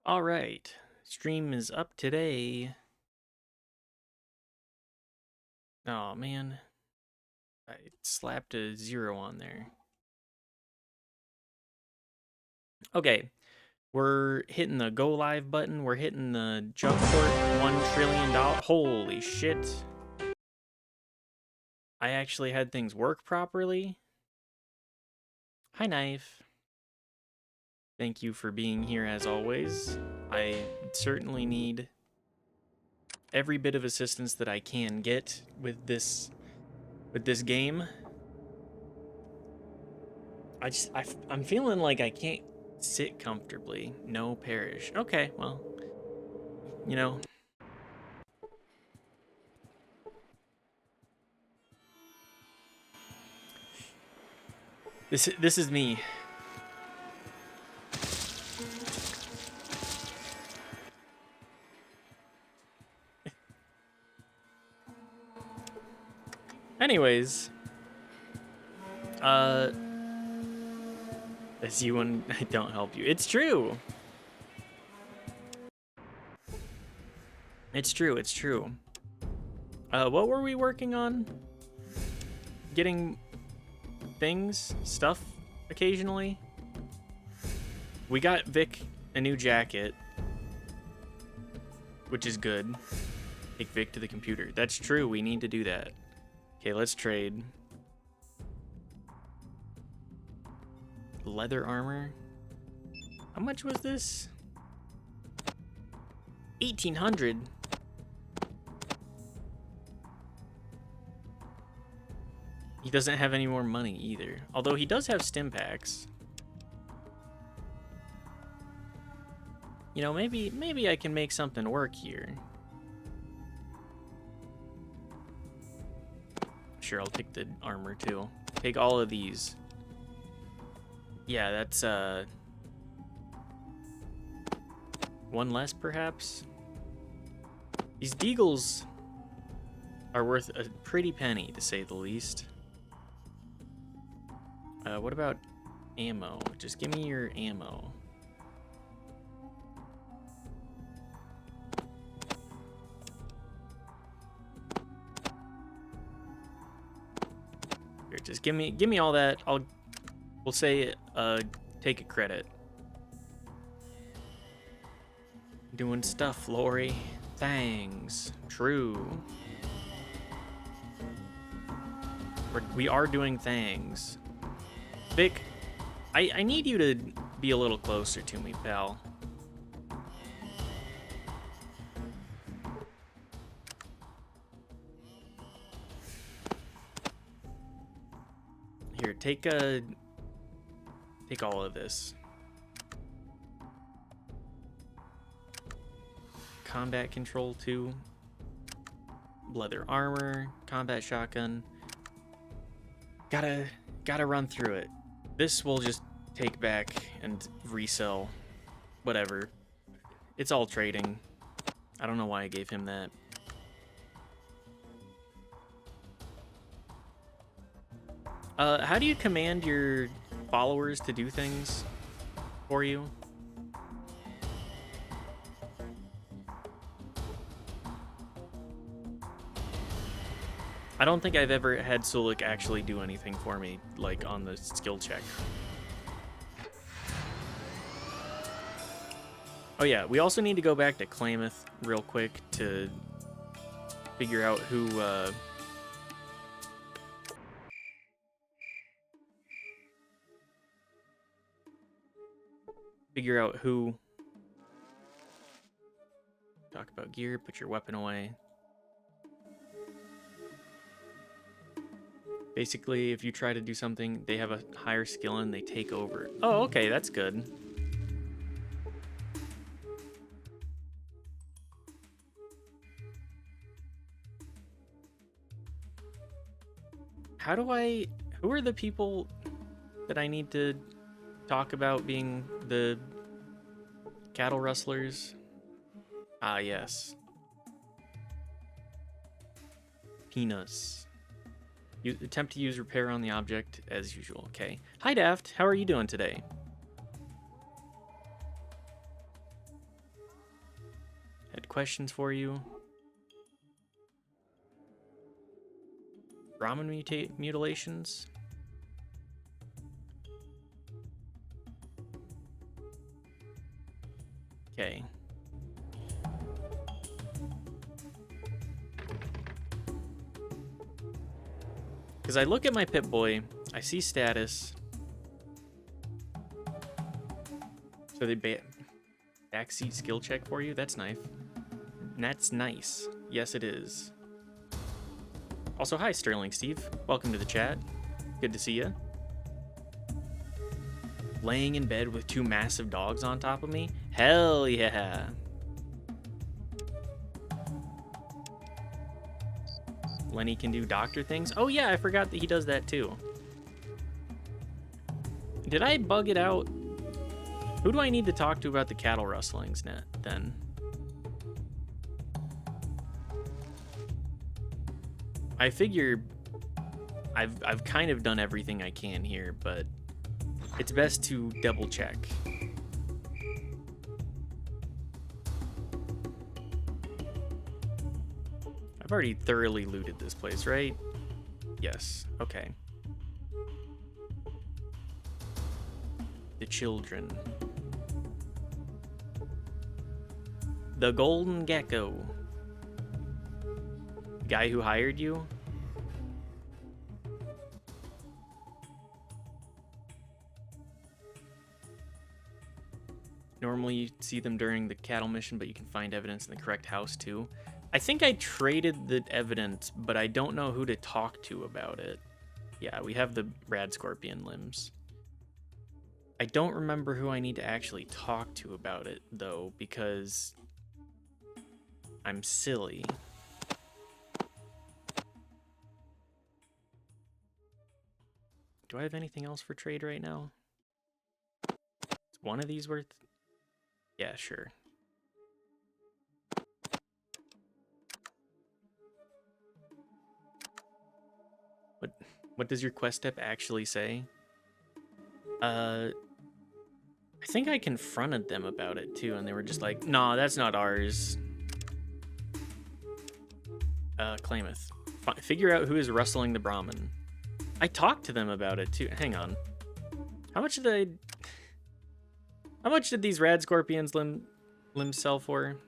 All right. Stream is up today. Oh man, I slapped a 0 on there. Okay, we're hitting the go live button. We're hitting the Jumpfort $1 trillion. Holy shit. I actually had things work properly. Hi, Knife. Thank you for being here as always. I certainly need every bit of assistance that I can get with this game. I'm feeling like I can't sit comfortably. No parish. Okay, well, you know, this is me. Anyways, uh, as you and I don't help you. It's true. It's true. It's true. What were we working on? Getting stuff occasionally. We got Vic a new jacket, which is good. Take Vic to the computer. That's true. We need to do that. Okay, let's trade. Leather armor. How much was this? 1,800. He doesn't have any more money either. Although he does have stim packs. You know, maybe I can make something work here. Sure, I'll take the armor too. Take all of these. Yeah, that's one less perhaps. These deagles are worth a pretty penny to say the least. What about ammo? Just give me your ammo. Here, just give me all that. We'll say take a credit. Doing stuff, Lori. Thanks. True. We are doing things. Vic, I need you to be a little closer to me, pal. Here, take all of this. Combat control 2. Leather armor, combat shotgun. Gotta run through it. This will just take back and resell. Whatever. It's all trading. I don't know why I gave him that. How do you command your followers to do things for you? I don't think I've ever had Sulik actually do anything for me, like on the skill check. Oh yeah, we also need to go back to Klamath real quick to figure out who, talk about gear, put your weapon away. Basically, if you try to do something, they have a higher skill and they take over. Oh, okay, that's good. Who are the people that I need to talk about being the cattle rustlers? Ah, yes. Penis. You attempt to use repair on the object as usual. Okay. Hi, Daft. How are you doing today? questions for you. Brahmin mutilations? Okay. Because I look at my Pip-Boy, I see status. So they backseat skill check for you? That's nice. That's nice. Yes, it is. Also, hi, Sterling Steve. Welcome to the chat. Good to see you. Laying in bed with 2 massive dogs on top of me? Hell yeah. Lenny can do doctor things? Oh yeah, I forgot that he does that too. Did I bug it out? Who do I need to talk to about the cattle rustlings then? I figure I've kind of done everything I can here, but it's best to double check. I've already thoroughly looted this place, right? Yes. Okay. The children. The golden gecko. Guy who hired you? Normally you see them during the cattle mission, but you can find evidence in the correct house too. I think I traded the evidence, but I don't know who to talk to about it. Yeah, we have the rad scorpion limbs. I don't remember who I need to actually talk to about it, though, because I'm silly. Do I have anything else for trade right now? Is one of these worth? Yeah, sure. What does your quest step actually say? I think I confronted them about it too, and they were just like, "Nah, that's not ours." Klamath. Figure out who is rustling the Brahmin. I talked to them about it too. Hang on. How much did these rad scorpions limbs sell for?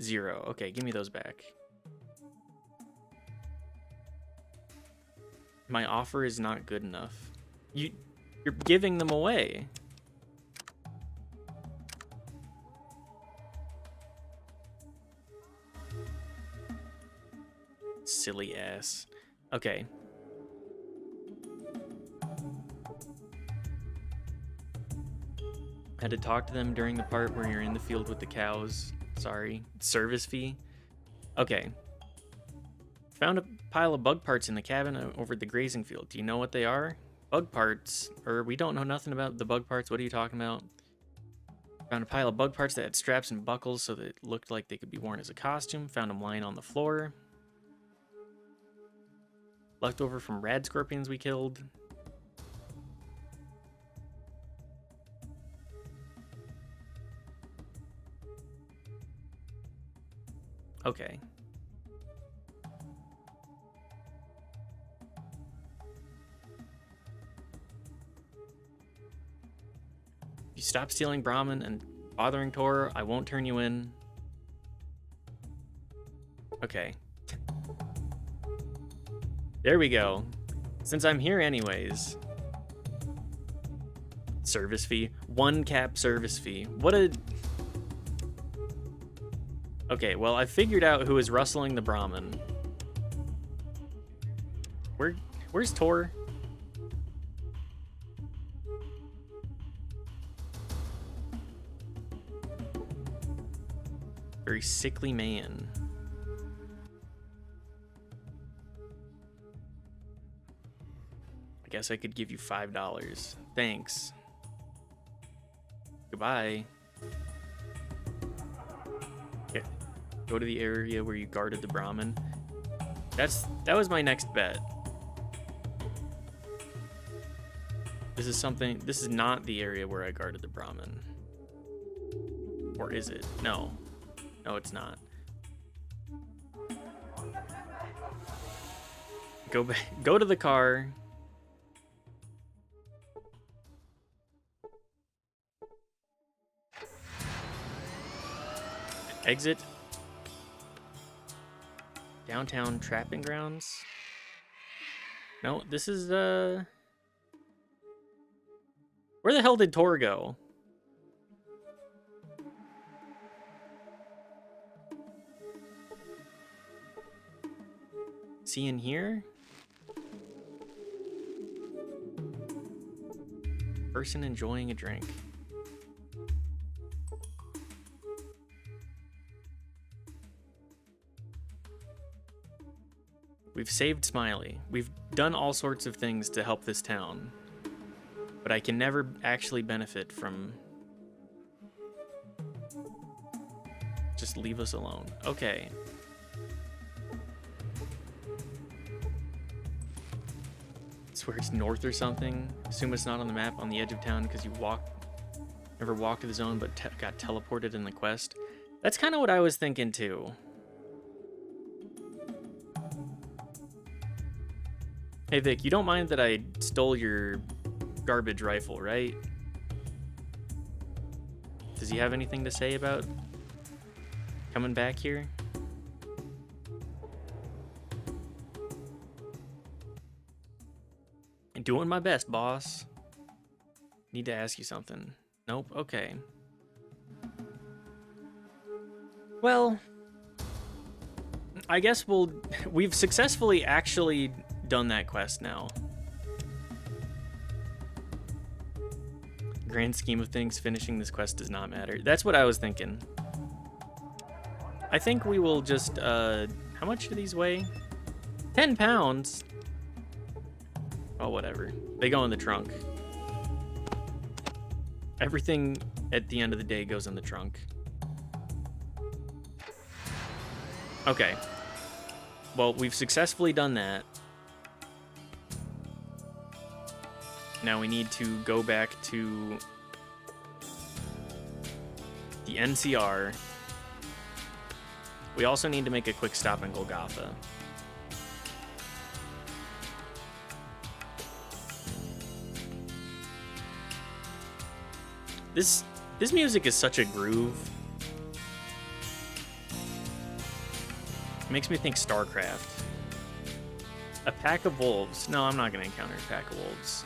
0. Okay, give me those back. My offer is not good enough. You're giving them away. Silly ass. Okay. Had to talk to them during the part where you're in the field with the cows. Sorry. Service fee. Okay. Found a pile of bug parts in the cabin over the grazing field. Do you know what they are? Bug parts? Or we don't know nothing about the bug parts. What are you talking about? Found a pile of bug parts that had straps and buckles so that it looked like they could be worn as a costume. Found them lying on the floor. Leftover from rad scorpions we killed. Okay. If you stop stealing Brahmin and bothering Tor, I won't turn you in. Okay. There we go. Since I'm here anyways. Service fee. 1 cap service fee. What a... Okay, well, I figured out who is rustling the Brahmin. Where's Tor? Very sickly man. I guess I could give you $5. Thanks. Goodbye. Yeah. Go to the area where you guarded the Brahmin. That was my next bet. This is not the area where I guarded the Brahmin. Or is it? No. No, it's not. Go back. Go to the car. Exit. Downtown trapping grounds. No, this is where the hell did Tor go? Is he in here? Person enjoying a drink. We've saved Smiley. We've done all sorts of things to help this town. But I can never actually benefit from... Just leave us alone. Okay. I swear it's north or something. Assume it's not on the map on the edge of town because you never walked to the zone but got teleported in the quest. That's kind of what I was thinking too. Hey Vic, you don't mind that I stole your garbage rifle, right? Does he have anything to say about coming back here? I'm doing my best, boss. Need to ask you something. Nope, okay. Well, I guess we've successfully actually done that quest now. Grand scheme of things, finishing this quest does not matter. That's what I was thinking. I think we will just, how much do these weigh? 10 pounds? Oh, whatever. They go in the trunk. Everything at the end of the day goes in the trunk. Okay. Well, we've successfully done that. Now we need to go back to the NCR. We also need to make a quick stop in Golgotha. This music is such a groove. It makes me think StarCraft. A pack of wolves. No, I'm not going to encounter a pack of wolves.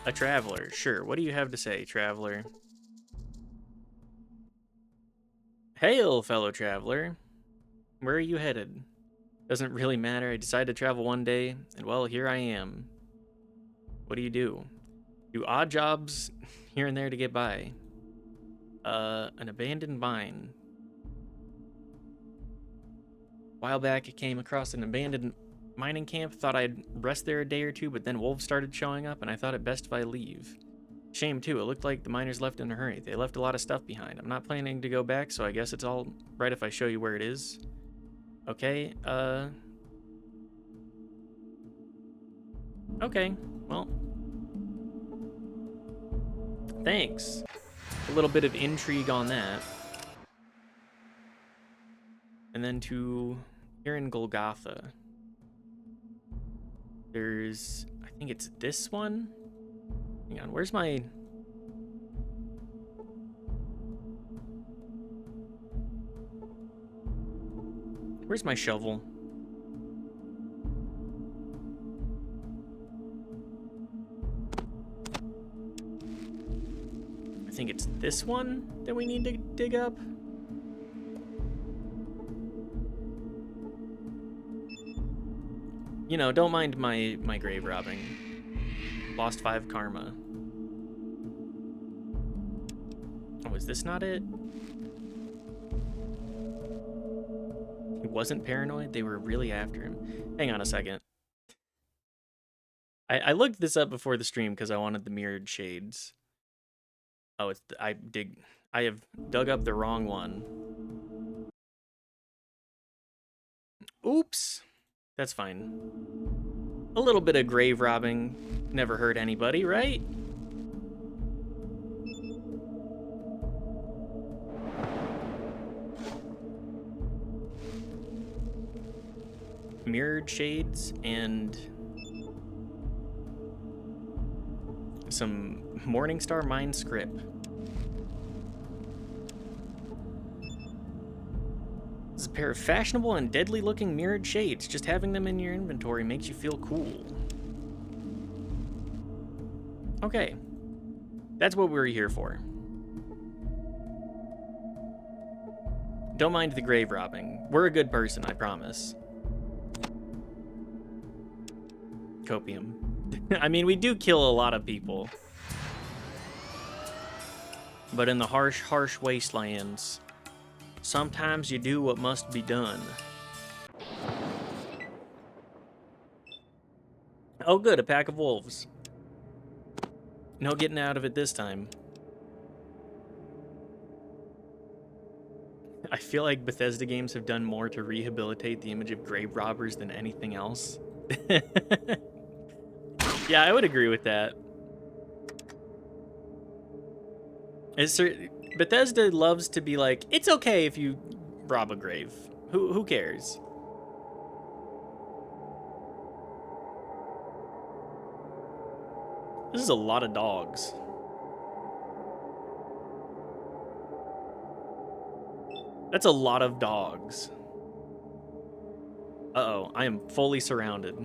A traveler. Sure. What do you have to say, traveler? Hail, fellow traveler. Where are you headed? Doesn't really matter. I decided to travel one day, and well, here I am. What do you do? Do odd jobs here and there to get by. An abandoned mine. A while back, I came across an abandoned mining camp. Thought I'd rest there a day or two, but then wolves started showing up, and I thought it best if I leave. Shame, too. It looked like the miners left in a hurry. They left a lot of stuff behind. I'm not planning to go back, so I guess it's all right if I show you where it is. Okay, okay, well. Thanks. A little bit of intrigue on that. And then to here in Golgotha. There's, I think it's this one. Hang on, where's my... Where's my shovel? I think it's this one that we need to dig up. You know, don't mind my grave robbing. Lost 5 karma. Oh, is this not it? He wasn't paranoid? They were really after him. Hang on a second. I looked this up before the stream because I wanted the mirrored shades. Oh, it's I have dug up the wrong one. Oops. That's fine. A little bit of grave robbing never hurt anybody, right? mirrored shades and some Morningstar Mind Script. This is a pair of fashionable and deadly looking mirrored shades. Just having them in your inventory makes you feel cool. Okay. That's what we were here for. Don't mind the grave robbing. We're a good person, I promise. Copium. I mean, we do kill a lot of people. But in the harsh, harsh wastelands, sometimes you do what must be done. Oh good, a pack of wolves. No getting out of it this time. I feel like Bethesda games have done more to rehabilitate the image of grave robbers than anything else. Yeah, I would agree with that. Bethesda loves to be like, it's okay if you rob a grave. Who cares? This is a lot of dogs. That's a lot of dogs. Uh-oh, I am fully surrounded.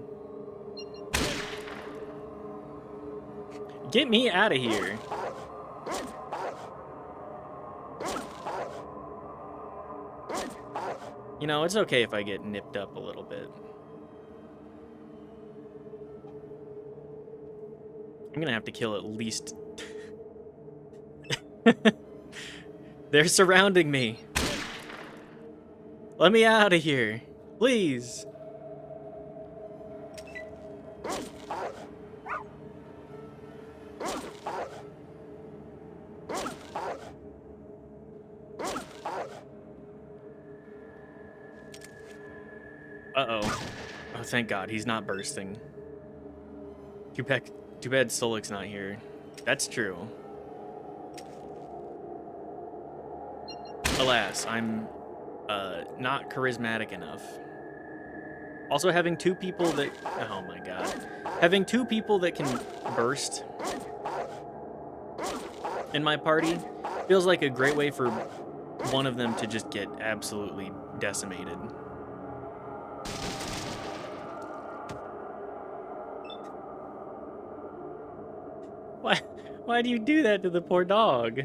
Get me out of here. You know, it's okay if I get nipped up a little bit. I'm gonna have to kill at least... They're surrounding me. Let me out of here, please. Uh-oh. Oh, thank God, he's not bursting. Too bad Solik's not here. That's true. Alas, I'm not charismatic enough. Also, having two people that... Oh my God. Having two people that can burst in my party feels like a great way for one of them to just get absolutely decimated. Why do you do that to the poor dog?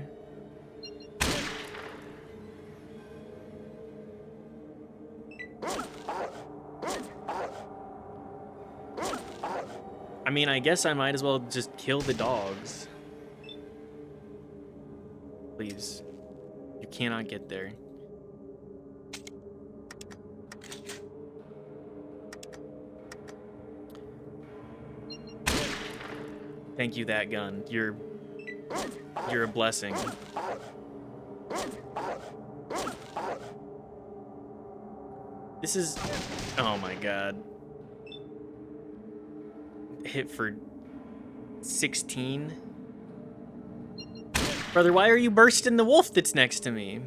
I mean, I guess I might as well just kill the dogs. Please. You cannot get there. Thank you, that gun. You're a blessing. This is... Oh my God. Hit for 16? Brother, why are you bursting the wolf that's next to me?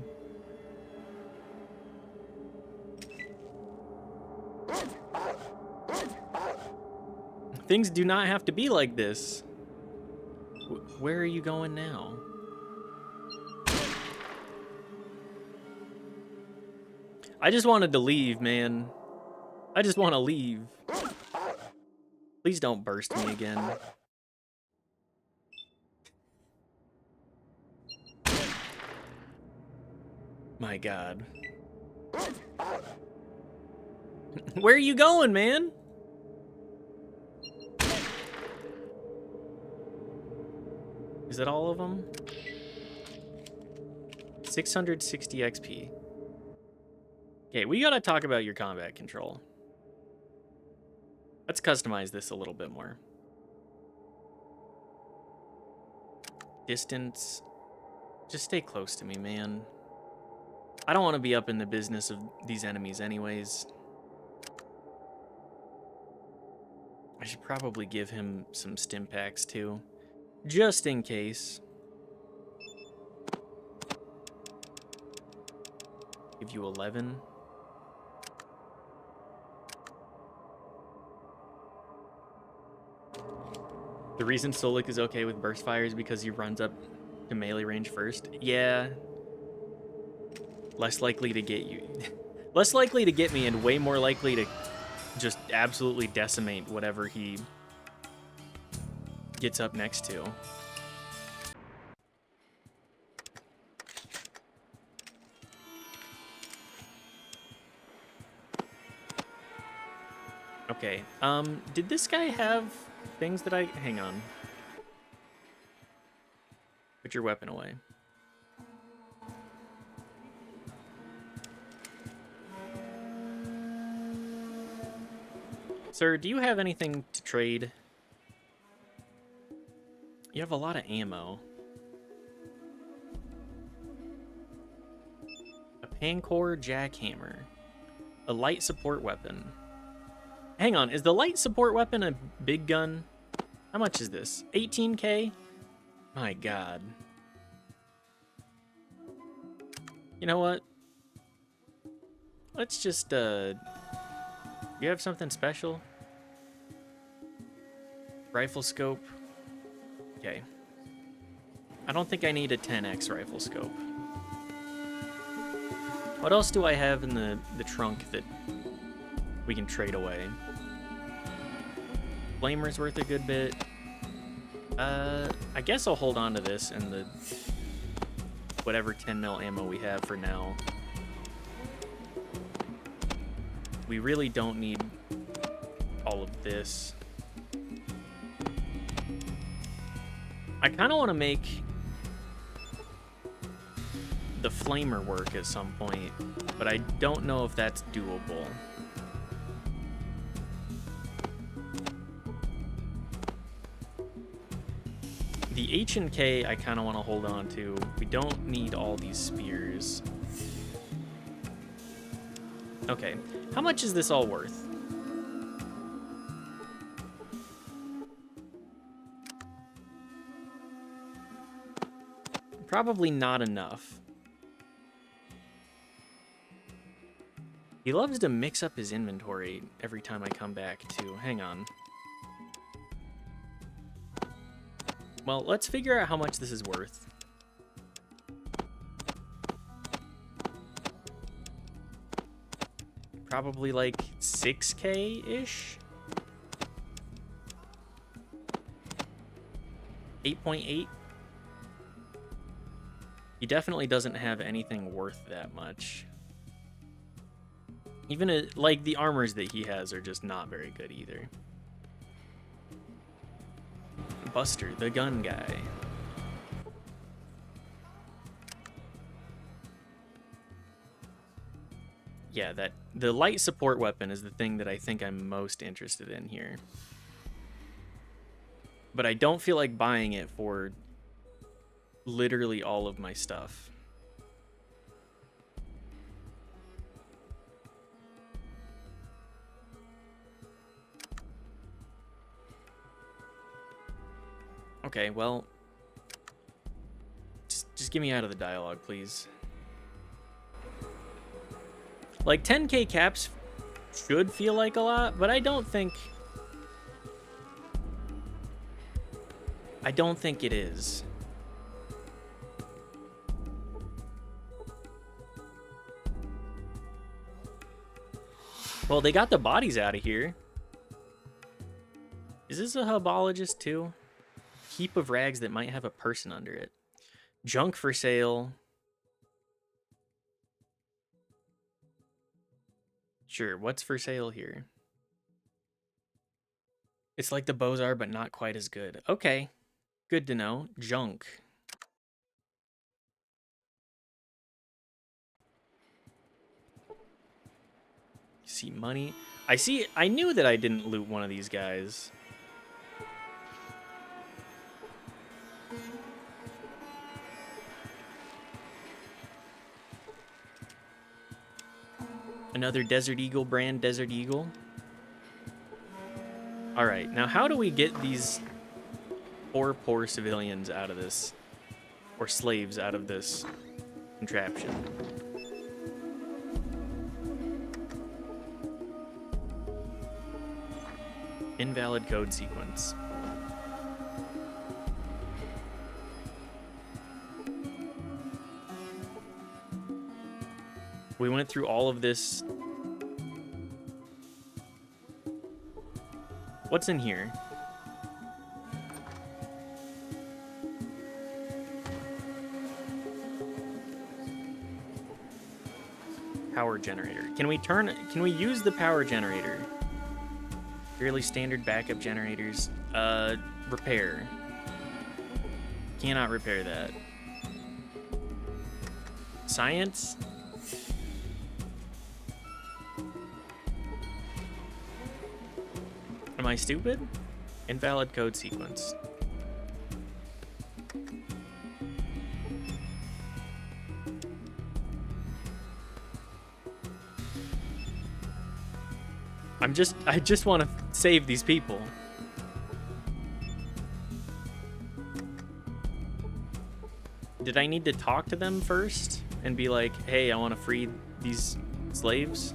Things do not have to be like this. Where are you going now? I just wanted to leave, man. I just want to leave. Please don't burst me again. My God. Where are you going, man? Is that all of them? 660 XP. Okay, we gotta talk about your combat control. Let's customize this a little bit more. Distance. Just stay close to me, man. I don't want to be up in the business of these enemies anyways. I should probably give him some stim packs too. Just in case. Give you 11. The reason Solik is okay with burst fire is because he runs up to melee range first. Yeah. Less likely to get you. Less likely to get me and way more likely to just absolutely decimate whatever he gets up next to. Okay, did this guy have things that hang on. Put your weapon away. Sir, do you have anything to trade? You have a lot of ammo. A Pancor jackhammer. A light support weapon. Hang on, is the light support weapon a big gun? How much is this? 18k? My god. You know what? Let's just, you have something special? Rifle scope. Okay. I don't think I need a 10x rifle scope. What else do I have in the trunk that we can trade away? Flamer's worth a good bit. I guess I'll hold on to this and the whatever 10 mil ammo we have for now. We really don't need all of this. I kind of want to make the flamer work at some point, but I don't know if that's doable. The H and K I kind of want to hold on to. We don't need all these spears. Okay, how much is this all worth? Probably not enough. He loves to mix up his inventory every time I come back, too. Hang on. Well, let's figure out how much this is worth. Probably like 6k-ish? 8.8? He definitely doesn't have anything worth that much. Even like the armors that he has are just not very good either. Buster, the gun guy. Yeah, the light support weapon is the thing that I think I'm most interested in here. But I don't feel like buying it for literally all of my stuff. Okay, well, just get me out of the dialogue, please. Like 10k caps should feel like a lot, but I don't think it is. Well, they got the bodies out of here. Is this a hubologist too? Heap of rags that might have a person under it. Junk for sale. Sure, what's for sale here? It's like the Beaux-Arts, but not quite as good. Okay, good to know. Junk. See money. I knew that I didn't loot one of these guys. Another Desert Eagle brand, Desert Eagle. All right, now how do we get these poor civilians out of this, or slaves out of this contraption? Invalid code sequence. We went through all of this. What's in here? Power generator. Can we use the power generator? Fairly standard backup generators. Repair. Cannot repair that. Science? Am I stupid? Invalid code sequence. I just want to save these people. Did I need to talk to them first and be like, hey, I want to free these slaves?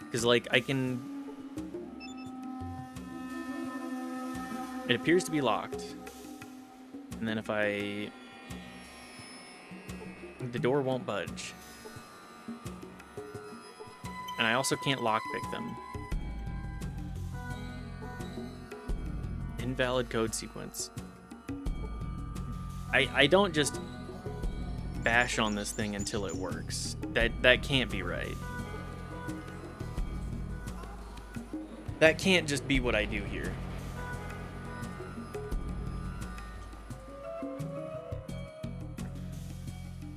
Because, like, it appears to be locked. And then if the door won't budge. And I also can't lockpick them. Invalid code sequence. I don't just bash on this thing until it works. That can't be right. That can't just be what I do here.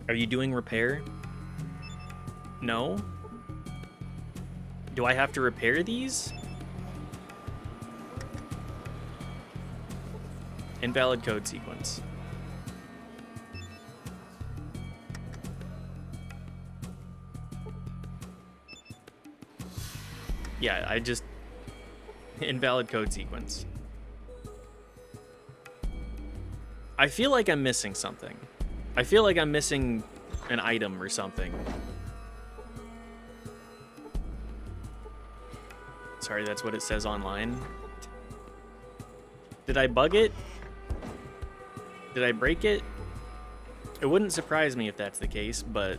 Are you doing repair? No? Do I have to repair these? Invalid code sequence. Yeah, invalid code sequence. I feel like I'm missing something. I feel like I'm missing an item or something. Sorry, that's what it says online. Did I bug it? Did I break it? It wouldn't surprise me if that's the case, but...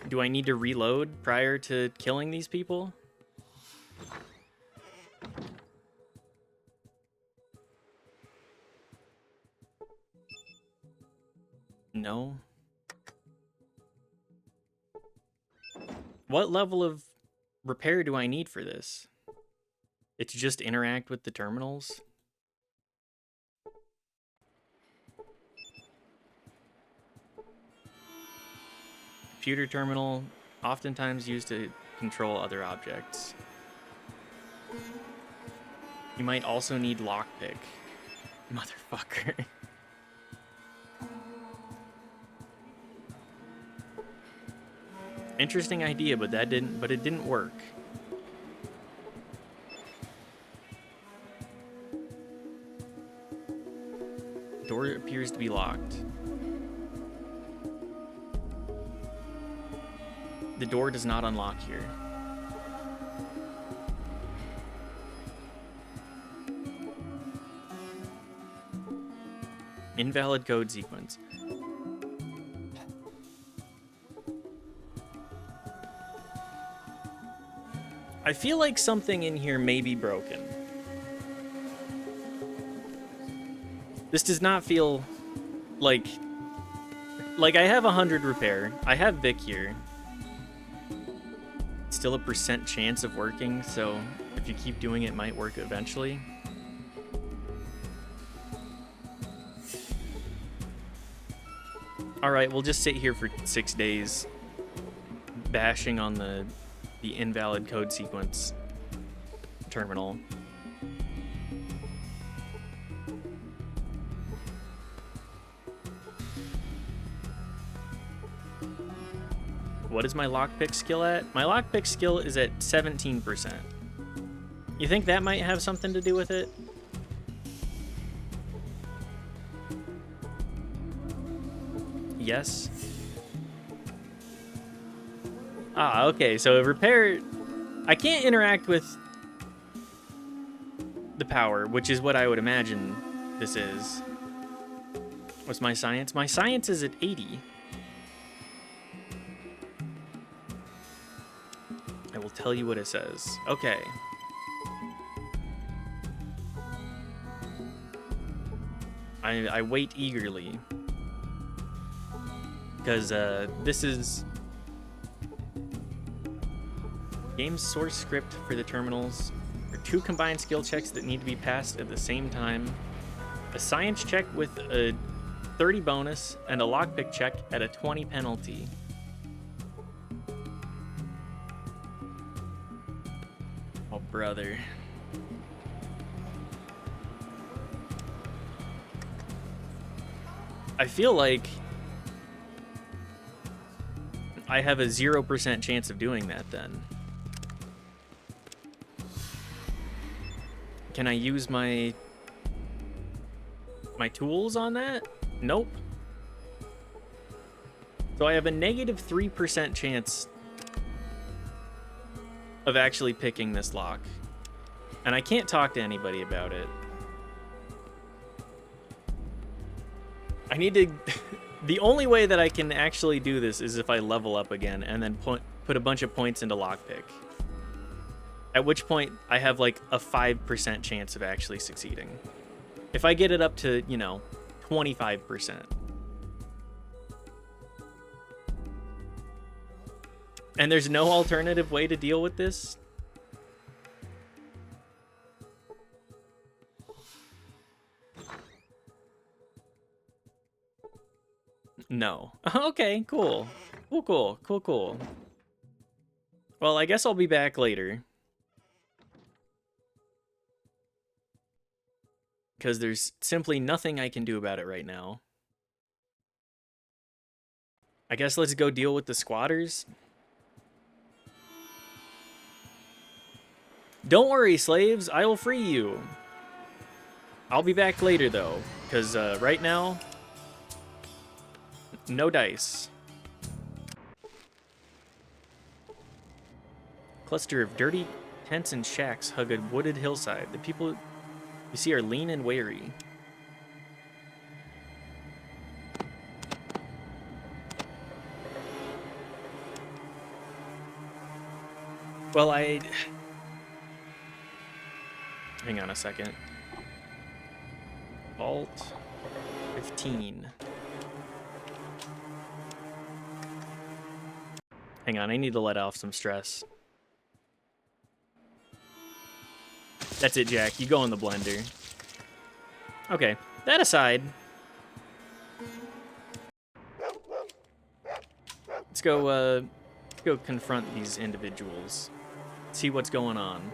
Do I need to reload prior to killing these people? No. What level of repair do I need for this? It's just interact with the terminals? Computer terminal, oftentimes used to control other objects. You might also need lockpick. Motherfucker. Interesting idea, but it didn't work. Door appears to be locked. The door does not unlock here. Invalid code sequence. I feel like something in here may be broken. This does not feel like I have 100 repair. I have Vic here. It's still a % chance of working, so if you keep doing it, it might work eventually. All right, we'll just sit here for 6 days, bashing on the invalid code sequence terminal. What is my lockpick skill at? My lockpick skill is at 17%. You think that might have something to do with it? Yes. Ah, okay, so repair... I can't interact with the power, which is what I would imagine this is. What's my science? My science is at 80. I will tell you what it says. Okay. I wait eagerly. Because this is... Game source script for the terminals. There are 2 combined skill checks that need to be passed at the same time. A science check with a 30 bonus, and a lockpick check at a 20 penalty. Oh, brother. I feel like I have a 0% chance of doing that then. Can I use my tools on that? Nope. So I have a negative 3% chance of actually picking this lock. And I can't talk to anybody about it. I need to... The only way that I can actually do this is if I level up again and then put a bunch of points into lockpick. At which point, I have like a 5% chance of actually succeeding. If I get it up to, you know, 25%. And there's no alternative way to deal with this? No. Okay, cool. Cool. Well, I guess I'll be back later. Because there's simply nothing I can do about it right now. I guess let's go deal with the squatters. Don't worry, slaves. I will free you. I'll be back later, though. Because right now... No dice. Cluster of dirty tents and shacks hug a wooded hillside. The people you see are lean and wary. Well, hang on a second. Vault 15. Hang on, I need to let off some stress. That's it, Jack. You go in the blender. Okay, that aside. Let's go confront these individuals. See what's going on.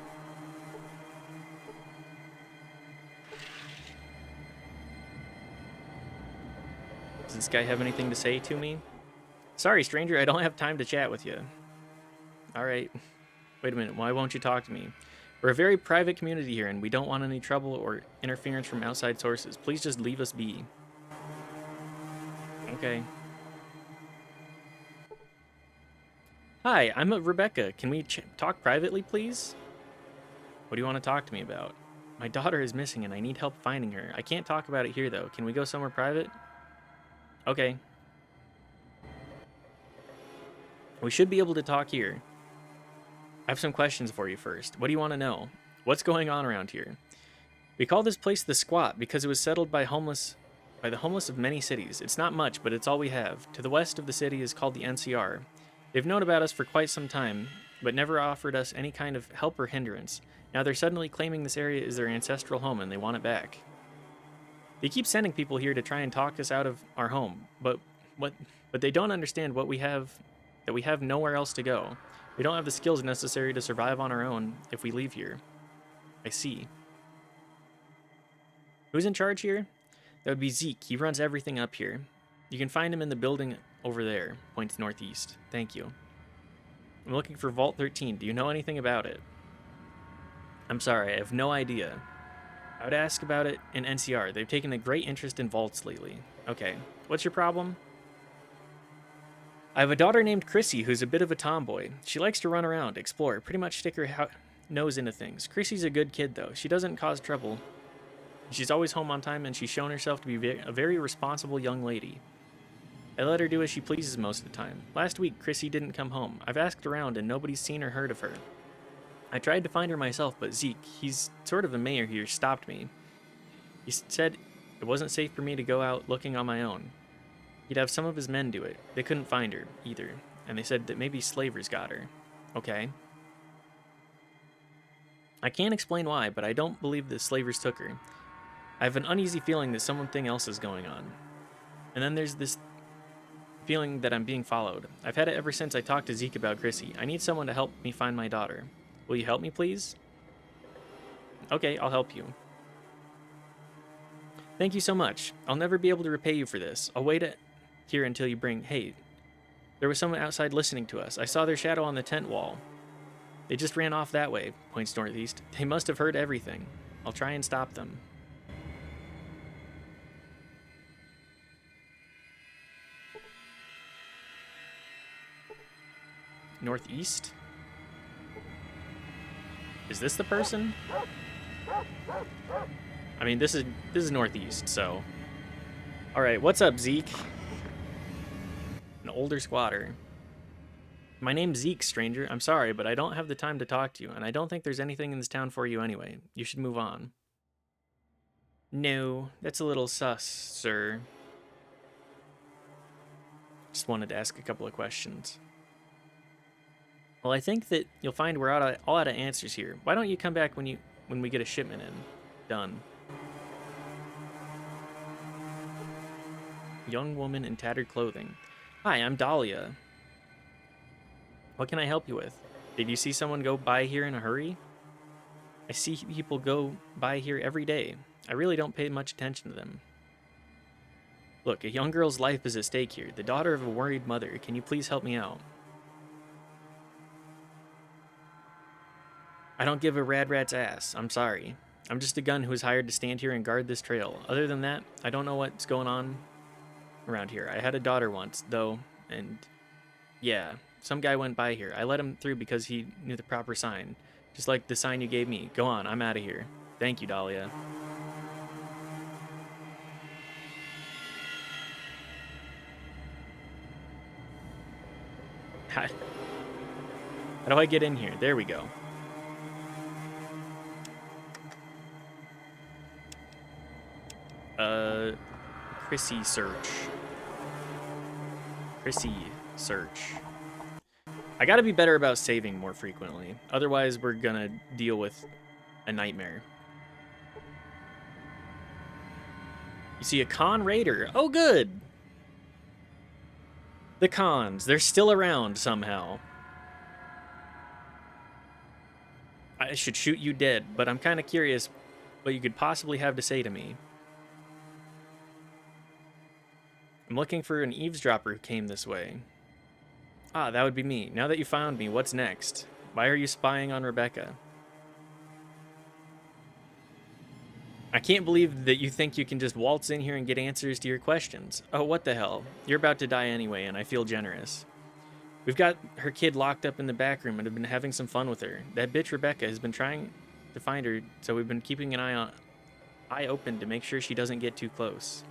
Does this guy have anything to say to me? Sorry, stranger, I don't have time to chat with you. Alright. Wait a minute, why won't you talk to me? We're a very private community here, and we don't want any trouble or interference from outside sources. Please just leave us be. Okay. Hi, I'm Rebecca. Can we talk privately, please? What do you want to talk to me about? My daughter is missing, and I need help finding her. I can't talk about it here, though. Can we go somewhere private? Okay. We should be able to talk here. I have some questions for you first. What do you want to know? What's going on around here? We call this place the Squat because it was settled by the homeless of many cities. It's not much, but it's all we have. To the west of the city is called the NCR. They've known about us for quite some time, but never offered us any kind of help or hindrance. Now they're suddenly claiming this area is their ancestral home and they want it back. They keep sending people here to try and talk us out of our home, but they don't understand that we have nowhere else to go. We don't have the skills necessary to survive on our own if we leave here. I see. Who's in charge here? That would be Zeke. He runs everything up here. You can find him in the building over there. Points northeast. Thank you. I'm looking for Vault 13. Do you know anything about it? I'm sorry, I have no idea. I would ask about it in NCR. They've taken a great interest in vaults lately. Okay. What's your problem? I have a daughter named Chrissy who's a bit of a tomboy. She likes to run around, explore, pretty much stick her nose into things. Chrissy's a good kid, though. She doesn't cause trouble. She's always home on time, and she's shown herself to be a very responsible young lady. I let her do as she pleases most of the time. Last week, Chrissy didn't come home. I've asked around, and nobody's seen or heard of her. I tried to find her myself, but Zeke, he's sort of the mayor here, stopped me. He said it wasn't safe for me to go out looking on my own. He'd have some of his men do it. They couldn't find her, either, and they said that maybe slavers got her. Okay. I can't explain why, but I don't believe the slavers took her. I have an uneasy feeling that something else is going on. And then there's this feeling that I'm being followed. I've had it ever since I talked to Zeke about Chrissy. I need someone to help me find my daughter. Will you help me, please? Okay, I'll help you. Thank you so much. I'll never be able to repay you for this. I'll wait here until you bring... Hey, there was someone outside listening to us. I saw their shadow on the tent wall. They just ran off that way, points northeast. They must have heard everything. I'll try and stop them. Northeast? Is this the person? I mean, this is northeast, so... Alright, what's up, Zeke? An older squatter. My name's Zeke, stranger. I'm sorry, but I don't have the time to talk to you, and I don't think there's anything in this town for you anyway. You should move on. No, that's a little sus, sir. Just wanted to ask a couple of questions. Well, I think that you'll find we're all out of answers here. Why don't you come back when we get a shipment in? Done. Young woman in tattered clothing. Hi, I'm Dahlia. What can I help you with? Did you see someone go by here in a hurry? I see people go by here every day. I really don't pay much attention to them. Look, a young girl's life is at stake here. The daughter of a worried mother. Can you please help me out? I don't give a rad rat's ass. I'm sorry. I'm just a gun who was hired to stand here and guard this trail. Other than that, I don't know what's going on around here. I had a daughter once, though, and yeah, some guy went by here. I let him through because he knew the proper sign. Just like the sign you gave me. Go on, I'm out of here. Thank you, Dahlia. How do I get in here? There we go. Chrissy search. Chrissy search. I gotta be better about saving more frequently. Otherwise, we're gonna deal with a nightmare. You see a con raider. Oh, good. The cons. They're still around somehow. I should shoot you dead, but I'm kind of curious what you could possibly have to say to me. I'm looking for an eavesdropper who came this way. Ah, that would be me. Now that you found me, what's next? Why are you spying on Rebecca? I can't believe that you think you can just waltz in here and get answers to your questions. Oh, what the hell? You're about to die anyway, and I feel generous. We've got her kid locked up in the back room and have been having some fun with her. That bitch Rebecca has been trying to find her, so we've been keeping an eye open to make sure she doesn't get too close.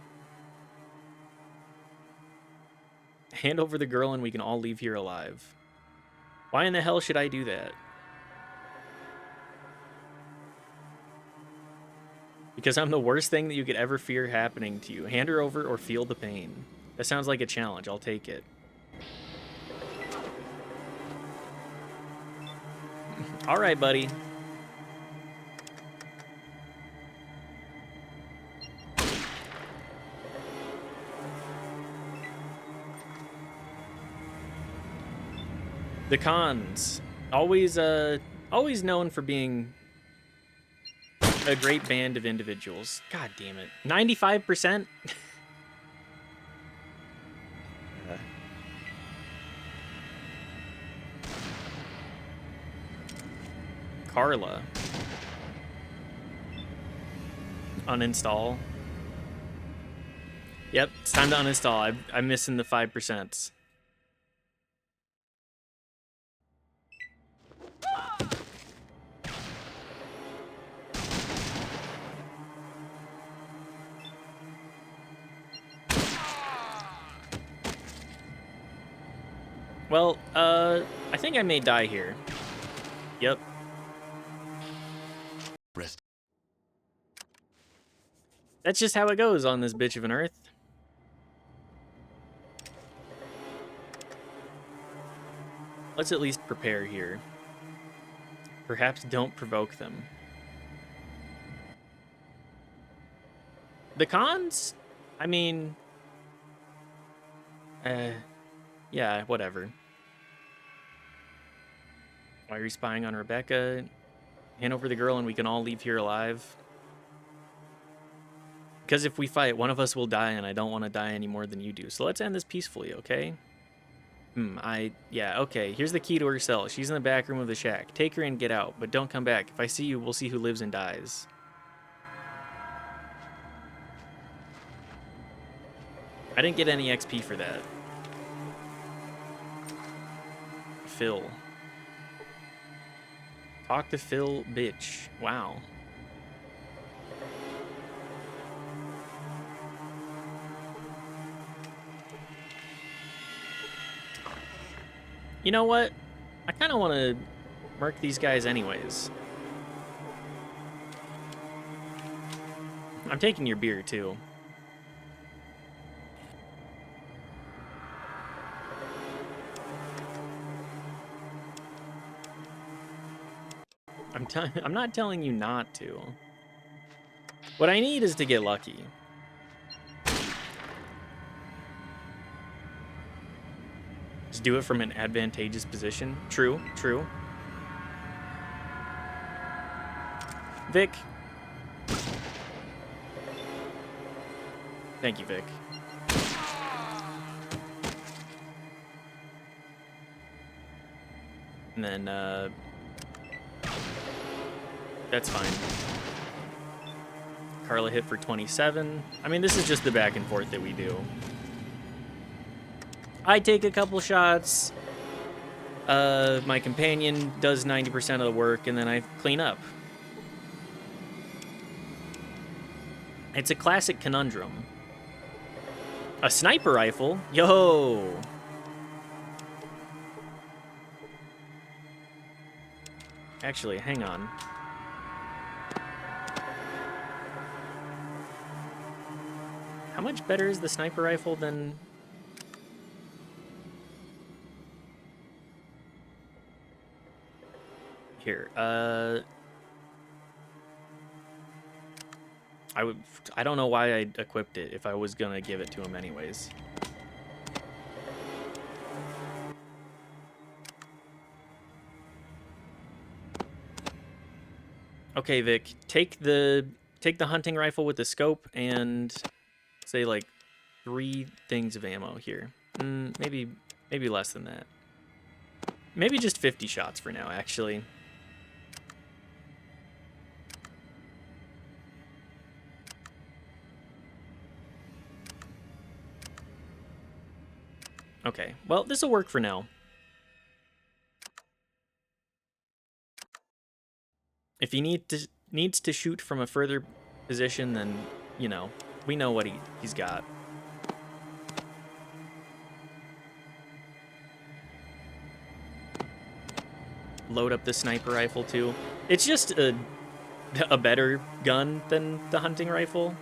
Hand over the girl and we can all leave here alive. Why in the hell should I do that? Because I'm the worst thing that you could ever fear happening to you. Hand her over or feel the pain. That sounds like a challenge. I'll take it. All right, buddy. The cons. Always known for being a great band of individuals. God damn it. 95%? Carla. Uninstall. Yep, it's time to uninstall. I'm missing the 5%. Well, I think I may die here. Yep. Rest. That's just how it goes on this bitch of an Earth. Let's at least prepare here. Perhaps don't provoke them. The cons? I mean... yeah, whatever. Why are you spying on Rebecca? Hand over the girl and we can all leave here alive. Because if we fight, one of us will die, and I don't want to die any more than you do. So let's end this peacefully, okay? Yeah, okay. Here's the key to her cell. She's in the back room of the shack. Take her and get out, but don't come back. If I see you, we'll see who lives and dies. I didn't get any XP for that. Phil. Talk to Phil, bitch. Wow. You know what? I kind of want to murk these guys anyways. I'm taking your beer, too. I'm not telling you not to. What I need is to get lucky. Just do it from an advantageous position. True, true. Vic. Thank you, Vic. And then, that's fine. Carla hit for 27. I mean, this is just the back and forth that we do. I take a couple shots. My companion does 90% of the work, and then I clean up. It's a classic conundrum. A sniper rifle? Yo! Actually, hang on. How much better is the sniper rifle than... Here, I don't know why I equipped it if I was gonna give it to him anyways. Okay, Vic, take the hunting rifle with the scope and say like 3 things of ammo here. Maybe less than that. Maybe just 50 shots for now, actually. Okay, well, this will work for now. If he needs to shoot from a further position, then, you know, we know what he's got. Load up the sniper rifle, too. It's just a better gun than the hunting rifle.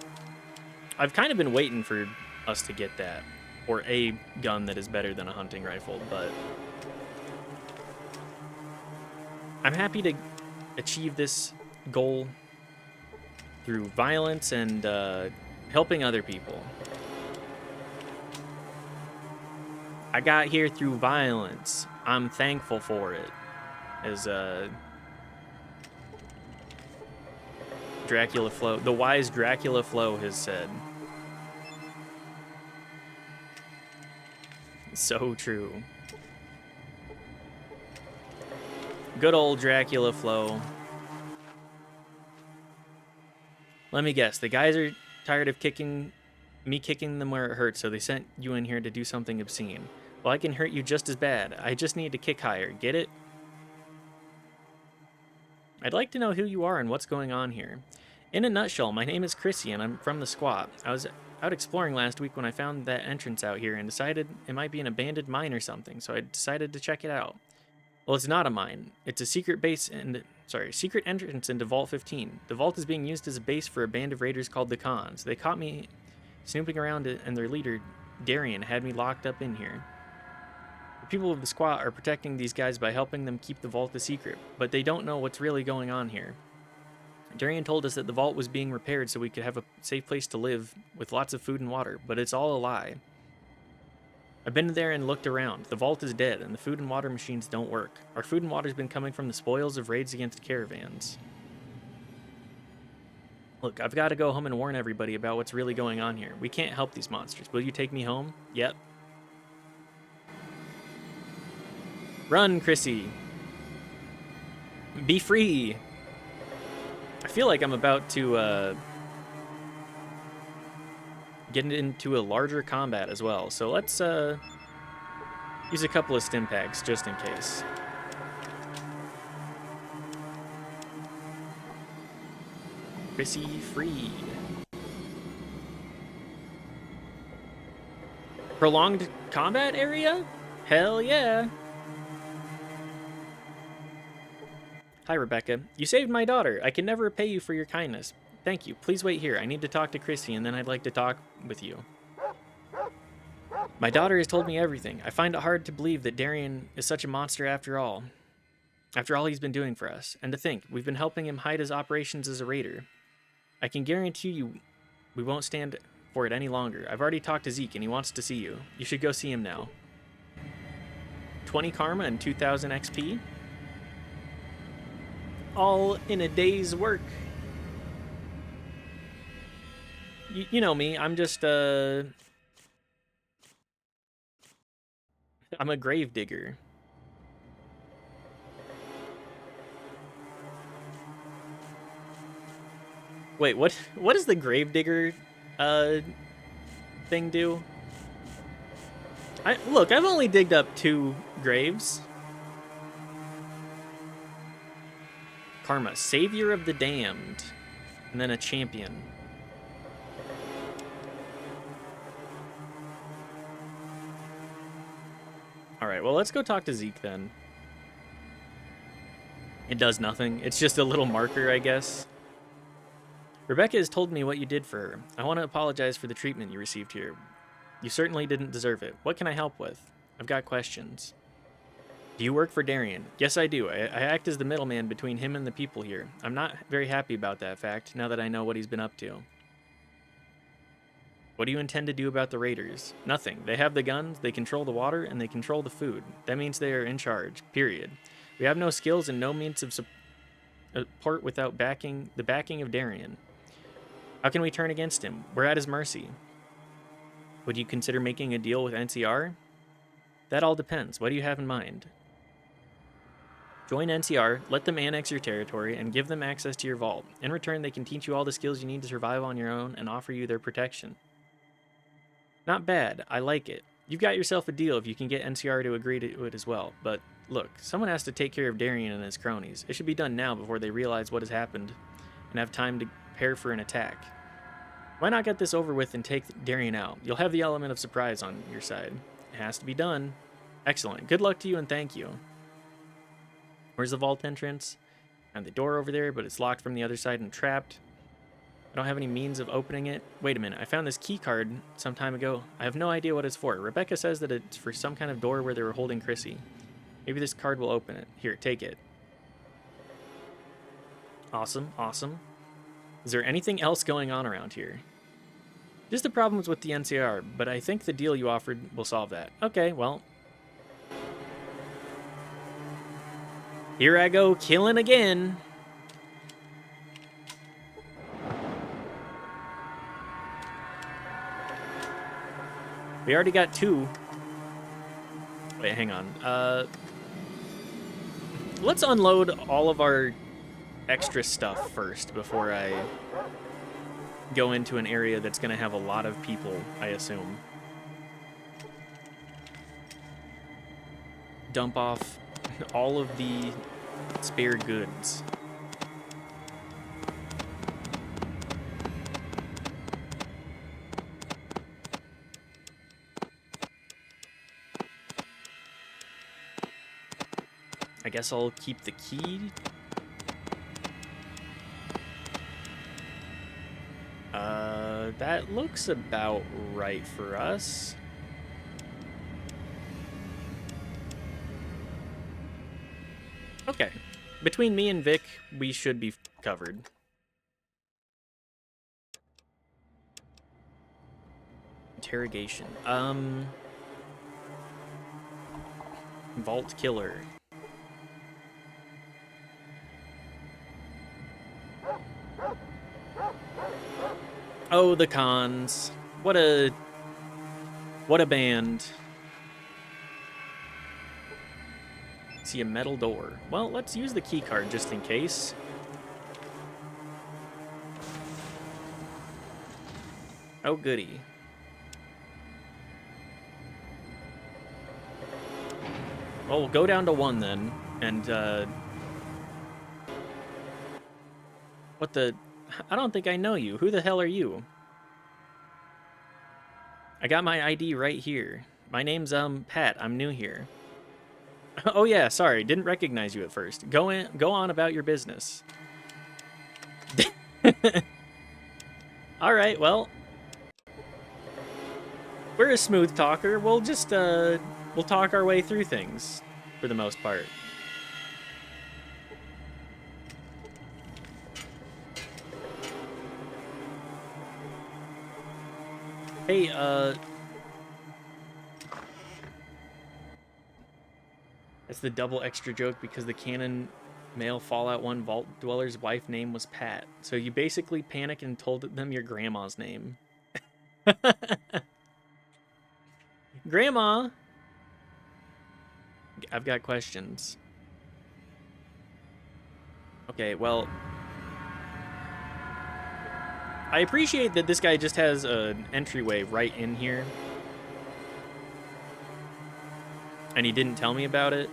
I've kind of been waiting for us to get that. Or a gun that is better than a hunting rifle, but... I'm happy to achieve this goal through violence and helping other people. I got here through violence. I'm thankful for it. As Dracula Flo, the wise Dracula Flo has said. So true. Good old Dracula Flo. Let me guess, the guys are tired of kicking them where it hurts, so they sent you in here to do something obscene. Well, I can hurt you just as bad. I just need to kick higher. Get it? I'd like to know who you are and what's going on here. In a nutshell, my name is Chrissy and I'm from the squat. I was out exploring last week when I found that entrance out here and decided it might be an abandoned mine or something, so I decided to check it out. Well, it's not a mine. It's a secret base and secret entrance into Vault 15. The vault is being used as a base for a band of raiders called the Khans. They caught me snooping around it, and their leader, Darian, had me locked up in here. The people of the squat are protecting these guys by helping them keep the vault a secret, but they don't know what's really going on here. Darian told us that the vault was being repaired so we could have a safe place to live with lots of food and water, but it's all a lie. I've been there and looked around. The vault is dead, and the food and water machines don't work. Our food and water's been coming from the spoils of raids against caravans. Look, I've got to go home and warn everybody about what's really going on here. We can't help these monsters. Will you take me home? Yep. Run, Chrissy. Be free. I feel like I'm about to get into a larger combat as well. So let's use a couple of stim packs just in case. Chrissy freed. Prolonged combat area? Hell yeah. Hi, Rebecca. You saved my daughter. I can never repay you for your kindness. Thank you. Please wait here. I need to talk to Chrissy, and then I'd like to talk with you. My daughter has told me everything. I find it hard to believe that Darian is such a monster after all. After all he's been doing for us. And to think, we've been helping him hide his operations as a raider. I can guarantee you we won't stand for it any longer. I've already talked to Zeke, and he wants to see you. You should go see him now. 20 karma and 2,000 XP. All in a day's work. You know me, I'm just, I'm a grave digger. Wait, what does the grave digger, thing do? Look, I've only digged up 2 graves. Karma, savior of the damned, and then a champion. Alright, well, let's go talk to Zeke then. It does nothing. It's just a little marker, I guess. Rebecca has told me what you did for her. I want to apologize for the treatment you received here. You certainly didn't deserve it. What can I help with? I've got questions. Do you work for Darian? Yes, I do. I act as the middleman between him and the people here. I'm not very happy about that fact, now that I know what he's been up to. What do you intend to do about the raiders? Nothing. They have the guns, they control the water, and they control the food. That means they are in charge, period. We have no skills and no means of support without the backing of Darian. How can we turn against him? We're at his mercy. Would you consider making a deal with NCR? That all depends. What do you have in mind? Join NCR, let them annex your territory, and give them access to your vault. In return, they can teach you all the skills you need to survive on your own and offer you their protection. Not bad. I like it. You've got yourself a deal if you can get NCR to agree to it as well. But look, someone has to take care of Darian and his cronies. It should be done now before they realize what has happened and have time to prepare for an attack. Why not get this over with and take Darian out? You'll have the element of surprise on your side. It has to be done. Excellent. Good luck to you and thank you. Where's the vault entrance? And the door over there, but it's locked from the other side and trapped. I don't have any means of opening it. Wait a minute, I found this key card some time ago. I have no idea what it's for. Rebecca says that it's for some kind of door where they were holding Chrissy. Maybe this card will open it. Here, take it. Awesome, awesome. Is there anything else going on around here? Just the problems with the NCR, but I think the deal you offered will solve that. Okay, well. Here I go, killing again. We already got 2. Wait, hang on. Let's unload all of our extra stuff first before I go into an area that's going to have a lot of people, I assume. Dump off all of the spare goods. guess I'll keep the key. That looks about right for us. Okay. Between me and Vic, we should be covered. Interrogation. Vault Killer. Oh, the cons. What a band. See a metal door. Well, let's use the key card just in case. Oh, goody. Well, we'll go down to 1 then, and, what the... I don't think I know you. Who the hell are you? I got my ID right here. My name's, Pat. I'm new here. Oh, yeah, sorry. Didn't recognize you at first. Go on about your business. Alright, well... We're a smooth talker. We'll just, we'll talk our way through things, for the most part. Hey, that's the double extra joke because the canon male Fallout 1 Vault Dweller's wife name was Pat. So you basically panicked and told them your grandma's name. Grandma! I've got questions. Okay, well... I appreciate that this guy just has an entryway right in here. And he didn't tell me about it.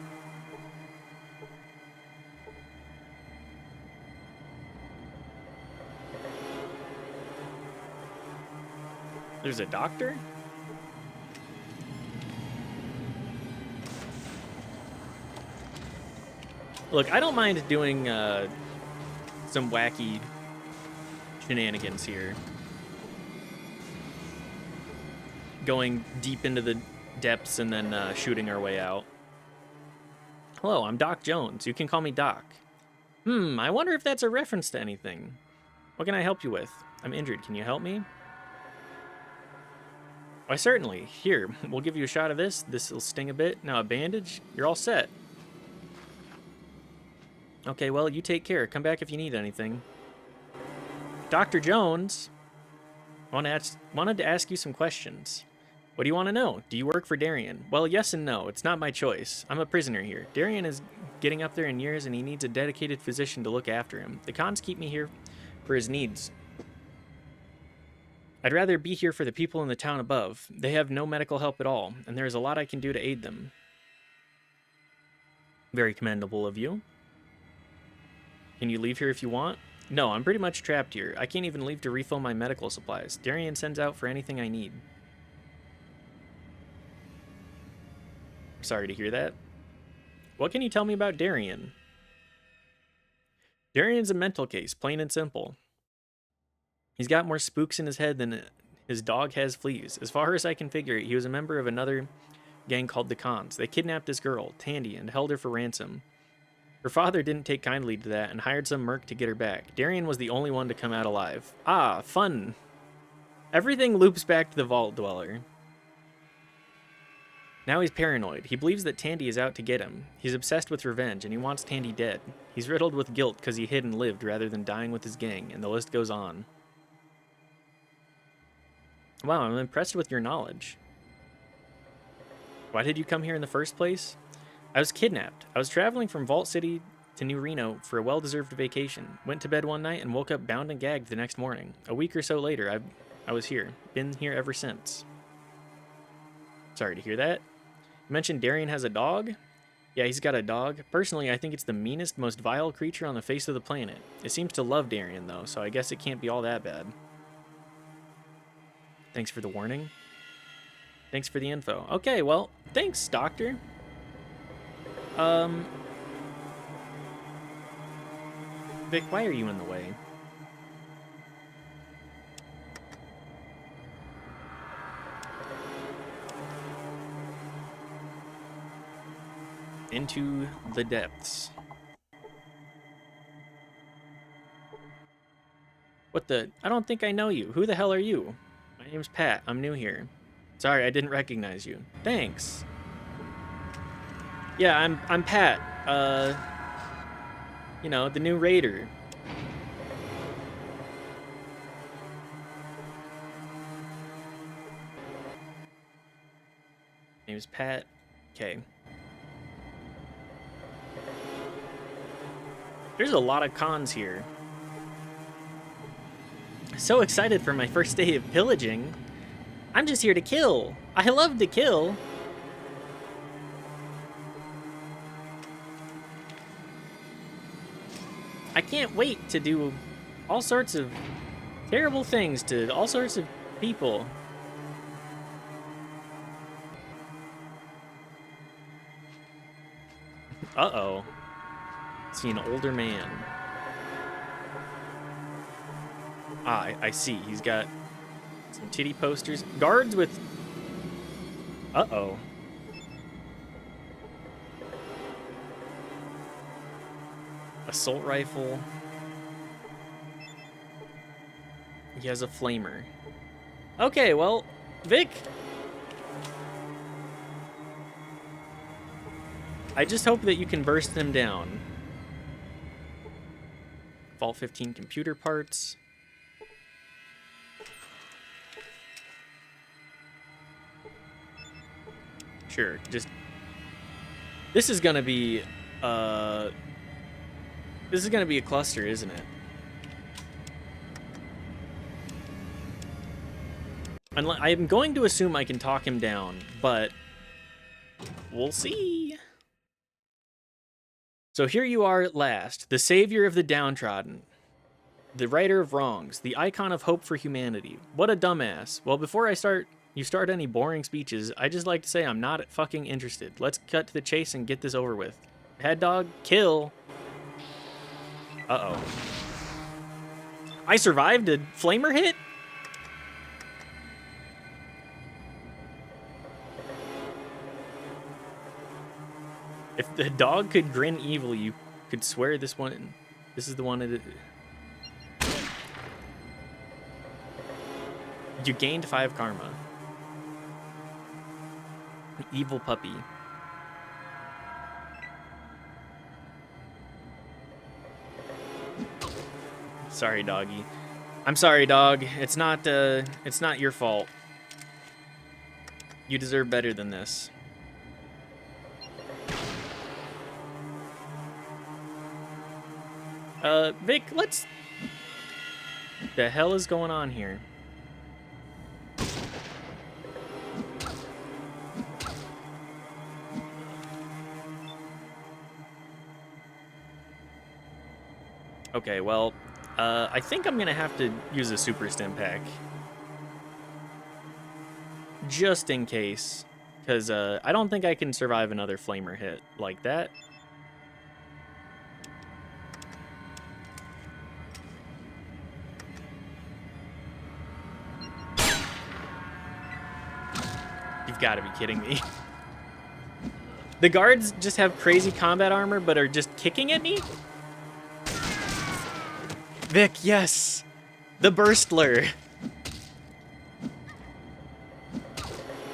There's a doctor? Look, I don't mind doing some wacky shenanigans here. Going deep into the depths and then shooting our way out. Hello, I'm Doc Jones. You can call me Doc. I wonder if that's a reference to anything. What can I help you with? I'm injured. Can you help me? Why, certainly. Here, we'll give you a shot of this. This will sting a bit. Now a bandage. You're all set. Okay, well, you take care. Come back if you need anything. Dr. Jones, wanted to ask you some questions. What do you want to know? Do you work for Darian? Well, yes and no. It's not my choice. I'm a prisoner here. Darian is getting up there in years, and he needs a dedicated physician to look after him. The cons keep me here for his needs. I'd rather be here for the people in the town above. They have no medical help at all, and there is a lot I can do to aid them. Very commendable of you. Can you leave here if you want? No, I'm pretty much trapped here. I can't even leave to refill my medical supplies. Darian sends out for anything I need. Sorry to hear that. What can you tell me about Darian? Darian's a mental case, plain and simple. He's got more spooks in his head than his dog has fleas. As far as I can figure it, he was a member of another gang called the Cons. They kidnapped this girl, Tandy, and held her for ransom. Her father didn't take kindly to that and hired some merc to get her back. Darian was the only one to come out alive. Ah, fun. Everything loops back to the Vault Dweller. Now he's paranoid. He believes that Tandy is out to get him. He's obsessed with revenge, and he wants Tandy dead. He's riddled with guilt because he hid and lived rather than dying with his gang, and the list goes on. Wow, I'm impressed with your knowledge. Why did you come here in the first place? I was kidnapped. I was traveling from Vault City to New Reno for a well-deserved vacation. Went to bed one night and woke up bound and gagged the next morning. A week or so later, I was here. Been here ever since. Sorry to hear that. You mentioned Darian has a dog? Yeah, he's got a dog. Personally, I think it's the meanest, most vile creature on the face of the planet. It seems to love Darian, though, so I guess it can't be all that bad. Thanks for the warning. Thanks for the info. Okay, well, thanks, Doctor. Vic, why are you in the way? Into the depths. What the? I don't think I know you. Who the hell are you? My name's Pat. I'm new here. Sorry, I didn't recognize you. Thanks. Yeah, I'm Pat. You know, the new raider. Name's Pat. Okay. There's a lot of cons here. So excited for my first day of pillaging. I'm just here to kill. I love to kill. I can't wait to do all sorts of terrible things to all sorts of people. Uh-oh. See an older man. Ah, I see. He's got some titty posters. Guards with... Uh-oh. Assault rifle. He has a flamer. Okay, well, Vic. I just hope that you can burst them down. Vault 15 computer parts. Sure, just... This is gonna be, This is gonna be a cluster, isn't it? I'm going to assume I can talk him down, but we'll see. So here you are at last, the savior of the downtrodden, the righter of wrongs, the icon of hope for humanity. What a dumbass. Well, before you start any boring speeches, I just like to say I'm not fucking interested. Let's cut to the chase and get this over with. Head dog, kill. Uh-oh. I survived a flamer hit? If the dog could grin evil, you could swear this is the one that... You gained 5 karma. Evil puppy. Sorry, doggy. I'm sorry, dog. It's not your fault. You deserve better than this. Vic, let's... The hell is going on here? Okay, well, I think I'm gonna have to use a super stim pack. Just in case. Because, I don't think I can survive another flamer hit like that. You've got to be kidding me. The guards just have crazy combat armor, but are just kicking at me? Vic, yes! The Burstler!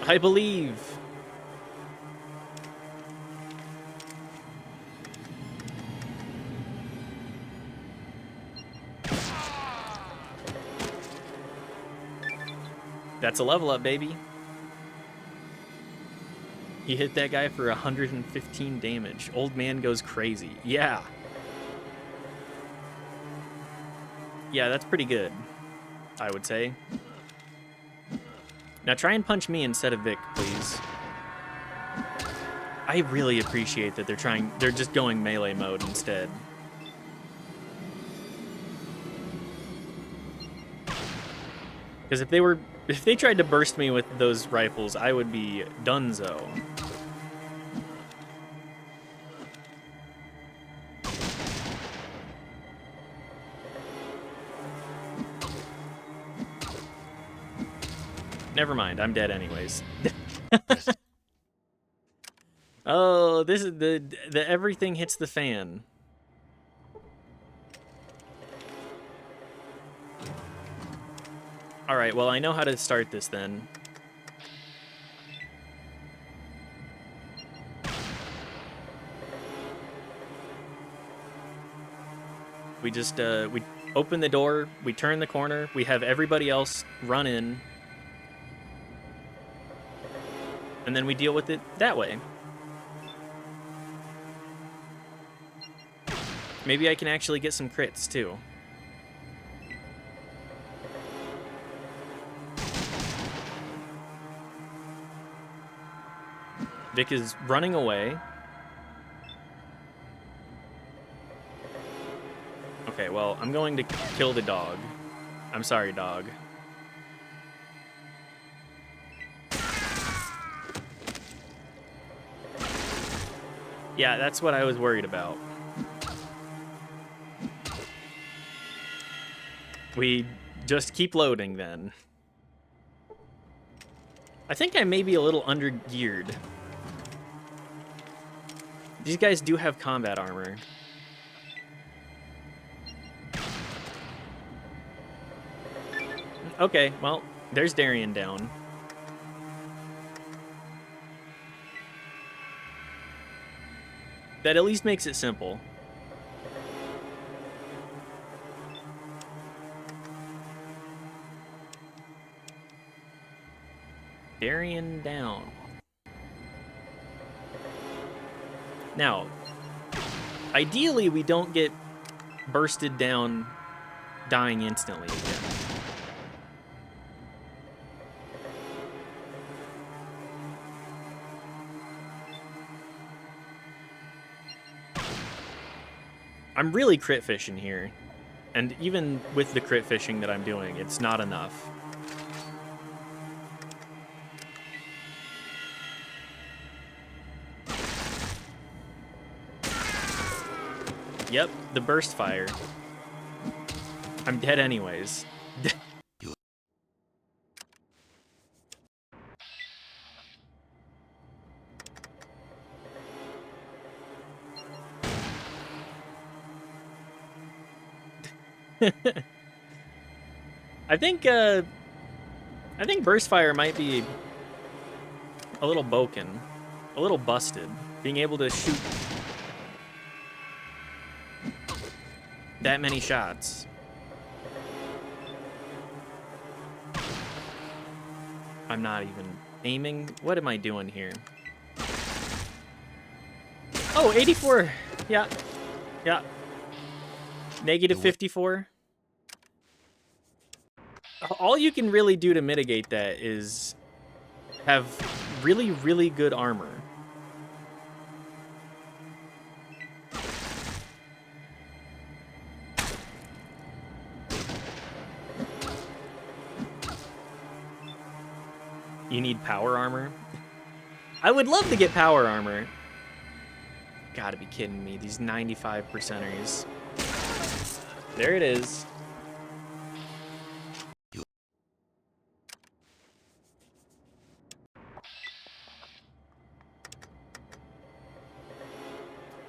I believe. That's a level up, baby. He hit that guy for 115 damage. Old man goes crazy. Yeah. Yeah, that's pretty good, I would say. Now try and punch me instead of Vic, please. I really appreciate that they're just going melee mode instead. Because if they tried to burst me with those rifles, I would be donezo. never mind. I'm dead anyways. Oh, this is the everything hits the fan. All right, well, I know how to start this then. We just, we open the door, we turn the corner, we have everybody else run in, and then we deal with it that way. Maybe I can actually get some crits, too. Vic is running away. Okay, well, I'm going to kill the dog. I'm sorry, dog. Yeah, that's what I was worried about. We just keep loading, then. I think I may be a little under-geared. These guys do have combat armor. Okay, well, there's Darian down. That at least makes it simple. Darian down. Now, ideally, we don't get bursted down, dying instantly again. I'm really crit fishing here, and even with the crit fishing that I'm doing, it's not enough. Yep, the burst fire. I'm dead anyways. I think burst fire might be a little broken, a little busted. Being able to shoot that many shots. I'm not even aiming. What am I doing here? Oh, 84. Yeah. Yeah. Negative 54. All you can really do to mitigate that is have really, really good armor. You need power armor? I would love to get power armor. Gotta be kidding me, these 95%ers. There it is.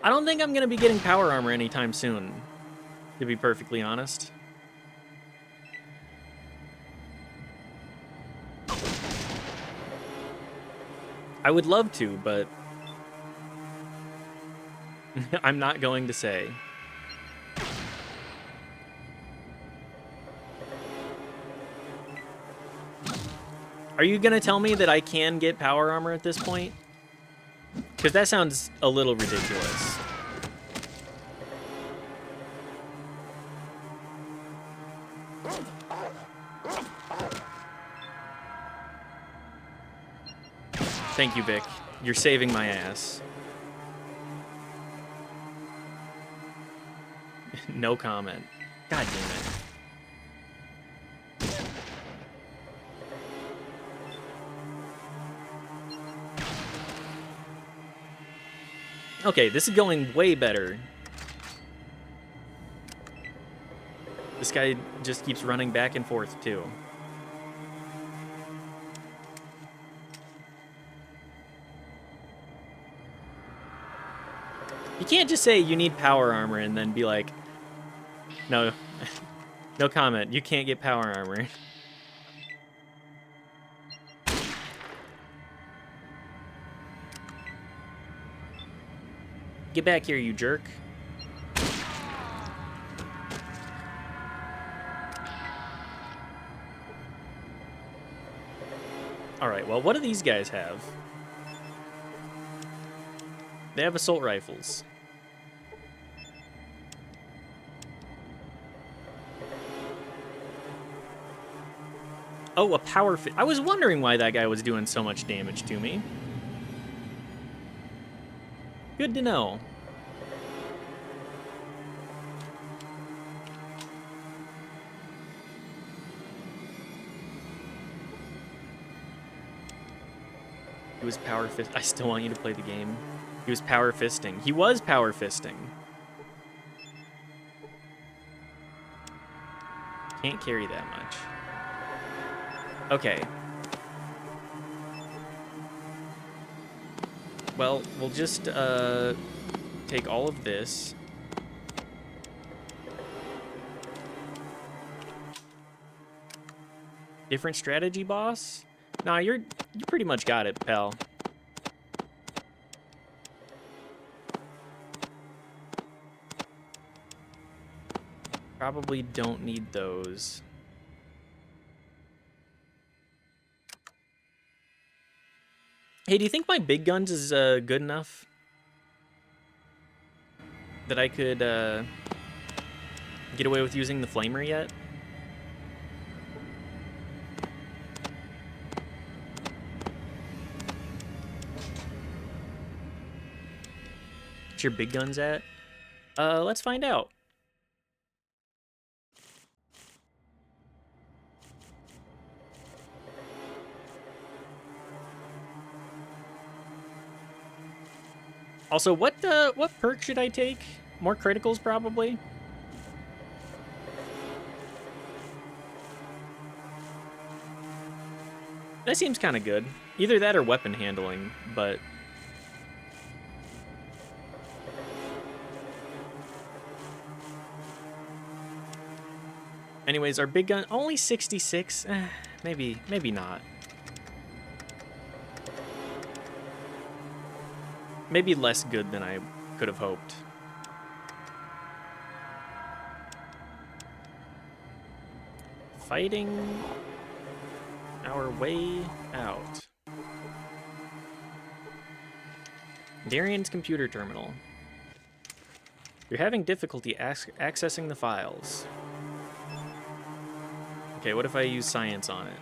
I don't think I'm gonna be getting power armor anytime soon, to be perfectly honest. I would love to, but I'm not going to say. Are you gonna tell me that I can get power armor at this point? Because that sounds a little ridiculous. Thank you, Vic. You're saving my ass. No comment. God damn it. Okay, this is going way better. This guy just keeps running back and forth, too. You can't just say you need power armor and then be like, no, no comment. You can't get power armor. Get back here, you jerk. All right, well, what do these guys have? They have assault rifles. Oh, a power fit. I was wondering why that guy was doing so much damage to me. Good to know. He was power fist. I still want you to play the game. He was power fisting. He was power fisting. Can't carry that much. Okay. Well, we'll just take all of this. Different strategy, boss? Nah, you pretty much got it, pal. Probably don't need those. Hey, do you think my big guns is good enough? That I could get away with using the flamer yet? What's your big guns at? Let's find out. Also, what perk should I take? More criticals, probably? That seems kind of good. Either that or weapon handling, but... Anyways, our big gun, only 66? Maybe not. Maybe less good than I could have hoped. Fighting our way out. Darian's computer terminal. You're having difficulty accessing the files. Okay, what if I use science on it?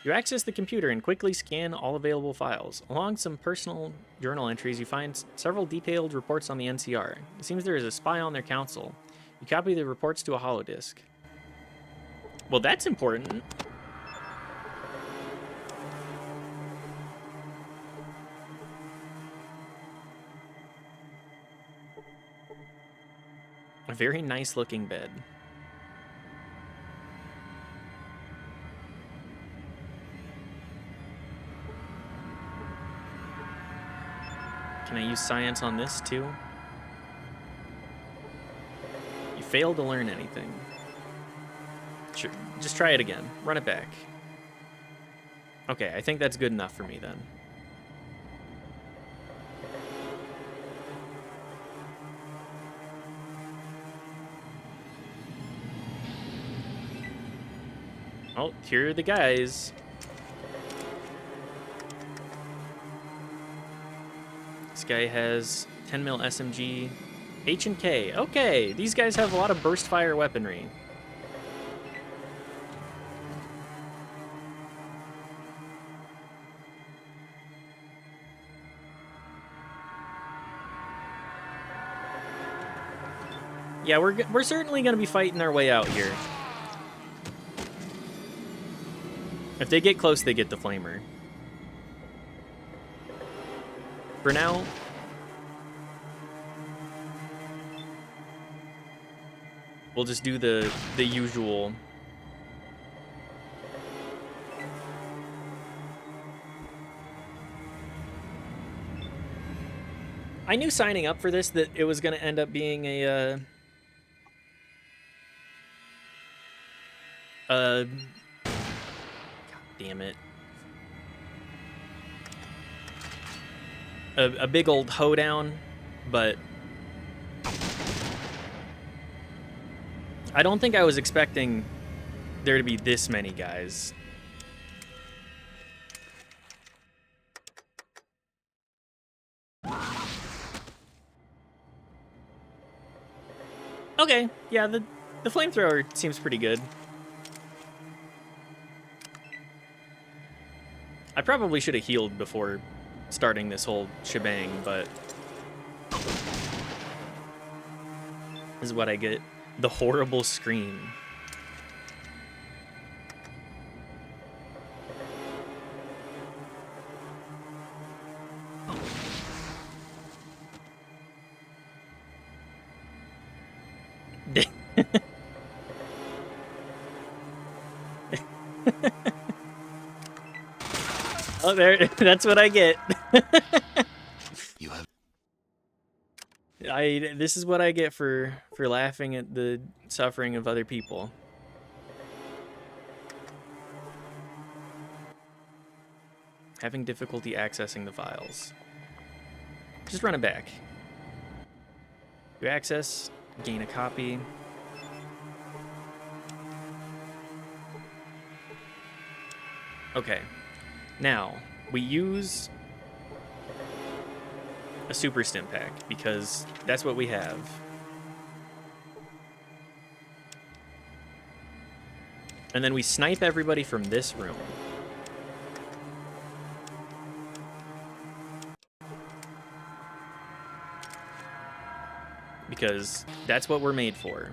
You access the computer and quickly scan all available files. Along some personal journal entries, you find several detailed reports on the NCR. It seems there is a spy on their council. You copy the reports to a holodisk. Well, that's important. A very nice looking bed. Can I use science on this too? You failed to learn anything. Sure, just try it again. Run it back. Okay, I think that's good enough for me then. Oh, here are the guys. This guy has 10 mil SMG, H&K. Okay, these guys have a lot of burst fire weaponry. Yeah, we're certainly going to be fighting our way out here. If they get close, they get the flamer. For now, we'll just do the usual. I knew signing up for this that it was going to end up being a God damn it. A big old hoedown, but I don't think I was expecting there to be this many guys. Okay, yeah, the flamethrower seems pretty good. I probably should have healed before starting this whole shebang, but this is what I get. The horrible scream. Oh, there, that's what I get. You have. This is what I get for laughing at the suffering of other people. Having difficulty accessing the files. Just run it back. You access, gain a copy. Okay. Now, we use a super stim pack because that's what we have. And then we snipe everybody from this room. Because that's what we're made for.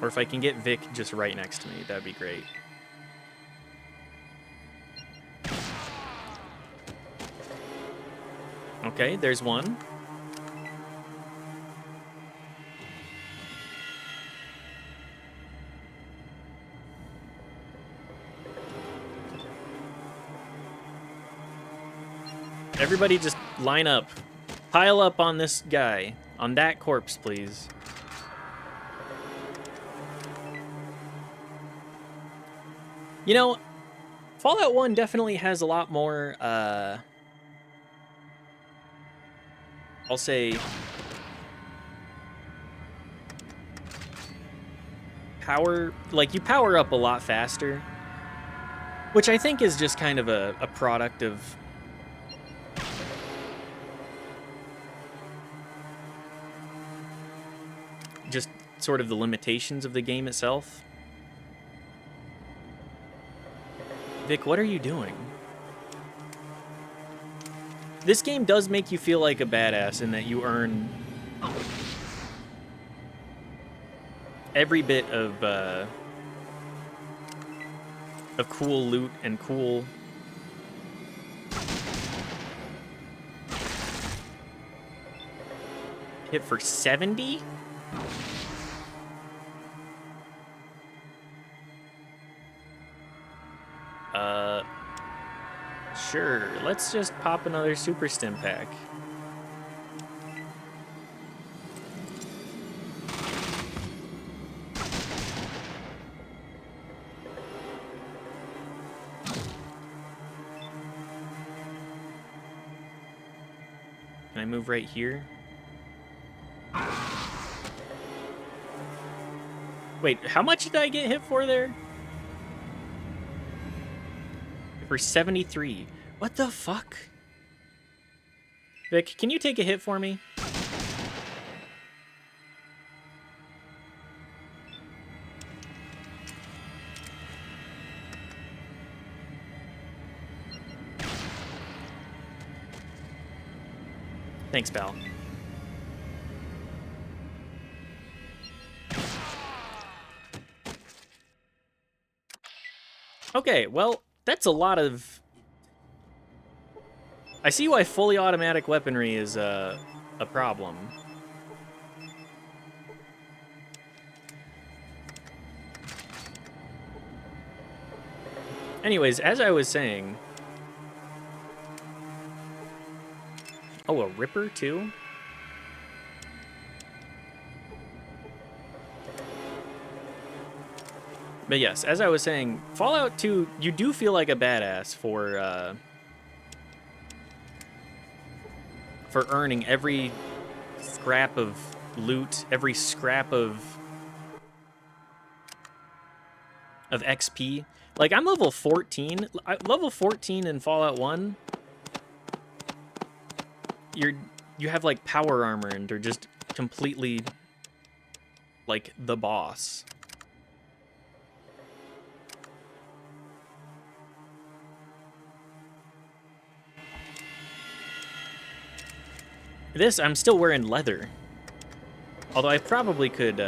Or if I can get Vic just right next to me, that'd be great. Okay, there's one. Everybody just line up. Pile up on this guy. On that corpse, please. You know, Fallout 1 definitely has a lot more, I'll say, power, like you power up a lot faster, which I think is just kind of a product of just sort of the limitations of the game itself. Vic, what are you doing? This game does make you feel like a badass in that you earn every bit of cool loot and cool hit for 70? Sure, let's just pop another super stim pack. Can I move right here? Wait, how much did I get hit for there? For 73. What the fuck? Vic, can you take a hit for me? Thanks, pal. Okay, well, that's a lot of... I see why fully automatic weaponry is a problem. Anyways, as I was saying, Oh, a Ripper too? But yes, as I was saying, Fallout 2, you do feel like a badass for earning every scrap of loot, every scrap of XP. Like, I'm level 14. Level 14 in Fallout 1, you have like power armor and they're just completely like the boss. This, I'm still wearing leather. Although I probably could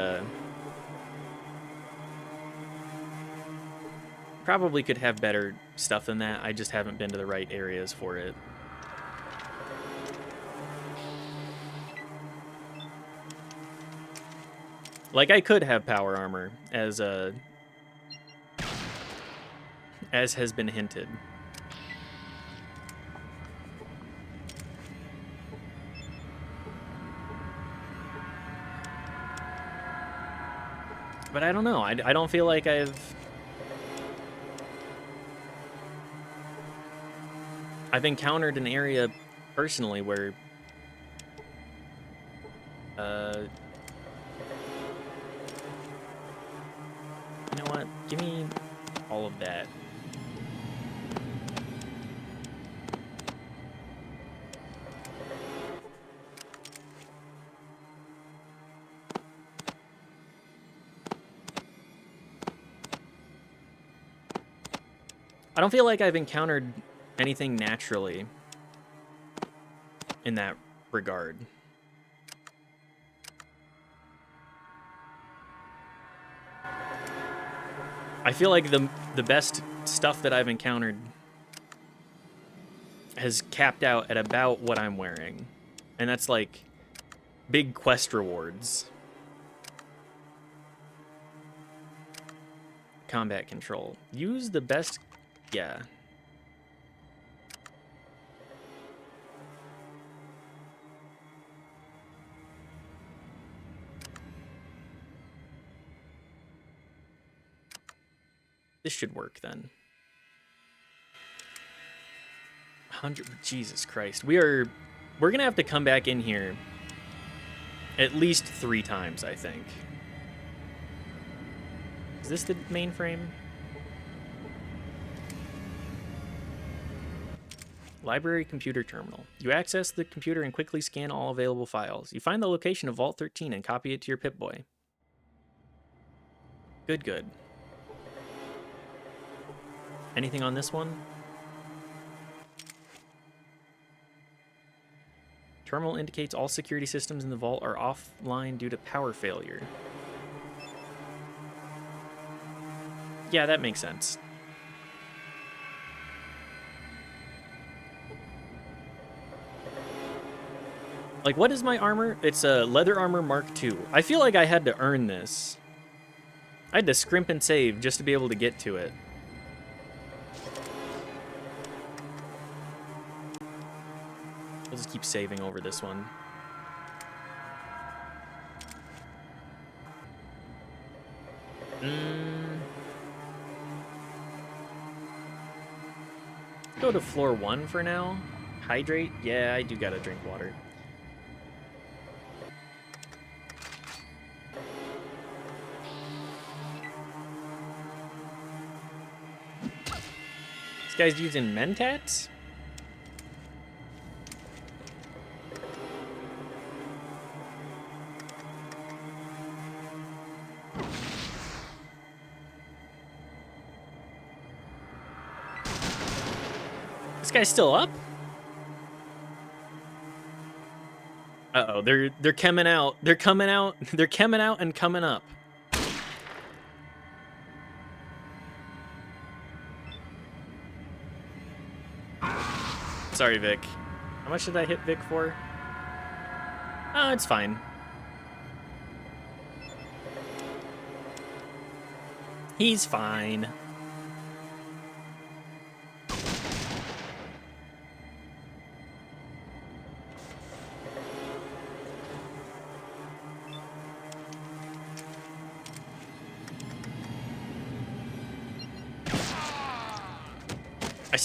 have better stuff than that. I just haven't been to the right areas for it. Like, I could have power armor, as has been hinted. But I don't know. I don't feel like I've encountered an area personally where you know what? Give me all of that. I don't feel like I've encountered anything naturally in that regard. I feel like the best stuff that I've encountered has capped out at about what I'm wearing. And that's like big quest rewards. Combat control. Use the best... Yeah. This should work then. 100... Jesus Christ. We're gonna have to come back in here at least 3 times, I think. Is this the mainframe? Library computer terminal. You access the computer and quickly scan all available files. You find the location of Vault 13 and copy it to your Pip-Boy. Good, good. Anything on this one? Terminal indicates all security systems in the vault are offline due to power failure. Yeah, that makes sense. Like, what is my armor? It's a leather armor Mark II. I feel like I had to earn this. I had to scrimp and save just to be able to get to it. We'll just keep saving over this one. Go to floor 1 for now. Hydrate? Yeah, I do gotta drink water. This guy's using Mentats? This guy's still up? Uh-oh, they're chemming out. They're coming out. They're chemming out and coming up. Sorry, Vic. How much did I hit Vic for? Oh, it's fine. He's fine.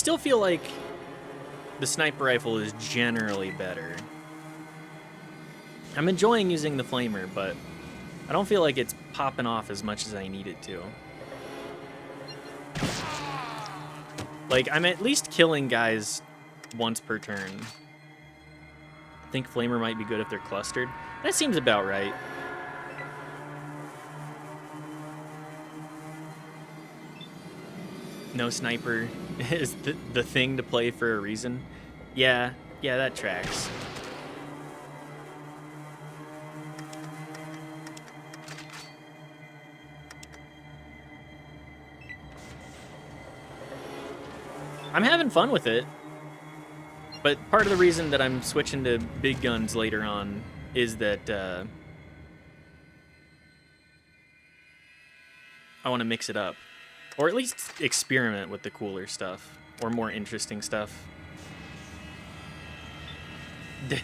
still feel like the sniper rifle is generally better. I'm enjoying using the flamer, but I don't feel like it's popping off as much as I need it to. Like, I'm at least killing guys once per turn. I think flamer might be good if they're clustered. That seems about right. No sniper is the thing to play for a reason. Yeah, that tracks. I'm having fun with it, but part of the reason that I'm switching to big guns later on is that I want to mix it up. Or at least experiment with the cooler stuff, or more interesting stuff. The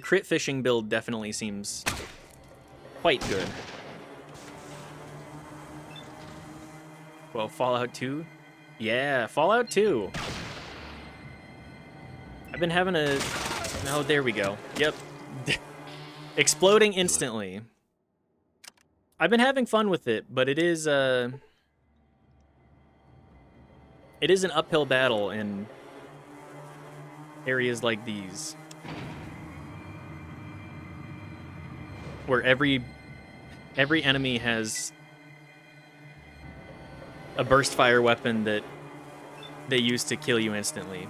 crit fishing build definitely seems quite good. Well, Fallout 2? Yeah, Fallout 2. I've been having a... Oh, there we go. Yep. Exploding instantly. I've been having fun with it, but it is an uphill battle in areas like these. Where every enemy has a burst fire weapon that they use to kill you instantly.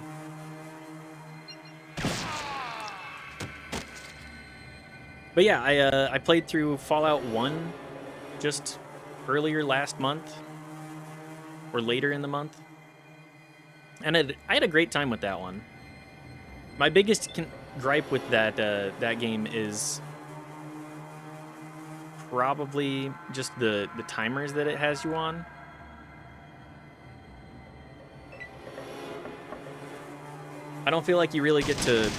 But yeah, I played through Fallout 1 just earlier last month, or later in the month, and I had a great time with that one. My biggest gripe with that game is probably just the timers that it has you on. I don't feel like you really get to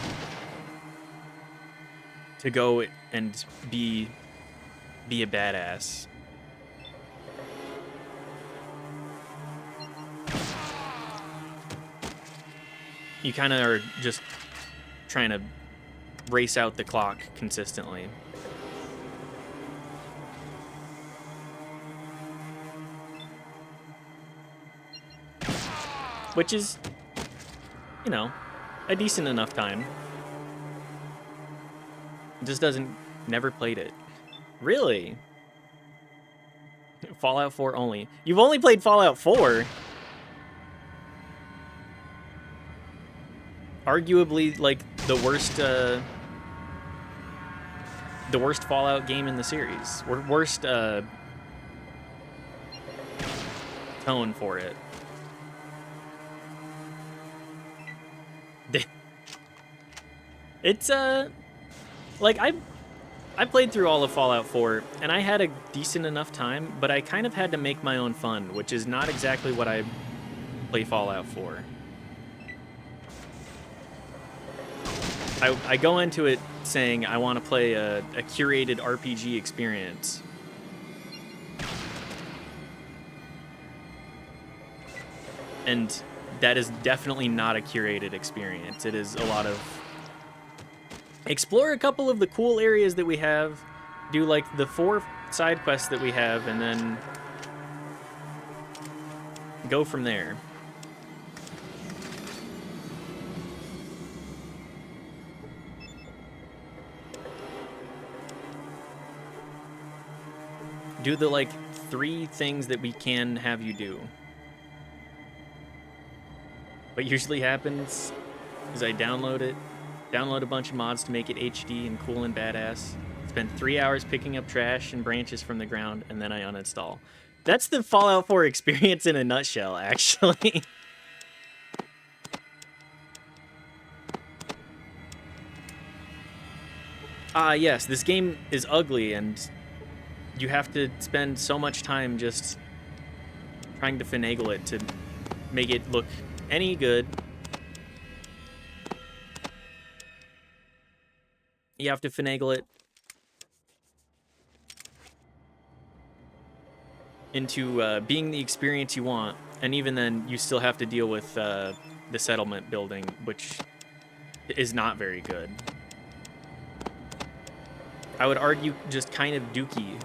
go and be a badass. You kind of are just trying to race out the clock consistently. Which is, you know, a decent enough time. It just never played it. Really? Fallout 4 only. You've only played Fallout 4? Arguably, like, the worst Fallout game in the series. Worst, tone for it. It's, like, I played through all of Fallout 4, and I had a decent enough time, but I kind of had to make my own fun, which is not exactly what I play Fallout for. I go into it saying I want to play a curated RPG experience. And that is definitely not a curated experience. It is a lot of explore a couple of the cool areas that we have, do like the 4 side quests that we have, and then go from there. Do the like 3 things that we can have you do. What usually happens is I download a bunch of mods to make it HD and cool and badass, spend 3 hours picking up trash and branches from the ground, and then I uninstall. That's the Fallout 4 experience in a nutshell, actually. Yes, this game is ugly, and you have to spend so much time just trying to finagle it to make it look any good, you have to finagle it into being the experience you want, and even then, you still have to deal with the settlement building, which is not very good. I would argue just kind of dookie.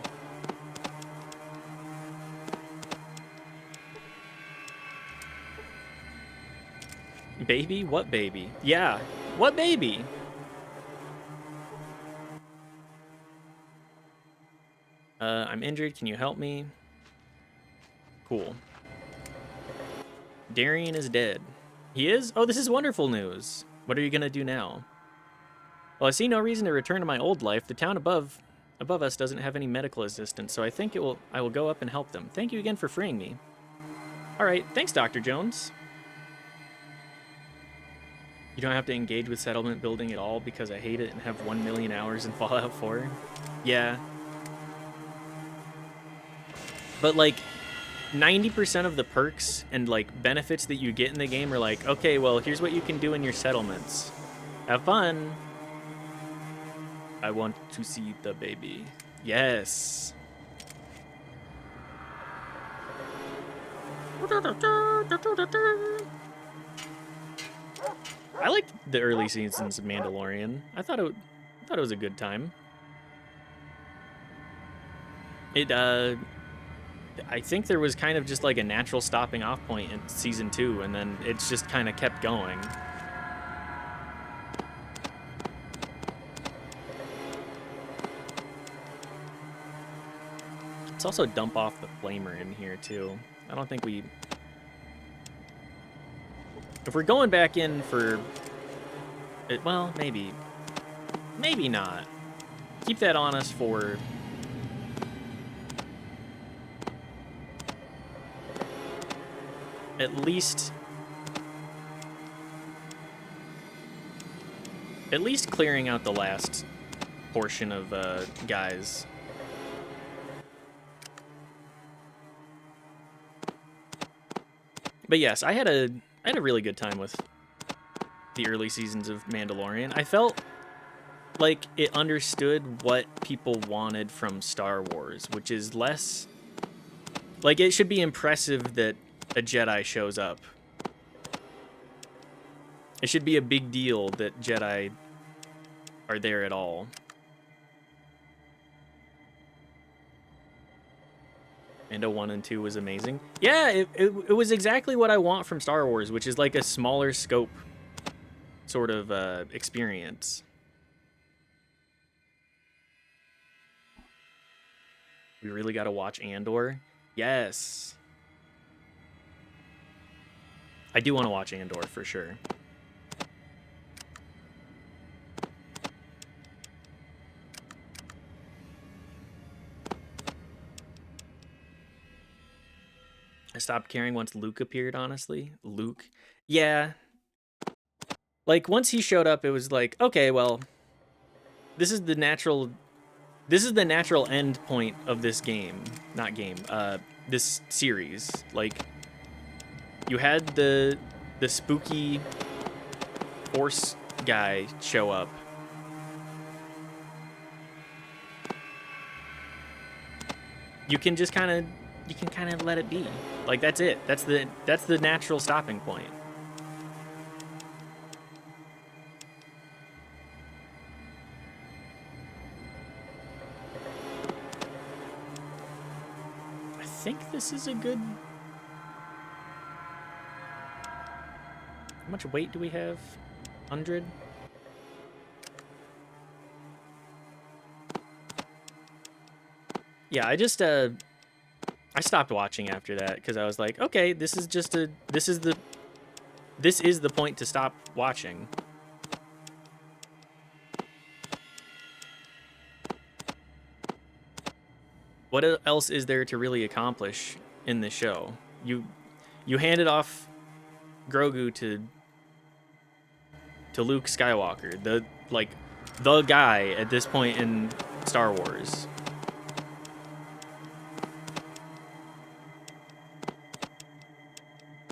Baby? What baby? Yeah, what baby? I'm injured, can you help me? Cool. Darian is dead. He is? Oh, this is wonderful news. What are you gonna do now? Well, I see no reason to return to my old life. The town above us doesn't have any medical assistance, so I think I will go up and help them. Thank you again for freeing me. All right, thanks, Dr. Jones. You don't have to engage with settlement building at all because I hate it and have 1 million hours in Fallout 4. Yeah. But like 90% of the perks and like benefits that you get in the game are like, okay, well, here's what you can do in your settlements. Have fun. I want to see the baby. Yes. I liked the early seasons of Mandalorian. I thought it was a good time. I think there was kind of just like a natural stopping off point in season 2, and then it's just kind of kept going. Let's also dump off the flamer in here too. I don't think we... If we're going back in for... well, maybe. Maybe not. Keep that on us for... At least clearing out the last portion of guys. But yes, I had a really good time with the early seasons of Mandalorian. I felt like it understood what people wanted from Star Wars, which is less like it should be impressive that a Jedi shows up. It should be a big deal that Jedi are there at all. Mando 1 and 2 was amazing. Yeah, it was exactly what I want from Star Wars, which is like a smaller scope sort of experience. We really got to watch Andor. Yes. I do want to watch Andor for sure. I stopped caring once Luke appeared, honestly. Luke. Yeah. Like, once he showed up, it was like, okay, well, this is the natural end point of this game. Not game, this series. Like, you had the spooky Force guy show up. You can just kind of let it be. Like, that's it. That's the natural stopping point. I think this is a good... How much weight do we have? 100? Yeah, I stopped watching after that because I was like, okay, this is the point to stop watching. What else is there to really accomplish in this show? You handed off Grogu to Luke Skywalker, the guy at this point in Star Wars.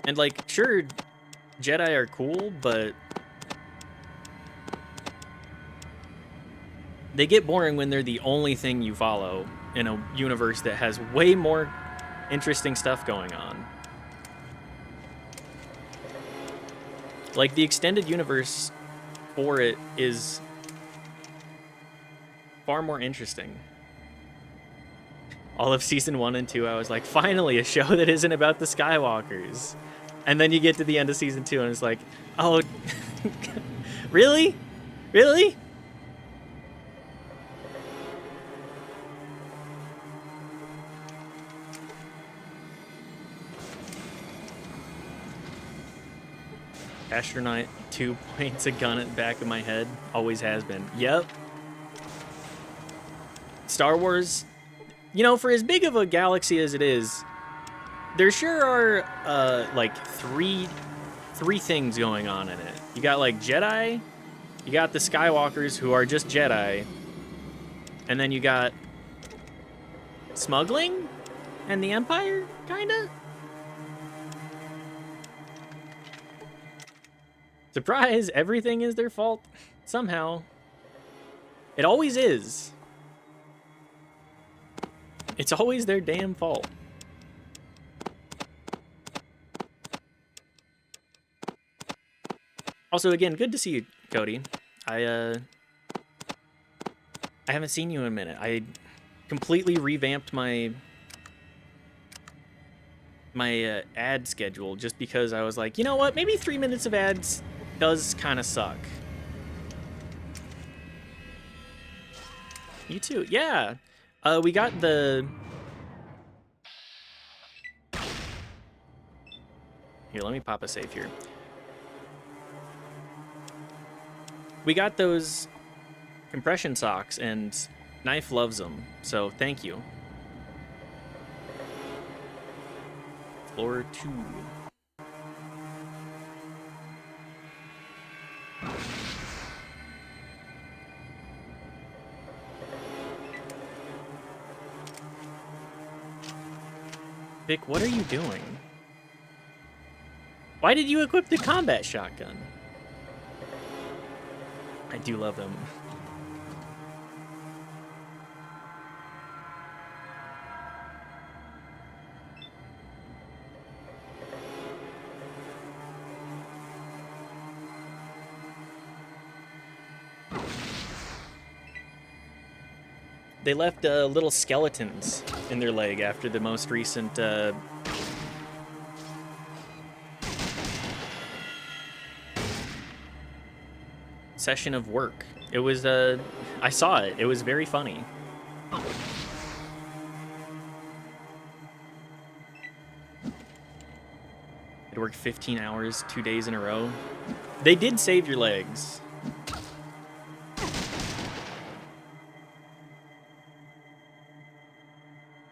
And like, sure, Jedi are cool, but they get boring when they're the only thing you follow in a universe that has way more interesting stuff going on. Like, the extended universe for it is far more interesting. All of season 1 and 2, I was like, finally, a show that isn't about the Skywalkers. And then you get to the end of season 2, and it's like, oh, really? Really? Astronaut 2 points a gun at the back of my head. Always has been. Yep. Star Wars, you know, for as big of a galaxy as it is, there sure are like three things going on in it. You got like Jedi, you got the Skywalkers who are just Jedi, and then you got smuggling and the Empire, kinda. Surprise, everything is their fault somehow. It always is. It's always their damn fault. Also, again, good to see you, Cody. I haven't seen you in a minute. I completely revamped my ad schedule just because I was like, you know what? Maybe 3 minutes of ads does kind of suck. You too. Yeah. We got the... Here, let me pop a save here. We got those compression socks, and Knife loves them, so thank you. Floor 2. Vic, what are you doing? Why did you equip the combat shotgun? I do love them. They left little skeletons in their leg after the most recent session of work. It was I saw it. It was very funny. It worked 15 hours, 2 days in a row. They did save your legs.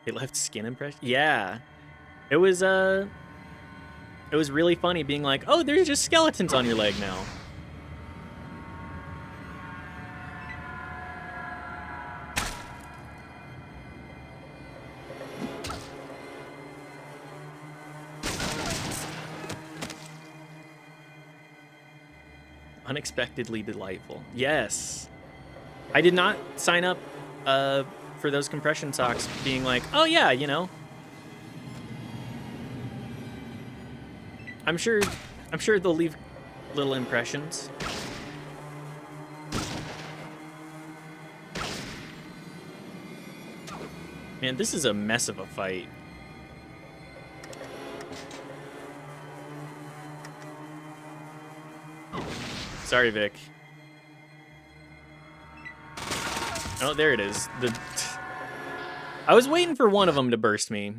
They left skin impression. Yeah, it was really funny being like, oh, there's just skeletons on your leg now. Unexpectedly delightful. Yes. I did not sign up for those compression socks being like, oh yeah, you know. I'm sure they'll leave little impressions. Man, this is a mess of a fight. Sorry, Vic. Oh, there it is. I was waiting for one of them to burst me.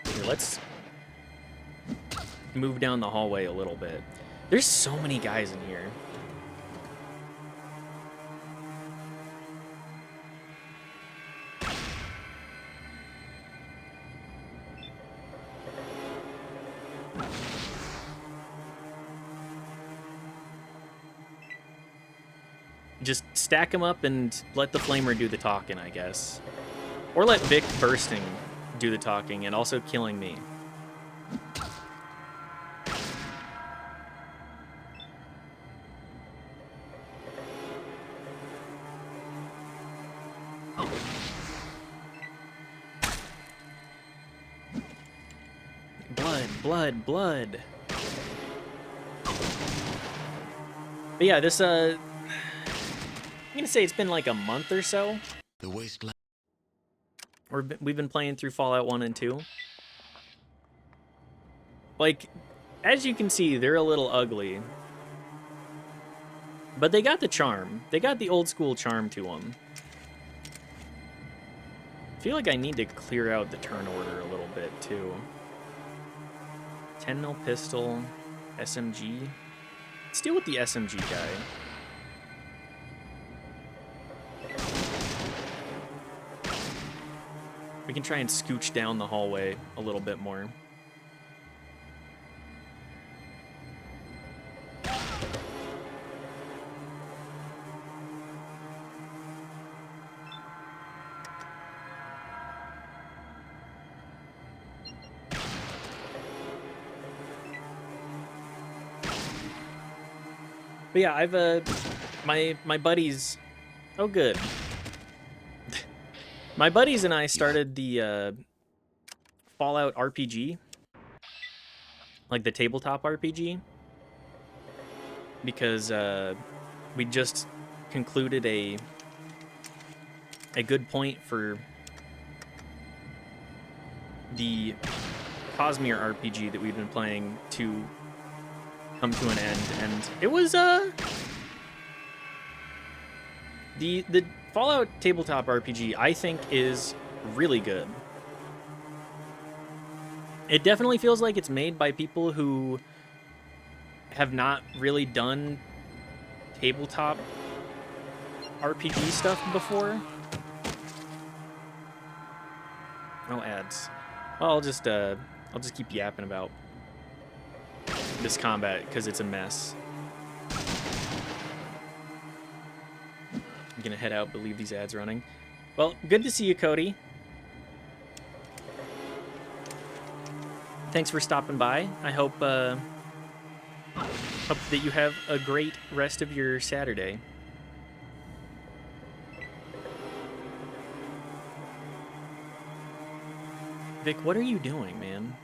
Here, let's move down the hallway a little bit. There's so many guys in here. just stack them up and let the flamer do the talking, I guess. Or let Vic bursting do the talking and also killing me. Blood, blood, blood. But yeah, this, I'm gonna say it's been like a month or so. The wasteland. We've been playing through Fallout 1 and 2. Like, as you can see, they're a little ugly. But they got the charm. They got the old school charm to them. I feel like I need to clear out the turn order a little bit, too. 10 mil pistol, SMG. Let's deal with the SMG guy. We can try and scooch down the hallway a little bit more. But yeah, I've my buddies. Oh, good. My buddies and I started the Fallout RPG, like the tabletop RPG, because we just concluded a good point for the Cosmere RPG that we've been playing to come to an end, and it was the Fallout tabletop RPG, I think, is really good. It definitely feels like it's made by people who have not really done tabletop RPG stuff before. No ads. Well, I'll just keep yapping about this combat because it's a mess. I'm gonna head out but leave these ads running. Well, good to see you, Cody. Thanks for stopping by. I hope that you have a great rest of your Saturday. Vic, what are you doing, man?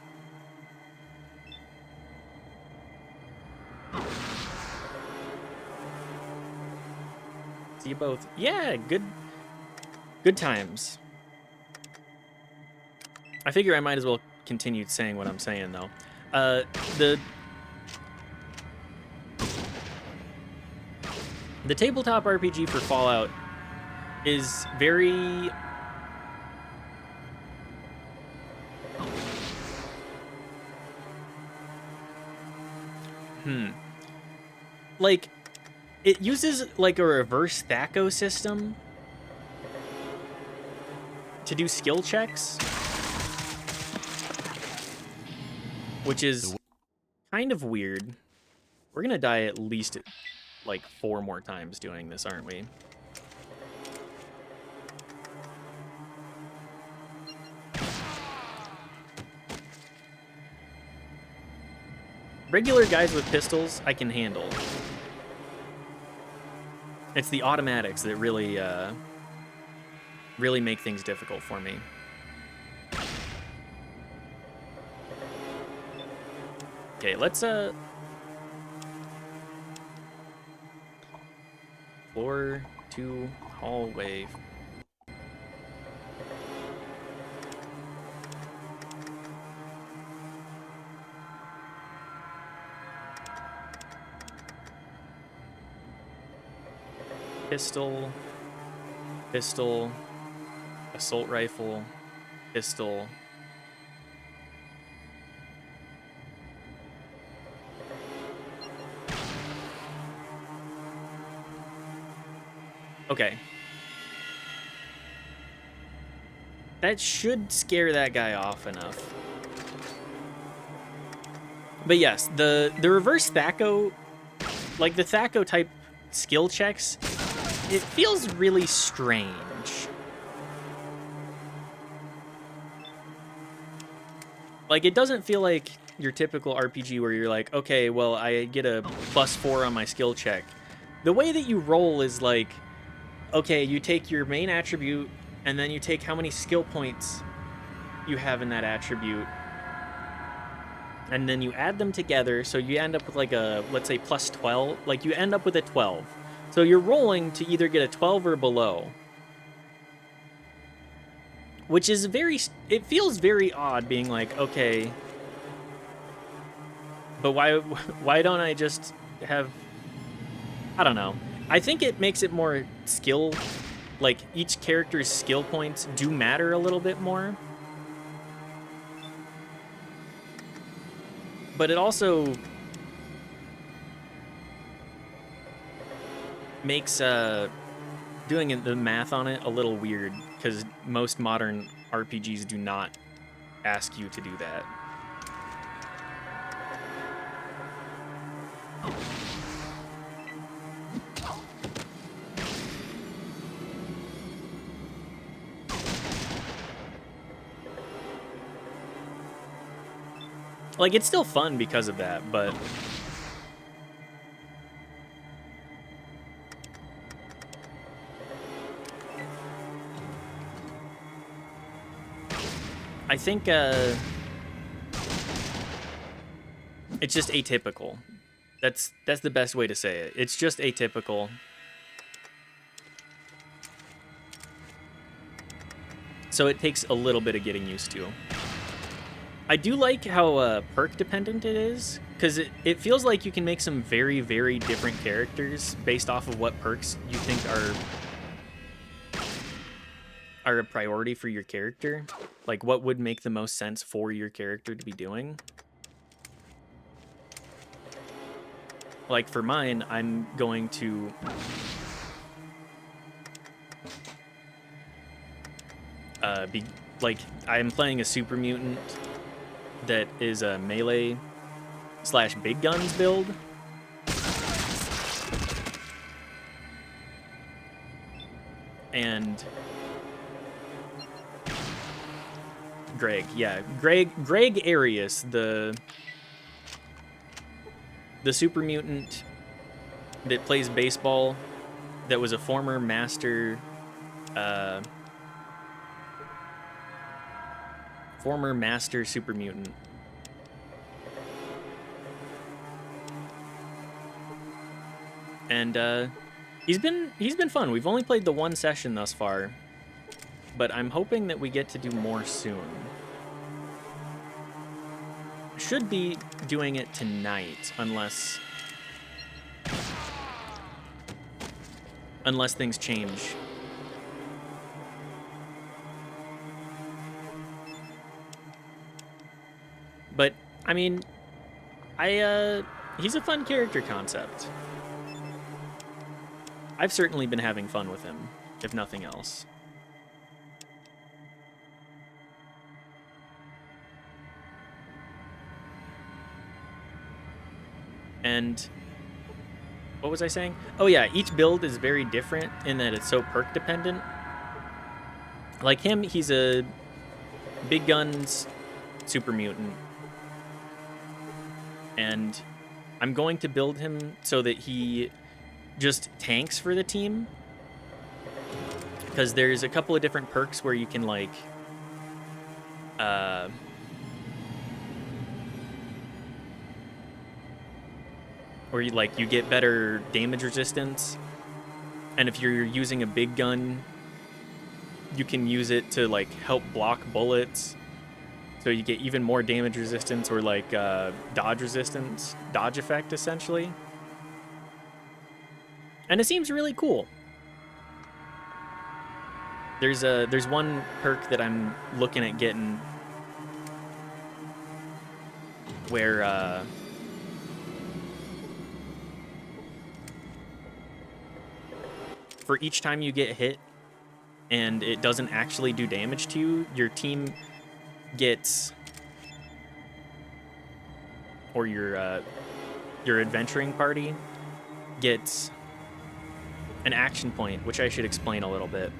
See you both. Yeah, good times. I figure I might as well continue saying what I'm saying, though. The tabletop RPG for Fallout is very... Like, it uses like a reverse THAC0 system to do skill checks, which is kind of weird. We're gonna die at least like 4 more times doing this, aren't we? Regular guys with pistols, I can handle. It's the automatics that really, really make things difficult for me. Okay, let's, floor to hallway. Pistol, pistol, assault rifle, pistol. Okay. That should scare that guy off enough. But yes, the reverse THAC0, like the THAC0 type skill checks, it feels really strange. Like, it doesn't feel like your typical RPG where you're like, okay, well, I get a +4 on my skill check. The way that you roll is like, okay, you take your main attribute, and then you take how many skill points you have in that attribute, and then you add them together, so you end up with like a, let's say, +12. Like, you end up with a 12. So you're rolling to either get a 12 or below. Which is it feels very odd being like, okay, but why don't I just have, I don't know. I think it makes it more skill, like each character's skill points do matter a little bit more. But it also makes doing the math on it a little weird, because most modern RPGs do not ask you to do that. Like, it's still fun because of that, but I think it's just atypical. That's the best way to say it. It's just atypical. So it takes a little bit of getting used to. I do like how perk dependent it is, because it feels like you can make some very, very different characters based off of what perks you think are a priority for your character. Like, what would make the most sense for your character to be doing. Like, for mine, I'm going to be, like, I'm playing a super mutant that is a melee / big guns build. And Greg, yeah, Greg Arius, the super mutant that plays baseball, that was a former master super mutant. And he's been fun. We've only played the one session thus far, but I'm hoping that we get to do more soon. Should be doing it tonight, unless things change. But I mean, he's a fun character concept. I've certainly been having fun with him, if nothing else. And what was I saying? Oh yeah, each build is very different in that it's so perk dependent. Like him, he's a big guns super mutant. And I'm going to build him so that he just tanks for the team. Because there's a couple of different perks where you can, like, where you get better damage resistance, and if you're using a big gun, you can use it to like help block bullets, so you get even more damage resistance, or like dodge resistance, dodge effect essentially. And it seems really cool. There's one perk that I'm looking at getting where for each time you get hit and it doesn't actually do damage to you, your team gets, or your adventuring party gets an action point, which I should explain a little bit.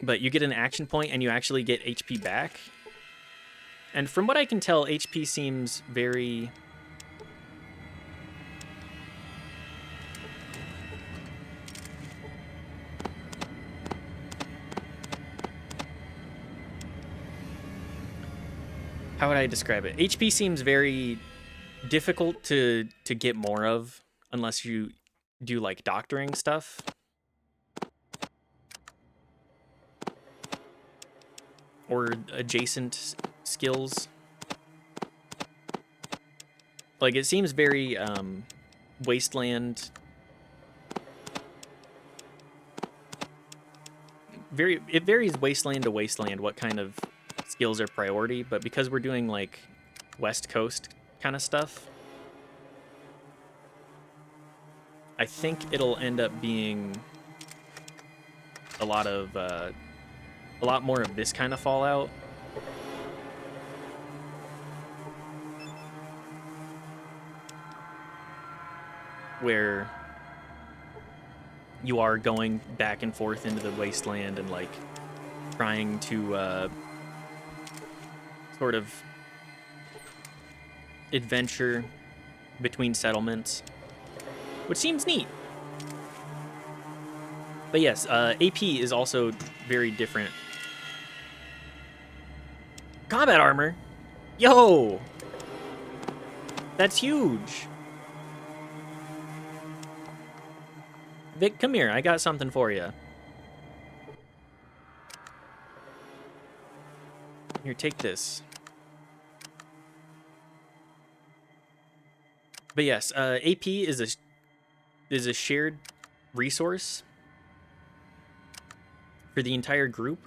But you get an action point and you actually get HP back. And from what I can tell, HP seems very... How would I describe it? HP seems very difficult to get more of unless you do like doctoring stuff. Or adjacent skills. Like, it seems very wasteland. It varies wasteland to wasteland what kind of skills are priority, but because we're doing like West Coast kind of stuff, I think it'll end up being a lot more of this kind of Fallout. Where you are going back and forth into the wasteland and like trying to sort of adventure between settlements, which seems neat. But yes, AP is also very different. Combat armor? Yo! That's huge! Vic, come here. I got something for you. Here, take this. But yes, AP is a shared resource for the entire group,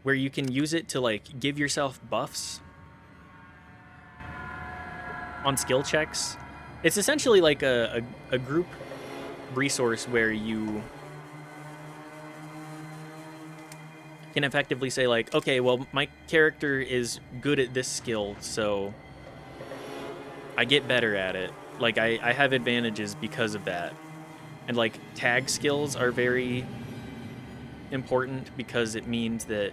where you can use it to like give yourself buffs on skill checks. It's essentially like a group resource where you can effectively say like, okay, well, my character is good at this skill, so I get better at it. Like, I have advantages because of that. And like, tag skills are very important because it means that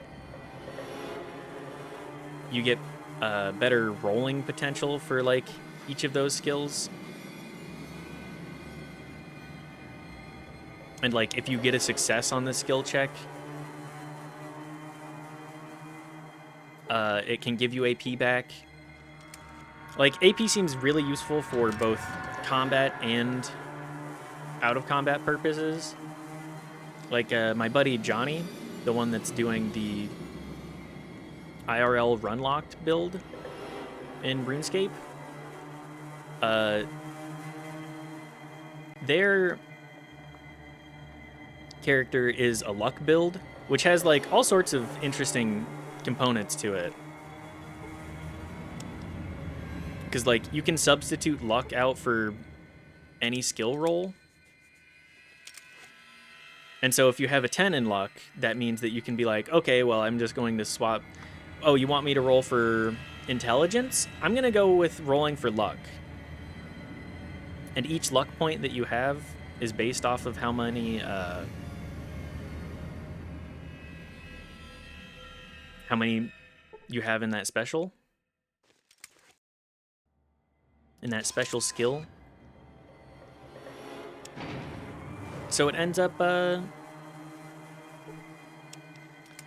you get better rolling potential for like each of those skills. And like, if you get a success on the skill check, it can give you AP back. Like, AP seems really useful for both combat and out of combat purposes. Like, my buddy Johnny, the one that's doing the IRL Runlocked build in RuneScape, their character is a luck build, which has like all sorts of interesting components to it. Because like, you can substitute luck out for any skill roll. And so if you have a 10 in luck, that means that you can be like, okay, well, I'm just going to swap. Oh, you want me to roll for intelligence? I'm going to go with rolling for luck. And each luck point that you have is based off of how many you have in that special. In that special skill. So it ends up,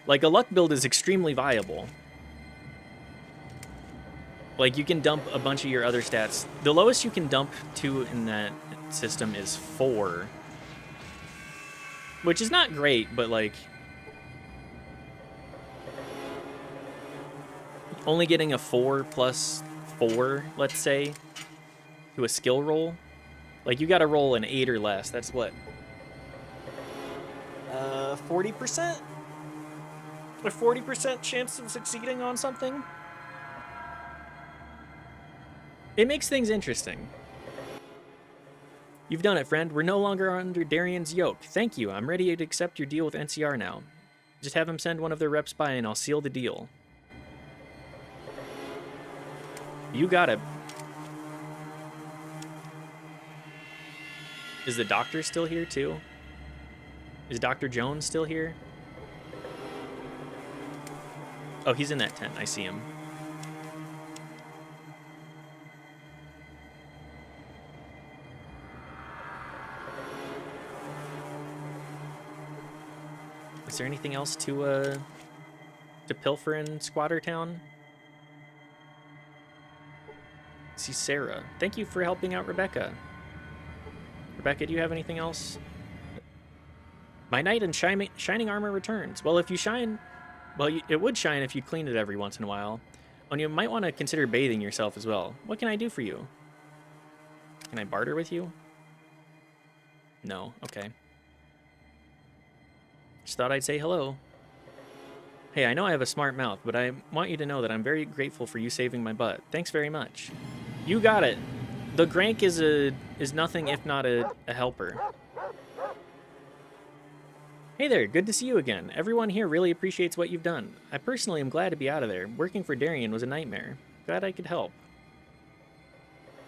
like, a luck build is extremely viable. Like, you can dump a bunch of your other stats. The lowest you can dump to in that system is 4. Which is not great, but, like, only getting a 4 plus 4, let's say, to a skill roll. Like, you gotta roll an 8 or less. That's what? 40%? A 40% chance of succeeding on something? It makes things interesting. You've done it, friend. We're no longer under Darian's yoke. Thank you. I'm ready to accept your deal with NCR now. Just have them send one of their reps by and I'll seal the deal. You got it. Is the doctor still here too? Is Dr. Jones still here? Oh, he's in that tent. I see him. Is there anything else to pilfer in Squatter Town? I see Sarah. Thank you for helping out Rebecca. Rebecca, do you have anything else? My knight in shining armor returns. Well, if you shine... Well, it would shine if you cleaned it every once in a while. And you might want to consider bathing yourself as well. What can I do for you? Can I barter with you? No. Okay. Just thought I'd say hello. Hey, I know I have a smart mouth, but I want you to know that I'm very grateful for you saving my butt. Thanks very much. You got it. The Grank is nothing if not a helper. Hey there, good to see you again. Everyone here really appreciates what you've done. I personally am glad to be out of there. Working for Darien was a nightmare. Glad I could help.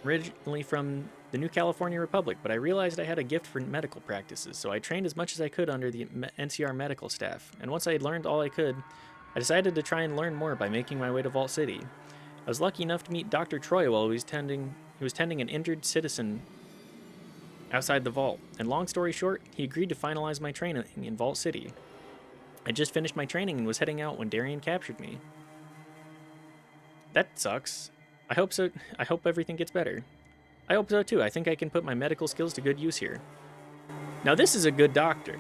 Originally from the New California Republic, but I realized I had a gift for medical practices, so I trained as much as I could under the NCR medical staff. And once I had learned all I could, I decided to try and learn more by making my way to Vault City. I was lucky enough to meet Dr. Troy while he was tending an injured citizen outside the vault, and long story short, he agreed to finalize my training in Vault City. I just finished my training and was heading out when Darien captured me. That sucks. I hope so. I hope everything gets better. I hope so too. I think I can put my medical skills to good use here. Now this is a good doctor.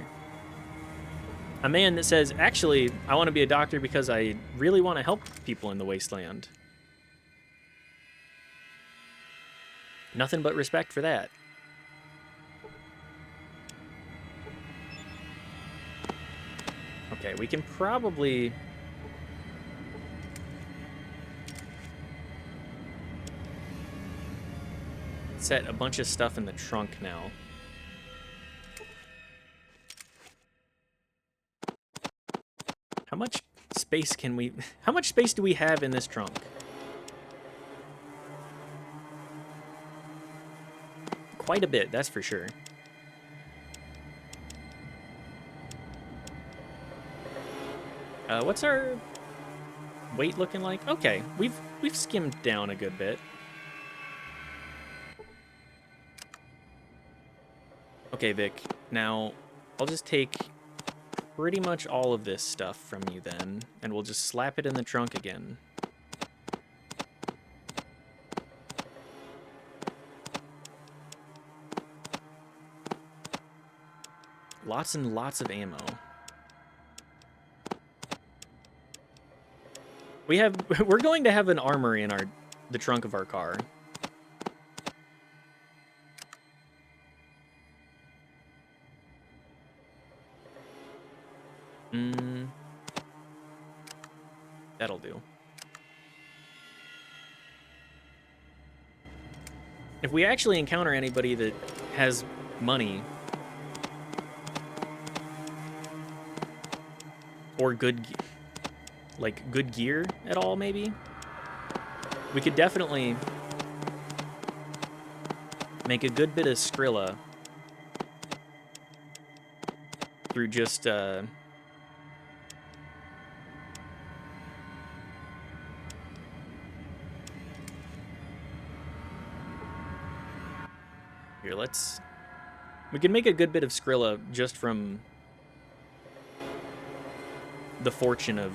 A man that says, actually, I want to be a doctor because I really want to help people in the wasteland. Nothing but respect for that. Okay, we can probably... set a bunch of stuff in the trunk now. How much space can we... How much space do we have in this trunk? Quite a bit, that's for sure. What's our weight looking like? Okay, we've skimmed down a good bit. Okay, Vic. Now, I'll just take pretty much all of this stuff from you then, and we'll just slap it in the trunk again. Lots and lots of ammo. We're going to have an armory in the trunk of our car. That'll do. If we actually encounter anybody that has money or good gear at all, maybe, we could definitely make a good bit of Skrilla through just here, we can make a good bit of Skrilla just from the fortune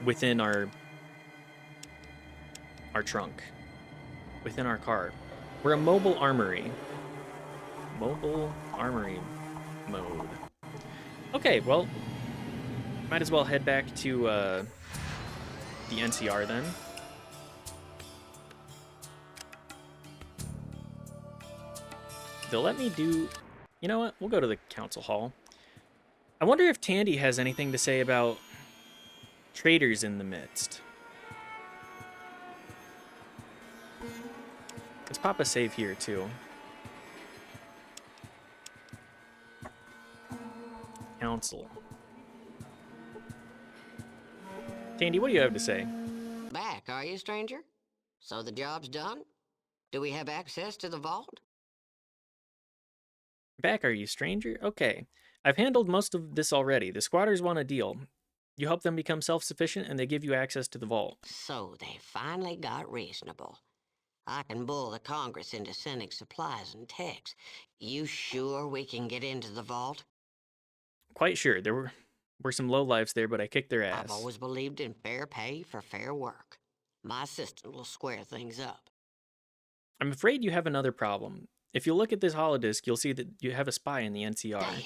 within our trunk, within our car. We're a mobile armory. Mobile armory mode. Okay, well, might as well head back to the NCR then. They'll let me do... You know what? We'll go to the council hall. I wonder if Tandy has anything to say about traitors in the midst. Let's pop a save here, too. Council. Tandy, what do you have to say? Back, are you, stranger? So the job's done? Do we have access to the vault? Back, are you, stranger? Okay. I've handled most of this already. The squatters want a deal. You help them become self-sufficient, and they give you access to the vault. So they finally got reasonable. I can bull the Congress into sending supplies and techs. You sure we can get into the vault? Quite sure. There were some lowlifes there, but I kicked their I've ass. always believed in fair pay for fair work. My assistant will square things up. I'm afraid you have another problem. If you look at this holodisc, you'll see that you have a spy in the NCR. Damn.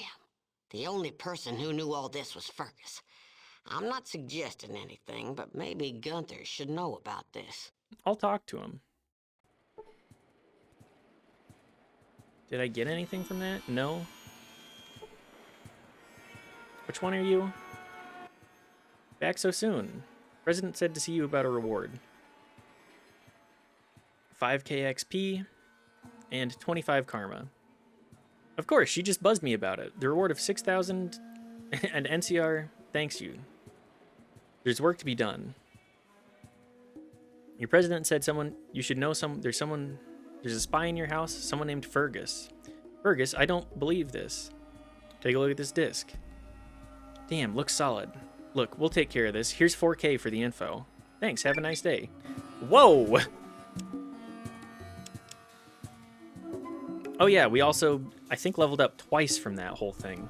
The only person who knew all this was Fergus. I'm not suggesting anything, but maybe Gunther should know about this. I'll talk to him. Did I get anything from that? No. Which one are you? Back so soon. President said to see you about a reward. 5k XP and 25 karma. Of course, she just buzzed me about it. The reward of 6,000 and NCR thanks you. There's work to be done. Your president said you should know there's a spy in your house, someone named Fergus. Fergus, I don't believe this. Take a look at this disc. Damn, looks solid. Look, we'll take care of this. Here's 4k for the info. Thanks, have a nice day. Whoa! Oh yeah, we also, I think, leveled up twice from that whole thing.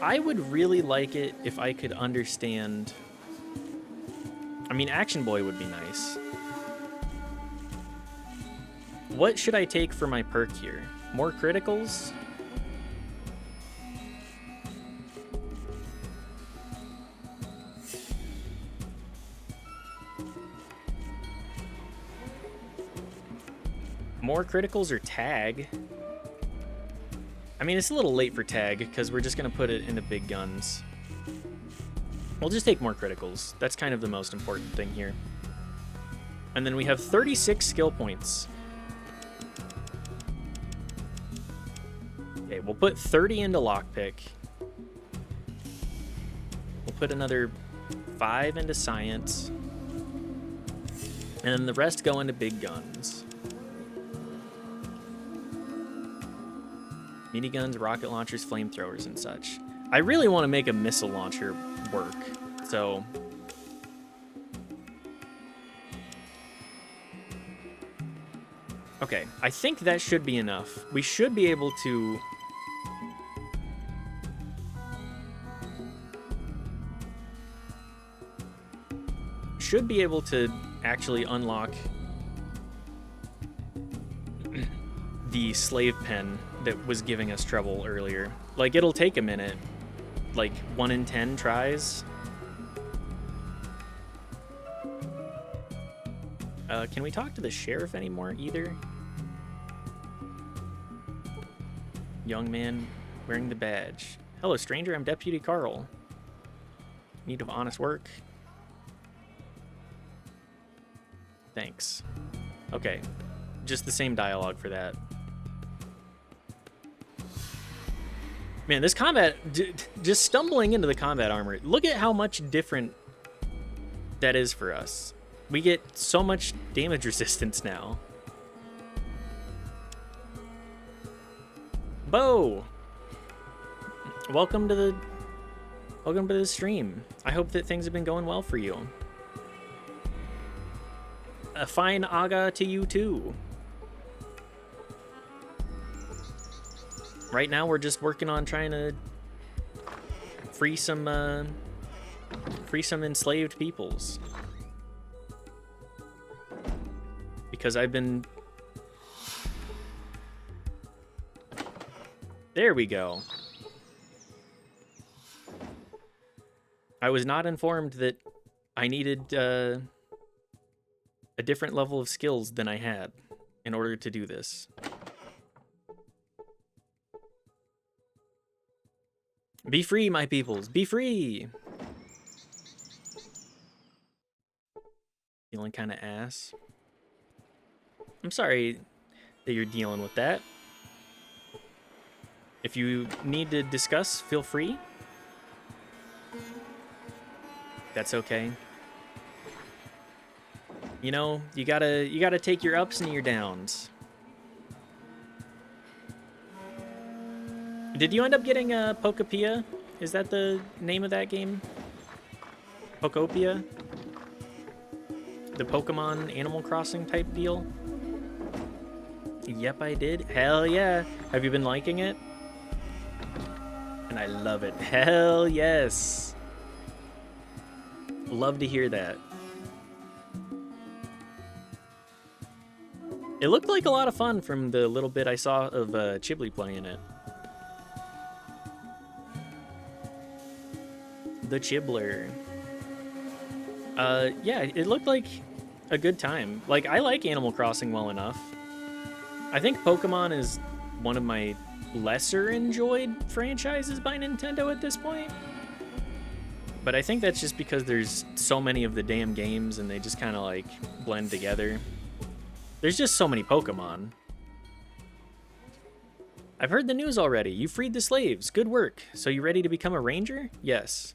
I would really like it if I could understand... I mean, Action Boy would be nice. What should I take for my perk here? More criticals? More criticals or tag? I mean, it's a little late for tag because we're just going to put it into big guns. We'll just take more criticals. That's kind of the most important thing here. And then we have 36 skill points. Okay, we'll put 30 into lockpick. We'll put another 5 into science. And then the rest go into big guns. Miniguns, rocket launchers, flamethrowers, and such. I really want to make a missile launcher work, so... Okay, I think that should be enough. We should be able to... Should be able to actually unlock the slave pen that was giving us trouble earlier. Like, it'll take a minute. Like, 1 in 10 tries. Can we talk to the sheriff anymore, either? Young man wearing the badge. Hello, stranger. I'm Deputy Carl. Need of honest work. Thanks. Okay. Just the same dialogue for that. Man, this combat, just stumbling into the combat armor, look at how much different that is for us. We get so much damage resistance now. Bo! Welcome to the stream. I hope that things have been going well for you. A fine aga to you too. Right now, we're just working on trying to free some enslaved peoples. Because I've been... There we go. I was not informed that I needed a different level of skills than I had in order to do this. Be free, my peoples. Be free. Feeling kind of ass. I'm sorry that you're dealing with that. If you need to discuss, feel free. That's okay. You know, you gotta take your ups and your downs. Did you end up getting Pokopia? Is that the name of that game? Pokopia? The Pokemon Animal Crossing type deal? Yep, I did. Hell yeah. Have you been liking it? And I love it. Hell yes. Love to hear that. It looked like a lot of fun from the little bit I saw of Chiblee playing it. The Chibbler. Yeah, it looked like a good time. Like, I like Animal Crossing well enough. I think Pokemon is one of my lesser enjoyed franchises by Nintendo at this point. But I think that's just because there's so many of the damn games and they just kind of like blend together. There's just so many Pokemon. I've heard the news already. You freed the slaves. Good work. So you ready to become a ranger? Yes.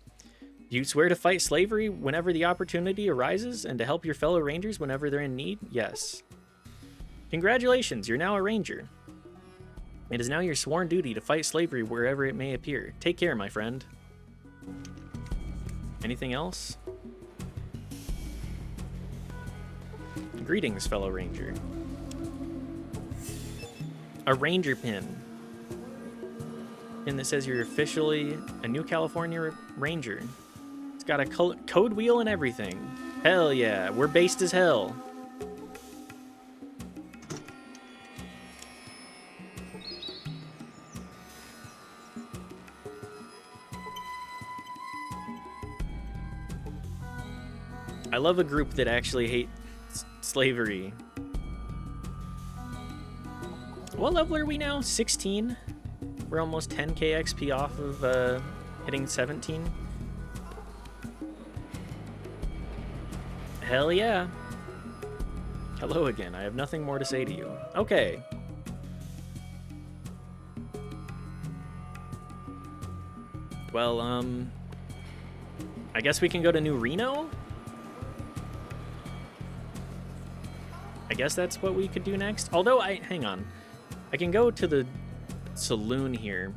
Do you swear to fight slavery whenever the opportunity arises and to help your fellow rangers whenever they're in need? Yes. Congratulations, you're now a ranger. It is now your sworn duty to fight slavery wherever it may appear. Take care, my friend. Anything else? Greetings, fellow ranger. A ranger pin. Pin that says you're officially a New California Ranger. It's got a code wheel and everything. Hell yeah, we're based as hell. I love a group that actually hate slavery. What level are we now? 16? We're almost 10k XP off of hitting 17. Hell yeah. Hello again. I have nothing more to say to you. Okay. Well, I guess we can go to New Reno? I guess that's what we could do next. Although, hang on. I can go to the saloon here.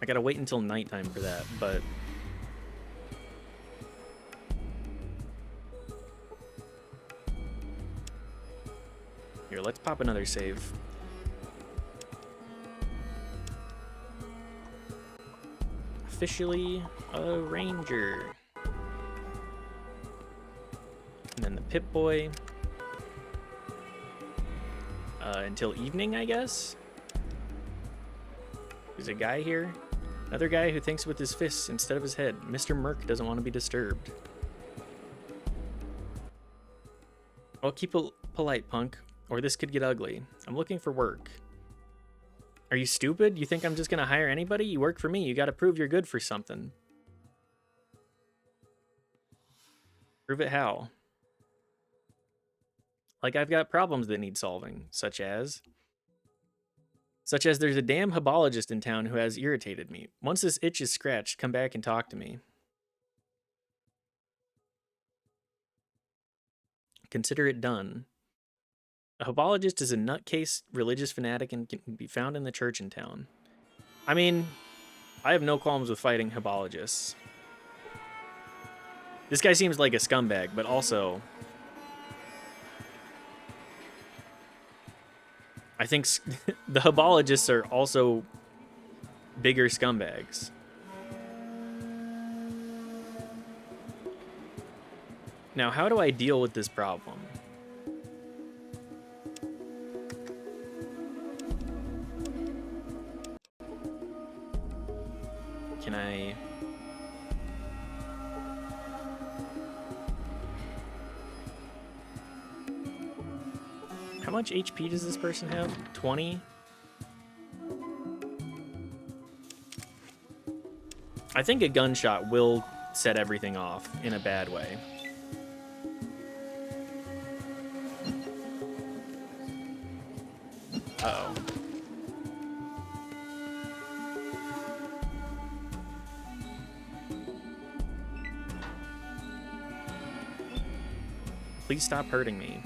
I gotta wait until nighttime for that, but... Here, let's pop another save. Officially a ranger. And then the Pip-Boy. Until evening, I guess? There's a guy here. Another guy who thinks with his fists instead of his head. Mr. Merc doesn't want to be disturbed. Well, keep polite, punk, or this could get ugly. I'm looking for work. Are you stupid? You think I'm just gonna hire anybody? You work for me. You gotta prove you're good for something. Prove it how? Like, I've got problems that need solving, such as there's a damn hebologist in town who has irritated me. Once this itch is scratched, come back and talk to me. Consider it done. A hebologist is a nutcase religious fanatic and can be found in the church in town. I mean, I have no qualms with fighting hebologists. This guy seems like a scumbag, but also... I think the hebologists are also bigger scumbags. Now, how do I deal with this problem? Can I... How much HP does this person have? 20? I think a gunshot will set everything off in a bad way. Uh-oh. Please stop hurting me.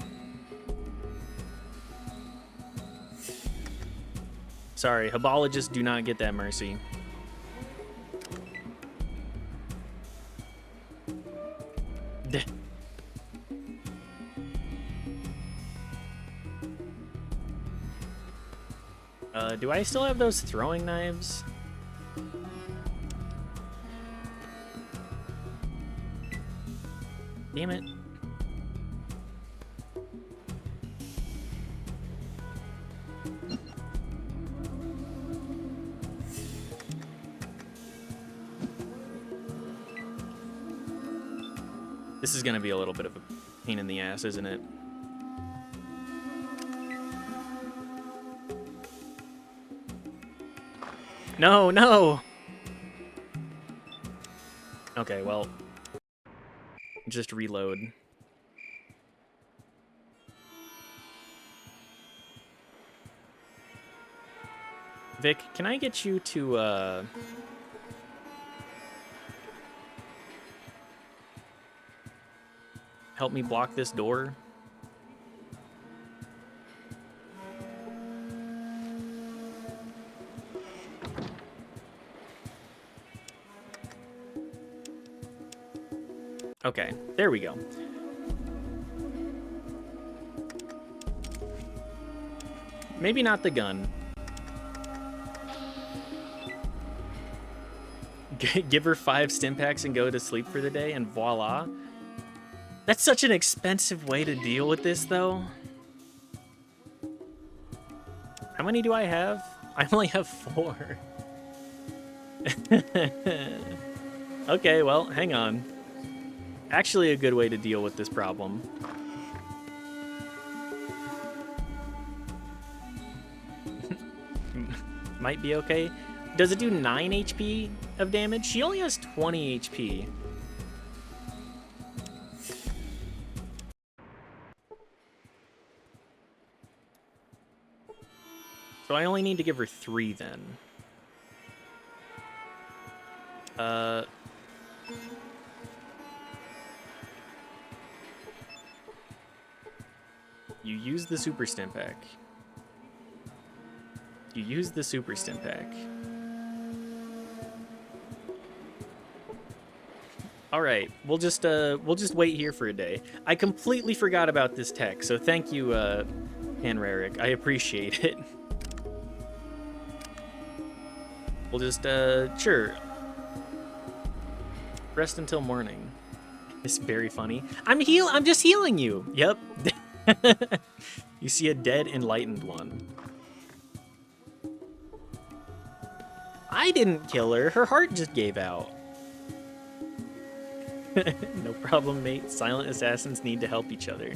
Sorry, Hobologists do not get that mercy. Do I still have those throwing knives? Damn it. This is gonna be a little bit of a pain in the ass, isn't it? No, no! Okay, well, just reload. Vic, can I get you to, help me block this door? Okay, there we go. Maybe not the gun. Give her 5 stim packs and go to sleep for the day, and voila. That's such an expensive way to deal with this, though. How many do I have? I only have 4. Okay, well, hang on. Actually a good way to deal with this problem. Might be okay. Does it do 9 HP of damage? She only has 20 HP. So I only need to give her 3 then. You use the super stim pack. You use the super stim pack. All right, we'll just wait here for a day. I completely forgot about this tech, so thank you, Hanraric. I appreciate it. We'll just sure. Rest until morning. It's very funny. I'm just healing you. Yep. You see a dead enlightened one. I didn't kill her. Her heart just gave out. No problem, mate. Silent assassins need to help each other.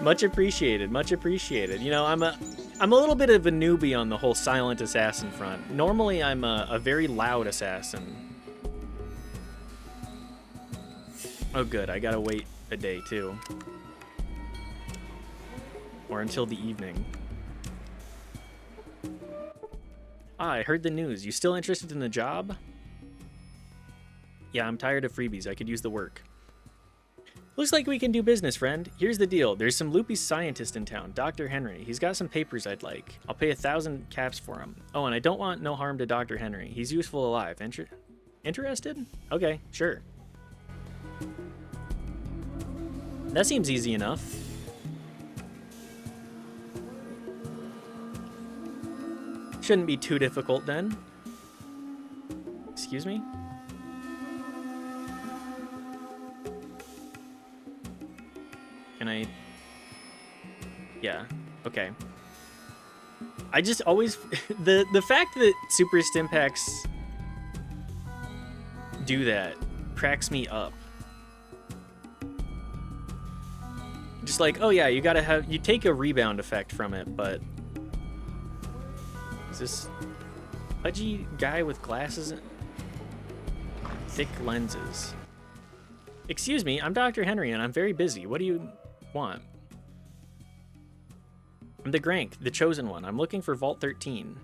Much appreciated. Much appreciated. You know, I'm a little bit of a newbie on the whole silent assassin front. Normally, I'm a very loud assassin. Oh, good. I gotta wait a day, too. Or until the evening. Ah, I heard the news. You still interested in the job? Yeah, I'm tired of freebies. I could use the work. Looks like we can do business, friend. Here's the deal. There's some loopy scientist in town, Dr. Henry. He's got some papers I'd like. I'll pay 1,000 caps for him. Oh, and I don't want no harm to Dr. Henry. He's useful alive. Interested? Okay, sure. That seems easy enough. Shouldn't be too difficult then. Excuse me? Can I... Yeah, okay. I just always... the fact that super stim packs do that cracks me up. Just like, oh yeah, you gotta have... You take a rebound effect from it, but... Is this pudgy guy with glasses and thick lenses? Excuse me, I'm Dr. Henry and I'm very busy. What do you want? I'm the Grank, the chosen one. I'm looking for Vault 13.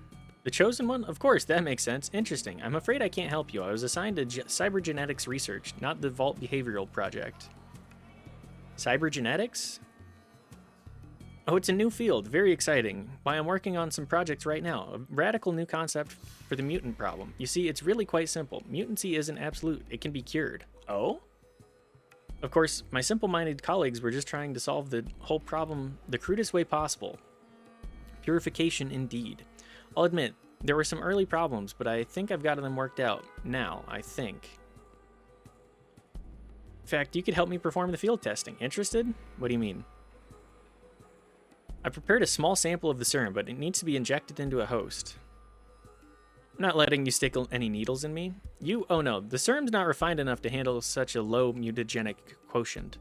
The chosen one? Of course, that makes sense. Interesting. I'm afraid I can't help you. I was assigned to cybergenetics research, not the Vault Behavioral Project. Cybergenetics? Oh, it's a new field. Very exciting. Why, I'm working on some projects right now. A radical new concept for the mutant problem. You see, it's really quite simple. Mutancy isn't absolute. It can be cured. Oh? Of course, my simple-minded colleagues were just trying to solve the whole problem the crudest way possible. Purification indeed. I'll admit, there were some early problems, but I think I've got them worked out. Now, I think. In fact, you could help me perform the field testing. Interested? What do you mean? I prepared a small sample of the serum, but it needs to be injected into a host. I'm not letting you stick any needles in me. Oh no, the serum's not refined enough to handle such a low mutagenic quotient.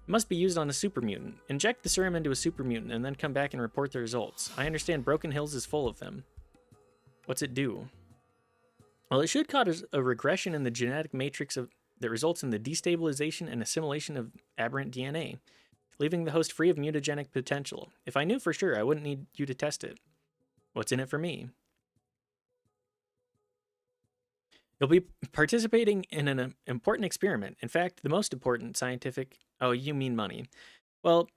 It must be used on a super mutant. Inject the serum into a super mutant and then come back and report the results. I understand Broken Hills is full of them. What's it do? Well, it should cause a regression in the genetic matrix that results in the destabilization and assimilation of aberrant DNA, leaving the host free of mutagenic potential. If I knew for sure, I wouldn't need you to test it. What's in it for me? You'll be participating in an important experiment. In fact, the most important scientific... Oh, you mean money. Well,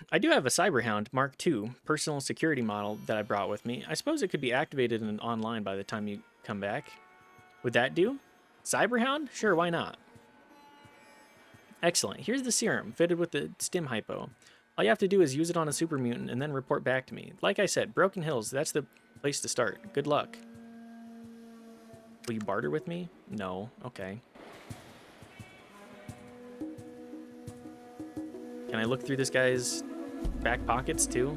I do have a Cyberhound Mark II personal security model that I brought with me. I suppose it could be activated and online by the time you come back. Would that do? Cyberhound? Sure, why not? Excellent. Here's the serum, fitted with the stim hypo. All you have to do is use it on a super mutant and then report back to me. Like I said, Broken Hills, that's the place to start. Good luck. Will you barter with me? No. Okay. Can I look through this guy's back pockets too?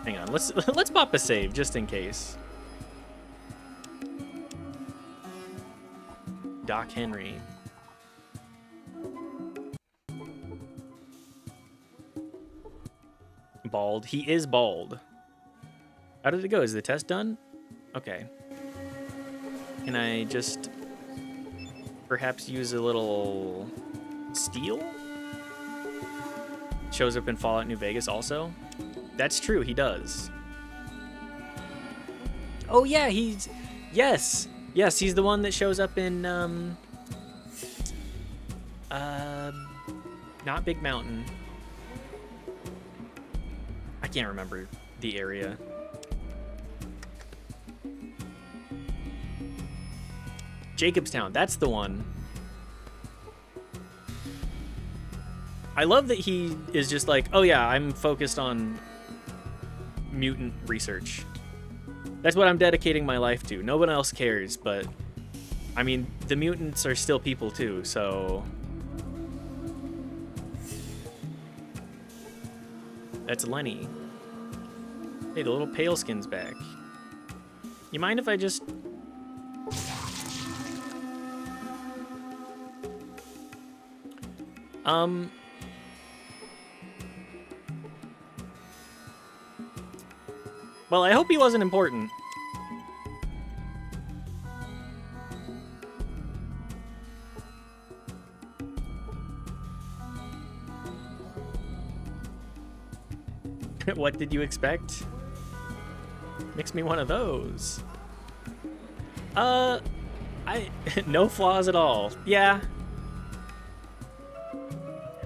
Hang on. Let's pop a save just in case. Doc Henry. Bald. He is bald. How did it go? Is the test done? Okay. Can I just perhaps use a little steel? Shows up in Fallout New Vegas also. That's true, he does. Oh yeah, he's... Yes! Yes, he's the one that shows up in, not Big Mountain. I can't remember the area. Jacobstown, that's the one. I love that he is just like, oh yeah, I'm focused on mutant research. That's what I'm dedicating my life to. No one else cares, but I mean, the mutants are still people too, so... That's Lenny. Hey, the little pale skin's back. You mind if I just... Well, I hope he wasn't important. What did you expect? Mix me one of those. No flaws at all. Yeah.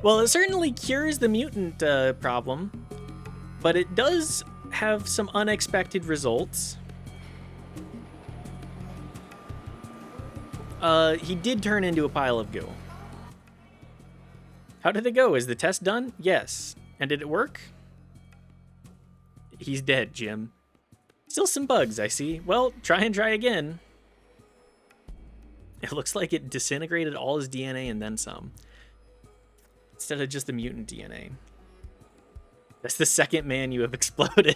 Well, it certainly cures the mutant problem, but it does have some unexpected results. He did turn into a pile of goo. How did it go? Is the test done? Yes. And did it work? He's dead, Jim. Still some bugs, I see. Well, try and try again. It looks like it disintegrated all his DNA and then some. Instead of just the mutant DNA. That's the second man you have exploded.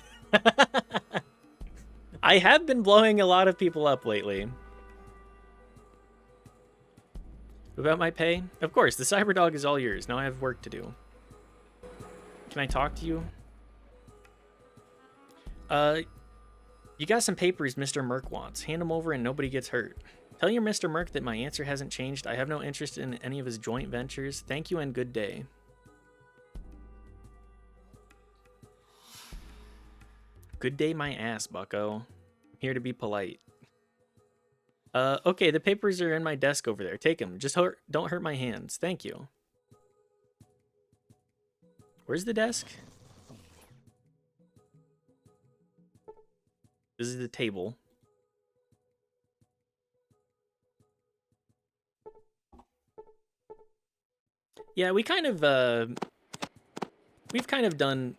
I have been blowing a lot of people up lately. About my pay? Of course, the Cyberdog is all yours. Now I have work to do. Can I talk to you? You got some papers Mr. Merc wants. Hand them over and nobody gets hurt. Tell your Mr. Merc that my answer hasn't changed. I have no interest in any of his joint ventures. Thank you and good day. Good day my ass, bucko. I'm here to be polite. Okay, the papers are in my desk over there. Take them. Just don't hurt my hands. Thank you. Where's the desk? This is the table. Yeah, we've kind of done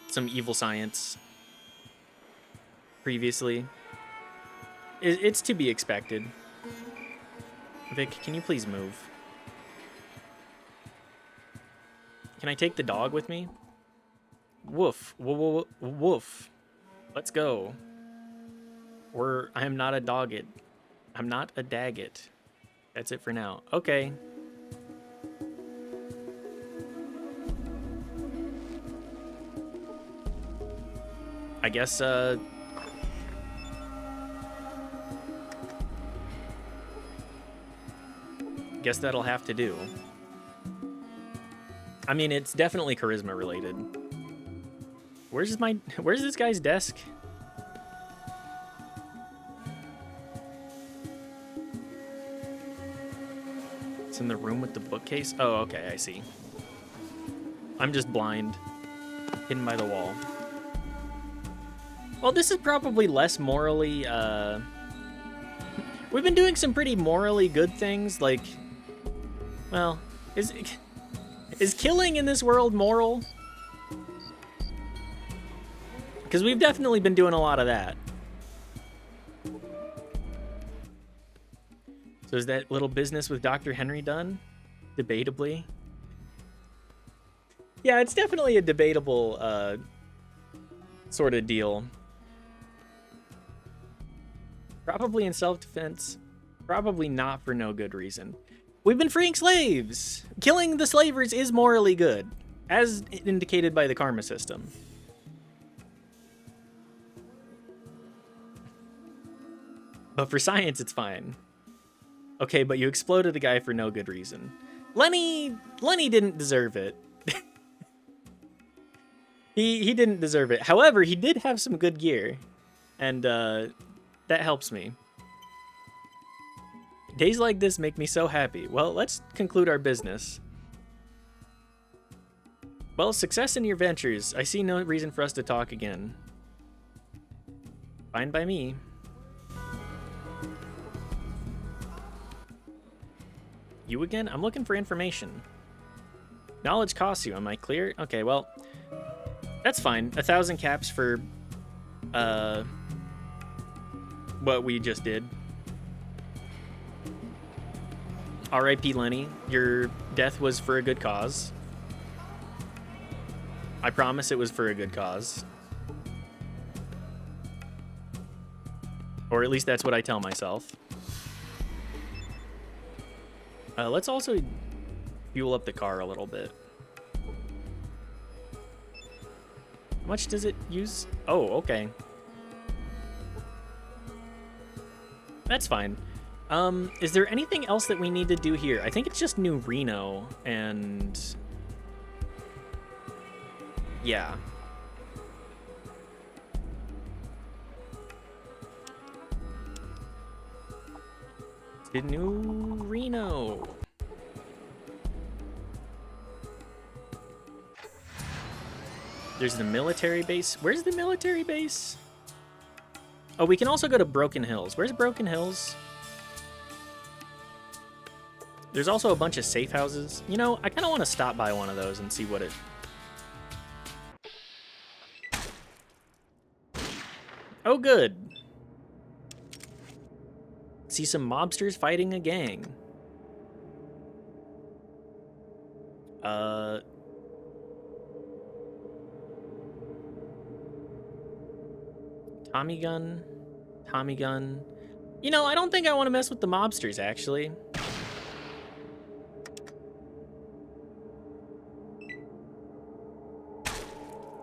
some evil science previously. It's to be expected. Vic, can you please move? Can I take the dog with me? Woof. Woof. Let's go. I am not a dogged. I'm not a daggit. That's it for now. Okay. I guess, guess that'll have to do. I mean, it's definitely charisma related. Where's this guy's desk? It's in the room with the bookcase? Oh, okay, I see. I'm just blind. Hidden by the wall. Well, this is probably less morally, we've been doing some pretty morally good things, like, well, is killing in this world moral? Because we've definitely been doing a lot of that. So is that little business with Dr. Henry done? Debatably. Yeah, it's definitely a debatable, sort of deal. Probably in self-defense. Probably not for no good reason. We've been freeing slaves! Killing the slavers is morally good, as indicated by the karma system. But for science, it's fine. Okay, but you exploded a guy for no good reason. Lenny didn't deserve it. He didn't deserve it. However, he did have some good gear, and that helps me. Days like this make me so happy. Well, let's conclude our business. Well, success in your ventures. I see no reason for us to talk again. Fine by me. You again? I'm looking for information. Knowledge costs you. Am I clear? Okay, well, that's fine. 1,000 caps for what we just did. R.I.P. Lenny, your death was for a good cause. I promise it was for a good cause. Or at least that's what I tell myself. Let's also fuel up the car a little bit. How much does it use? Oh, okay. That's fine. Is there anything else that we need to do here? I think it's just New Reno and... yeah. To New Reno. There's the military base. Where's the military base? Oh, we can also go to Broken Hills. Where's Broken Hills? There's also a bunch of safe houses. You know, I kind of want to stop by one of those and see what it... Oh, good. See some mobsters fighting a gang. Tommy gun. Tommy gun. You know, I don't think I want to mess with the mobsters, actually.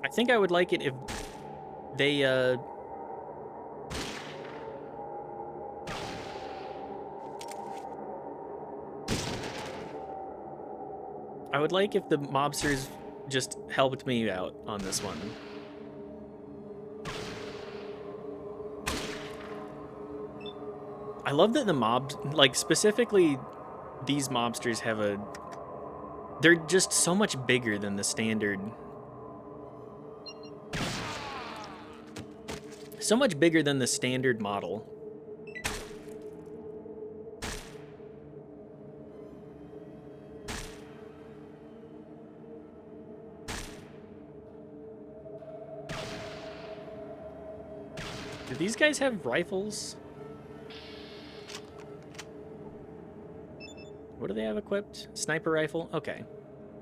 I think I would like it if they, I would like if the mobsters just helped me out on this one. I love that the mobs, like specifically these mobsters have a, they're just so much bigger than the standard. So much bigger than the standard model. Do these guys have rifles? What do they have equipped? Sniper rifle? Okay.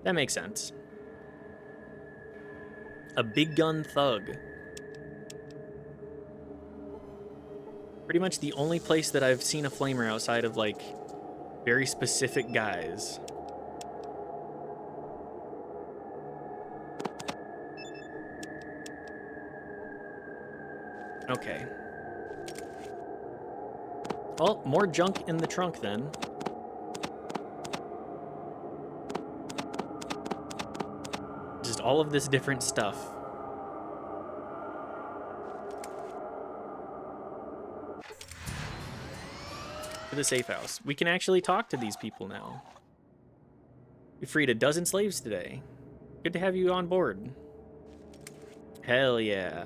That makes sense. A big gun thug. Pretty much the only place that I've seen a flamer outside of, like, very specific guys. Okay. Well, more junk in the trunk then. Just all of this different stuff. To the safe house. We can actually talk to these people now. We freed a dozen slaves today. Good to have you on board. Hell yeah.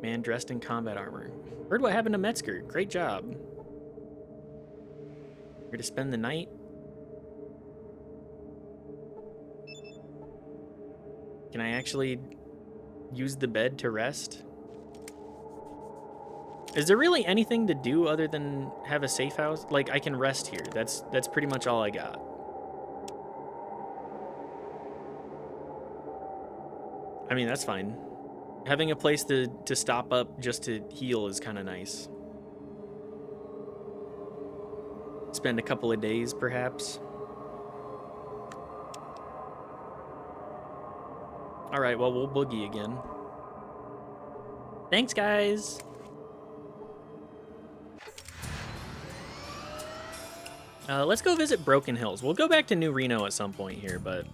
Man dressed in combat armor. Heard what happened to Metzger. Great job. Here to spend the night. Can I actually use the bed to rest? Is there really anything to do other than have a safe house? Like, I can rest here. That's pretty much all I got. I mean, that's fine. Having a place to stop up just to heal is kind of nice. Spend a couple of days, perhaps. All right, well, we'll boogie again. Thanks, guys. Let's go visit Broken Hills. We'll go back to New Reno at some point here, but...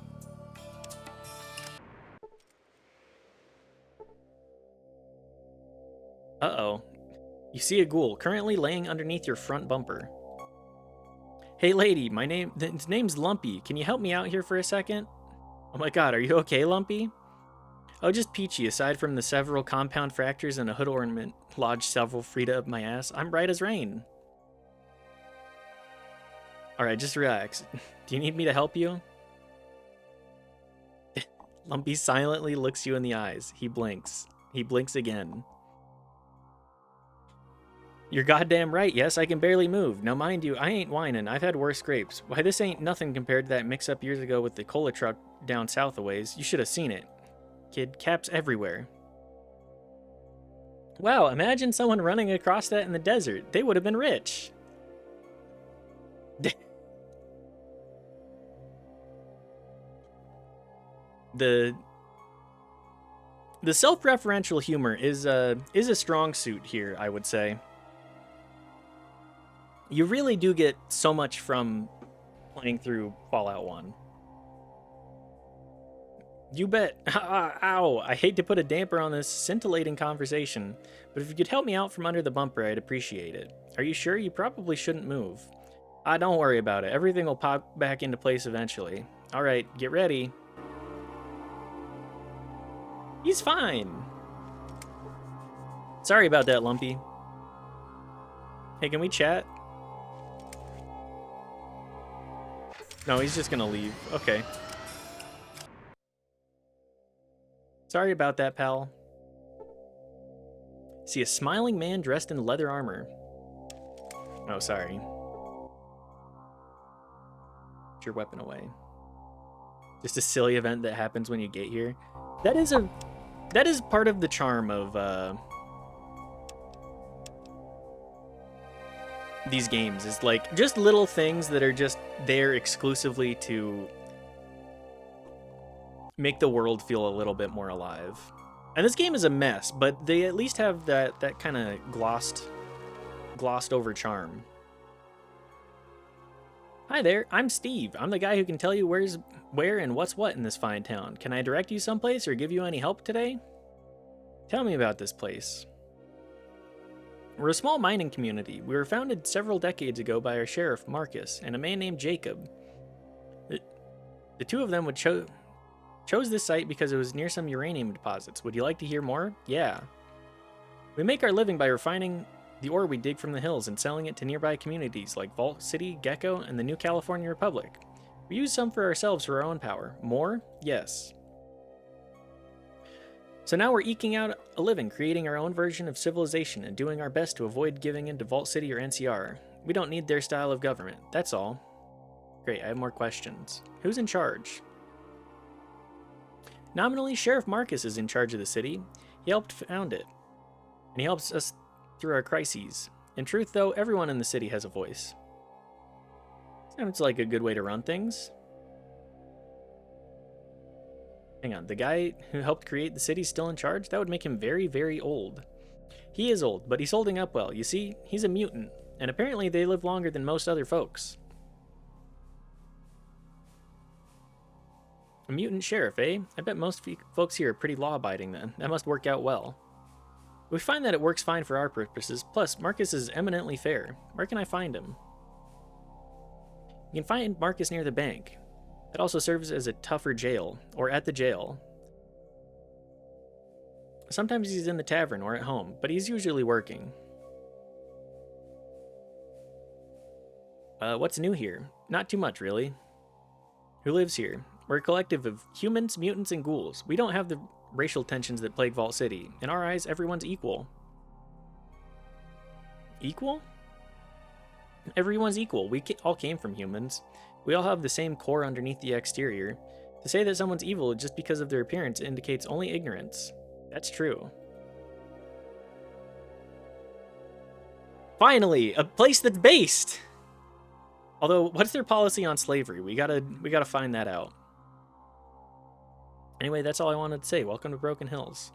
Uh-oh. You see a ghoul currently laying underneath your front bumper. Hey, lady, his name's Lumpy. Can you help me out here for a second? Oh my god, are you okay, Lumpy? Oh, just peachy. Aside from the several compound fractures and a hood ornament lodged several feet up my ass, I'm bright as rain. Alright, just relax. Do you need me to help you? Lumpy silently looks you in the eyes. He blinks. He blinks again. You're goddamn right. Yes, I can barely move. Now, mind you, I ain't whining. I've had worse scrapes. Why, this ain't nothing compared to that mix-up years ago with the cola truck down south a ways. You should have seen it. Kid, caps everywhere. Wow, imagine someone running across that in the desert. They would have been rich. The self-referential humor is a strong suit here, I would say. You really do get so much from playing through Fallout 1. You bet. Ow, I hate to put a damper on this scintillating conversation, but if you could help me out from under the bumper, I'd appreciate it. Are you sure? You probably shouldn't move. Don't worry about it. Everything will pop back into place eventually. All right, get ready. He's fine. Sorry about that, Lumpy. Hey, can we chat? No, he's just gonna leave. Okay. Sorry about that, pal. See a smiling man dressed in leather armor. Oh, sorry. Put your weapon away. Just a silly event that happens when you get here. That is part of the charm of these games, is like just little things that are just there exclusively to make the world feel a little bit more alive. And this game is a mess, but they at least have that kind of glossed over charm. Hi there, I'm Steve. I'm the guy who can tell you where and what's what in this fine town. Can I direct you someplace or give you any help today? Tell me about this place. We're a small mining community. We were founded several decades ago by our sheriff, Marcus, and a man named Jacob. The two of them chose this site because it was near some uranium deposits. Would you like to hear more? Yeah. We make our living by refining the ore we dig from the hills and selling it to nearby communities like Vault City, Gecko, and the New California Republic. We use some for ourselves for our own power. More? Yes. So now we're eking out a living, creating our own version of civilization and doing our best to avoid giving in to Vault City or NCR. We don't need their style of government. That's all. Great, I have more questions. Who's in charge? Nominally, Sheriff Marcus is in charge of the city. He helped found it, and he helps us through our crises. In truth, though, everyone in the city has a voice. Sounds like a good way to run things. Hang on, the guy who helped create the city's still in charge? That would make him very, very old. He is old, but he's holding up well. You see, he's a mutant, and apparently they live longer than most other folks. A mutant sheriff, eh? I bet most folks here are pretty law-abiding then. That must work out well. We find that it works fine for our purposes. Plus, Marcus is eminently fair. Where can I find him? You can find Marcus near the bank. That also serves as a tougher jail, or at the jail. Sometimes he's in the tavern or at home, but he's usually working. What's new here? Not too much, really. Who lives here? We're a collective of humans, mutants, and ghouls. We don't have the racial tensions that plague Vault City. In our eyes, everyone's equal. Equal? Everyone's equal. We all came from humans. We all have the same core underneath the exterior. To say that someone's evil just because of their appearance indicates only ignorance. That's true. Finally, a place that's based! Although, what's their policy on slavery? We gotta find that out. Anyway, that's all I wanted to say. Welcome to Broken Hills.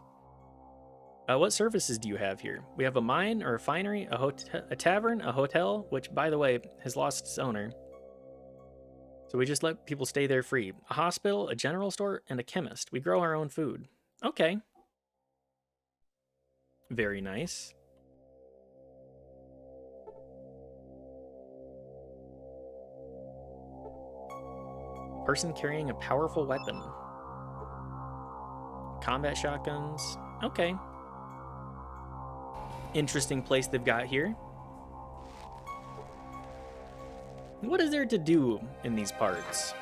What services do you have here? We have a mine or a finery, a tavern, a hotel, which, by the way, has lost its owner. So we just let people stay there free. A hospital, a general store, and a chemist. We grow our own food. Okay. Very nice. Person carrying a powerful weapon. Combat shotguns. Okay. Interesting place they've got here. What is there to do in these parts?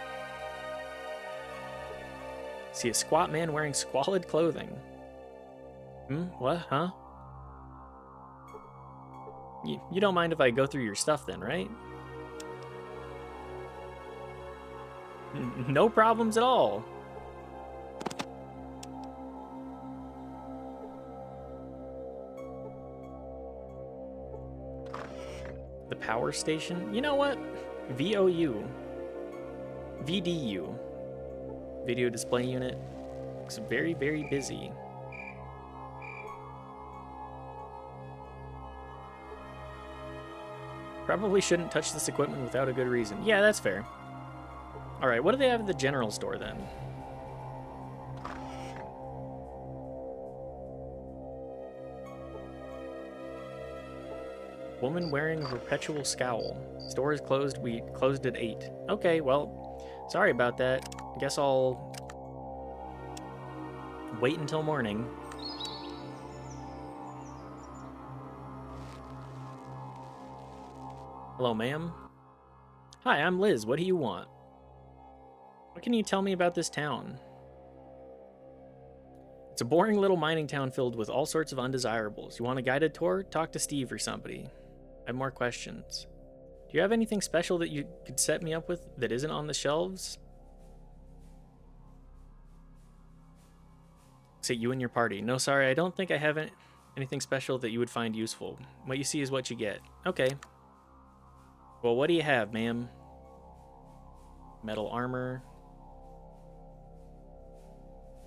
See a squat man wearing squalid clothing. What? Huh? You don't mind if I go through your stuff then, right? No problems at all. The power station? You know what? VOU. VDU. Video display unit. Looks very, very busy. Probably shouldn't touch this equipment without a good reason. Yeah, that's fair. Alright, what do they have at the general store then? Woman wearing a perpetual scowl. Store is closed. We closed at 8. Okay, well, sorry about that. Guess I'll wait until morning. Hello, ma'am. Hi, I'm Liz. What do you want? What can you tell me about this town? It's a boring little mining town filled with all sorts of undesirables. You want a guided tour? Talk to Steve or somebody. I have more questions. Do you have anything special that you could set me up with that isn't on the shelves? Say you and your party. No, sorry, I don't think I have anything special that you would find useful. What you see is what you get. Okay. Well, what do you have, ma'am? Metal armor.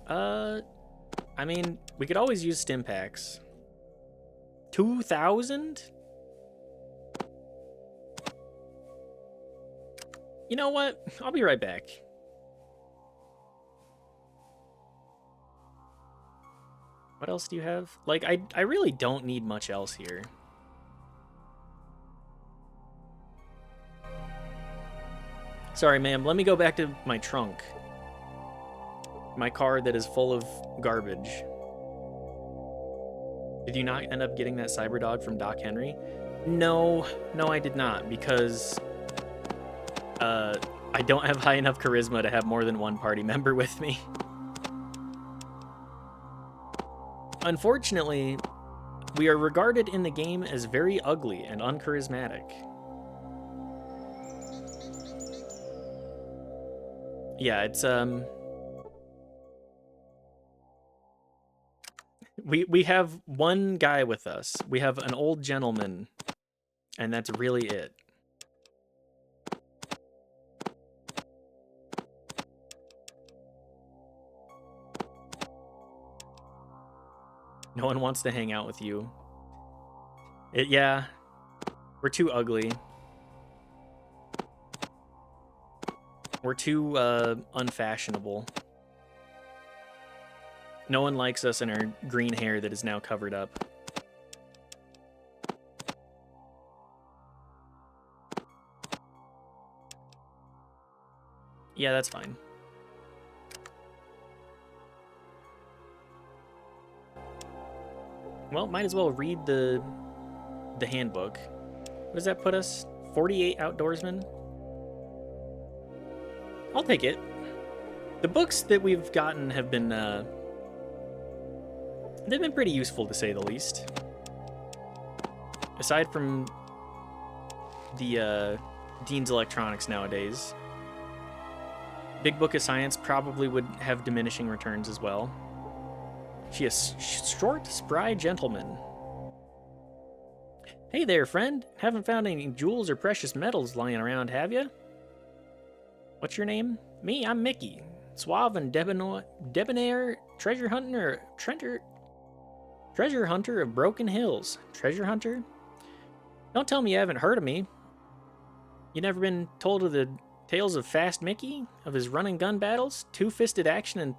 I mean, we could always use stim packs. 2,000? You know what? I'll be right back. What else do you have? Like, I really don't need much else here. Sorry, ma'am. Let me go back to my trunk. My car that is full of garbage. Did you not end up getting that cyber dog from Doc Henry? No, I did not, because I don't have high enough charisma to have more than one party member with me. Unfortunately, we are regarded in the game as very ugly and uncharismatic. Yeah, it's we have one guy with us. We have an old gentleman, and that's really it. No one wants to hang out with you. Yeah, we're too ugly. We're too unfashionable. No one likes us in our green hair that is now covered up. Yeah, that's fine. Well, might as well read the handbook. What does that put us? 48 outdoorsmen? I'll take it. The books that we've gotten have been they've been pretty useful, to say the least. Aside from the Dean's Electronics nowadays, Big Book of Science probably would have diminishing returns as well. She is short, spry gentleman. Hey there, friend. Haven't found any jewels or precious metals lying around, have you? What's your name? Me, I'm Mickey. Suave and debonair treasure hunter of Broken Hills. Treasure hunter? Don't tell me you haven't heard of me. You never been told of the tales of Fast Mickey? Of his run and gun battles? Two-fisted action and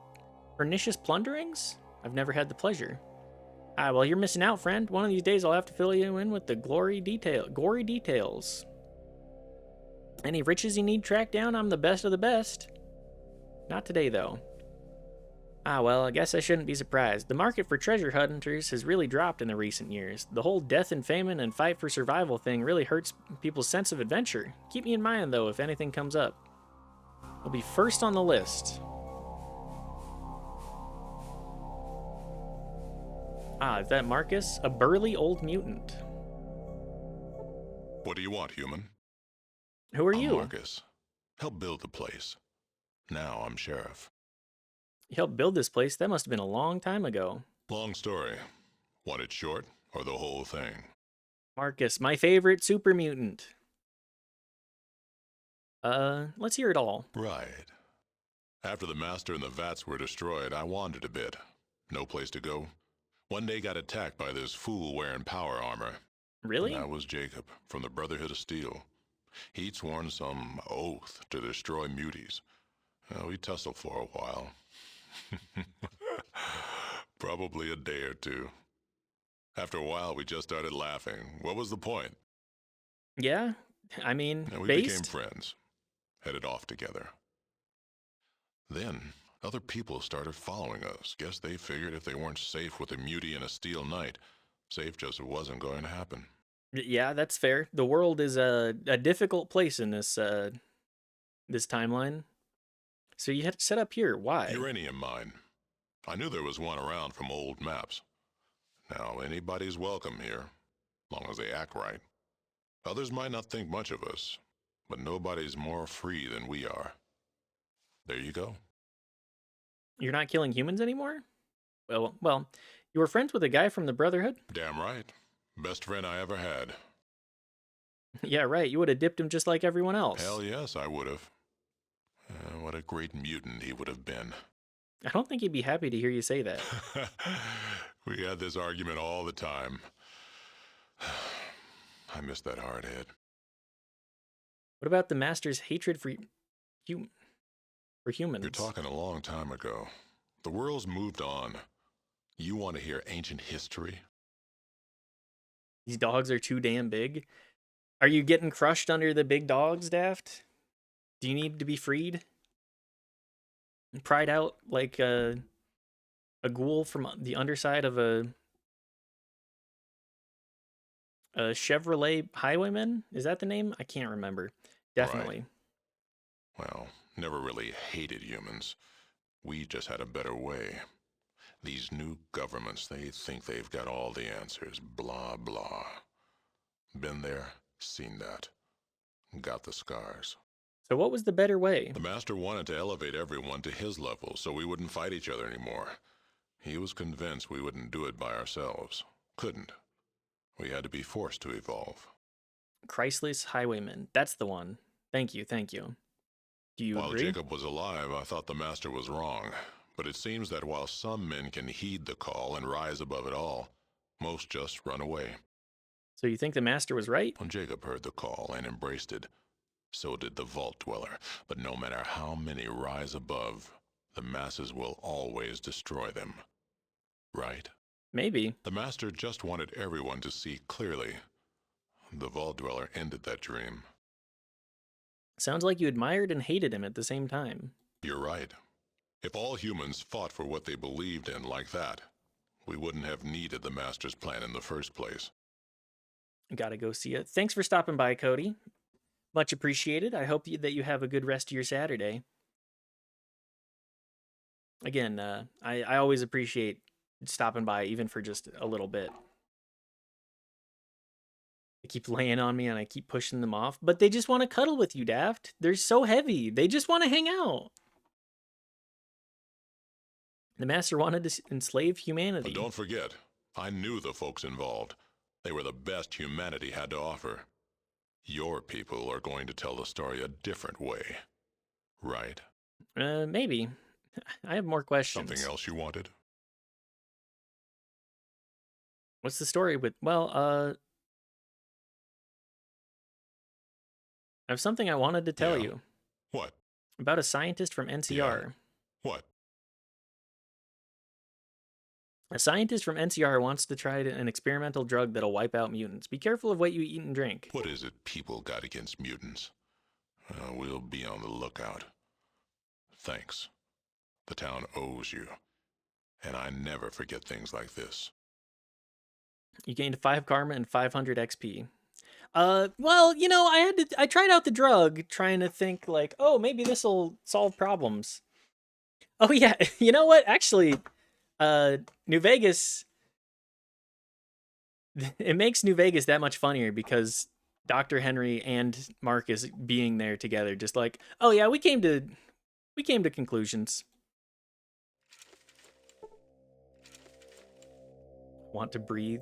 pernicious plunderings? I've never had the pleasure. Ah, well, you're missing out, friend. One of these days I'll have to fill you in with the gory details. Any riches you need tracked down, I'm the best of the best. Not today, though. Ah, well, I guess I shouldn't be surprised. The market for treasure hunters has really dropped in the recent years. The whole death and famine and fight for survival thing really hurts people's sense of adventure. Keep me in mind, though, if anything comes up. I'll be first on the list. Ah, is that Marcus? A burly old mutant. What do you want, human? Who are I'm you? Marcus. Help build the place. Now I'm sheriff. You helped build this place? That must have been a long time ago. Long story. Want it short or the whole thing? Marcus, my favorite super mutant. Let's hear it all. Right. After the Master and the Vats were destroyed, I wandered a bit. No place to go. One day got attacked by this fool wearing power armor. Really? That was Jacob, from the Brotherhood of Steel. He'd sworn some oath to destroy muties. We tussled for a while. Probably a day or two. After a while, we just started laughing. What was the point? Yeah, I mean, We became friends. Headed off together. Then, other people started following us. Guess they figured if they weren't safe with a mutie and a steel knight, safe just wasn't going to happen. Yeah, that's fair. The world is a difficult place in this this timeline. So you had to set up here. Why? Uranium mine. I knew there was one around from old maps. Now, anybody's welcome here, long as they act right. Others might not think much of us, but nobody's more free than we are. There you go. You're not killing humans anymore? Well, you were friends with a guy from the Brotherhood? Damn right. Best friend I ever had. Yeah, right. You would have dipped him just like everyone else. Hell yes, I would have. What a great mutant he would have been. I don't think he'd be happy to hear you say that. We had this argument all the time. I miss that hard head. What about the Master's hatred for humans? You're talking a long time ago. The world's moved on. You want to hear ancient history? These dogs are too damn big. Are you getting crushed under the big dogs, Daft? Do you need to be freed? Pried out like a ghoul from the underside of a Chevrolet Highwayman? Is that the name? I can't remember. Definitely. Well, never really hated humans. We just had a better way. These new governments, they think they've got all the answers. Blah, blah. Been there, seen that. Got the scars. So what was the better way? The Master wanted to elevate everyone to his level so we wouldn't fight each other anymore. He was convinced we wouldn't do it by ourselves. Couldn't. We had to be forced to evolve. Chrysalis Highwayman. That's the one. Thank you, thank you. Do you While agree? Jacob was alive, I thought the Master was wrong. But it seems that while some men can heed the call and rise above it all, most just run away. So you think the Master was right? When Jacob heard the call and embraced it, so did the Vault Dweller. But no matter how many rise above, the masses will always destroy them. Right? Maybe. The Master just wanted everyone to see clearly. The Vault Dweller ended that dream. Sounds like you admired and hated him at the same time. You're right. If all humans fought for what they believed in like that, we wouldn't have needed the Master's plan in the first place. Gotta go see it. Thanks for stopping by, Cody. Much appreciated. I hope that you have a good rest of your Saturday. Again, I always appreciate stopping by, even for just a little bit. They keep laying on me and I keep pushing them off, but they just want to cuddle with you, Daft. They're so heavy. They just want to hang out. The Master wanted to enslave humanity. But don't forget, I knew the folks involved. They were the best humanity had to offer. Your people are going to tell the story a different way, right? Maybe. I have more questions. Something else you wanted? What's the story with... Well, I have something I wanted to tell Yeah. you. What? About a scientist from NCR. What? A scientist from NCR wants to try an experimental drug that'll wipe out mutants. Be careful of what you eat and drink. What is it people got against mutants? We'll be on the lookout. Thanks. The town owes you. And I never forget things like this. You gained 5 karma and 500 XP. Well, you know, I tried out the drug, trying to think like, oh, maybe this'll solve problems. Oh yeah, you know what? Actually, New Vegas, it makes New Vegas that much funnier because Dr. Henry and Marcus being there together, just like, oh yeah, we came to conclusions. Want to breathe?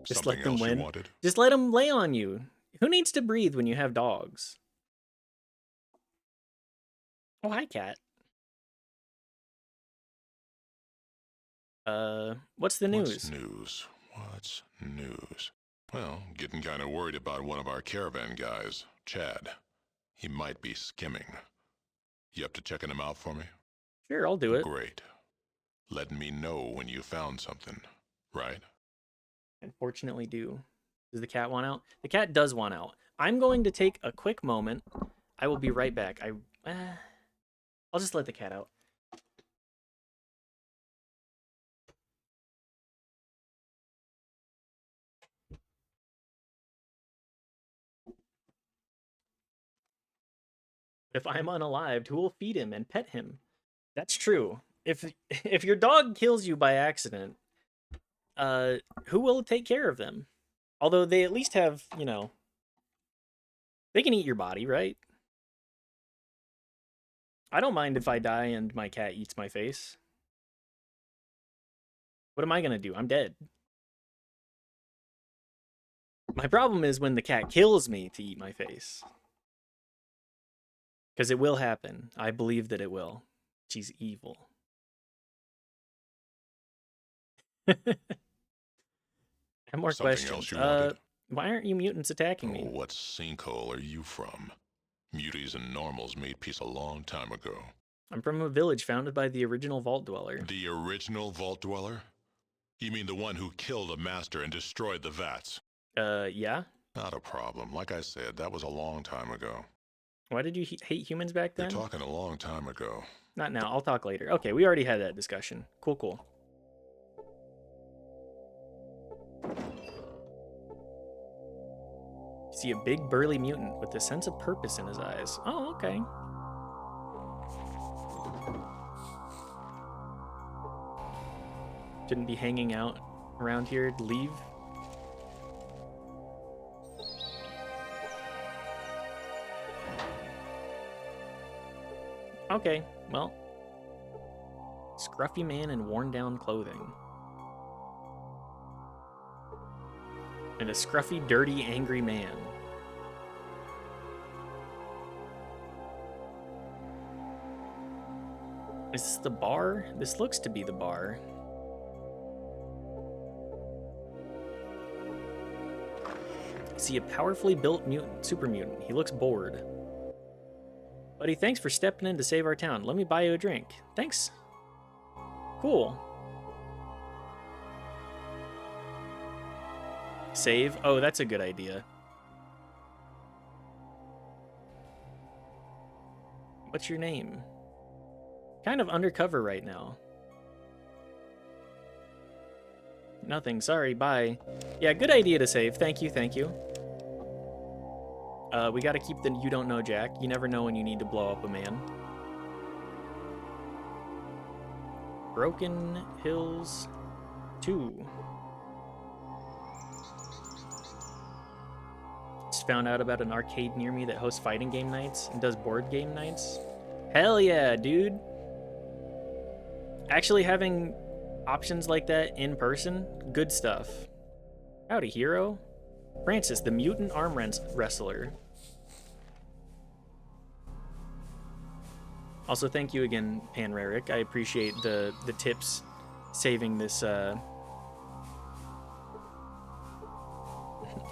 Just Something let them else win. you wanted? Just let them lay on you. Who needs to breathe when you have dogs? Oh, hi, cat. What's the news? What's news? Well, getting kind of worried about one of our caravan guys, Chad. He might be skimming. You up to checking him out for me? Sure, I'll do it. Great. Letting me know when you found something, right? Unfortunately, do. Does the cat want out? The cat does want out. I'm going to take a quick moment. I will be right back. I'll just let the cat out. If I'm unalived, who will feed him and pet him? That's true. If your dog kills you by accident, who will take care of them? Although they at least have, you know, they can eat your body, right? I don't mind if I die and my cat eats my face. What am I gonna do? I'm dead. My problem is when the cat kills me to eat my face. Because it will happen. I believe that it will. She's evil. I have more Something questions. else you wanted? Why aren't you mutants attacking Oh, me? what sinkhole are you from? Muties and normals made peace a long time ago. I'm from a village founded by the original Vault Dweller. The original Vault Dweller? You mean the one who killed the Master and destroyed the vats? Yeah? Not a problem. Like I said, that was a long time ago. Why did you hate humans back You're then? talking a long time ago. Not now. I'll talk later. Okay, we already had that discussion. Cool, cool. See a big burly mutant with a sense of purpose in his eyes. Oh, okay. Shouldn't be hanging out around here. Leave. Okay, well. Scruffy man in worn down clothing. And a scruffy, dirty, angry man. Is this the bar? This looks to be the bar. See a powerfully built mutant, super mutant. He looks bored. Buddy, thanks for stepping in to save our town. Let me buy you a drink. Thanks. Cool. Save? Oh, that's a good idea. What's your name? Kind of undercover right now. Nothing, sorry, bye. Yeah, good idea to save. Thank you, thank you. We gotta keep the you don't know Jack. You never know when you need to blow up a man. Broken Hills 2. Just found out about an arcade near me that hosts fighting game nights and does board game nights. Hell yeah, dude. Actually having options like that in person, good stuff. Howdy, hero. Francis, the mutant arm wrestler. Also, thank you again, Panraric. I appreciate the tips saving this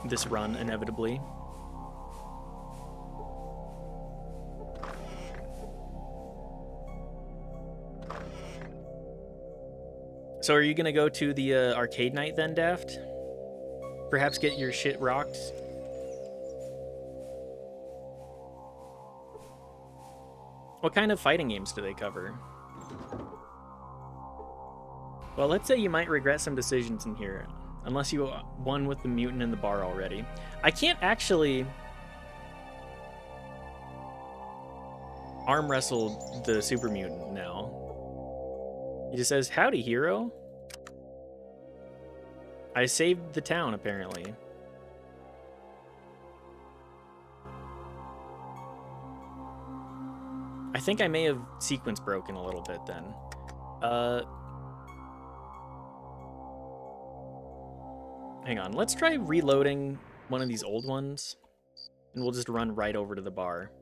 this run inevitably. So are you gonna go to the arcade night then, Daft? Perhaps get your shit rocked? What kind of fighting games do they cover? Well, let's say you might regret some decisions in here, unless you won with the mutant in the bar already. I can't actually arm wrestle the super mutant now. He just says, howdy, hero. I saved the town, apparently. I think I may have sequence broken a little bit then. Hang on, let's try reloading one of these old ones, and we'll just run right over to the bar.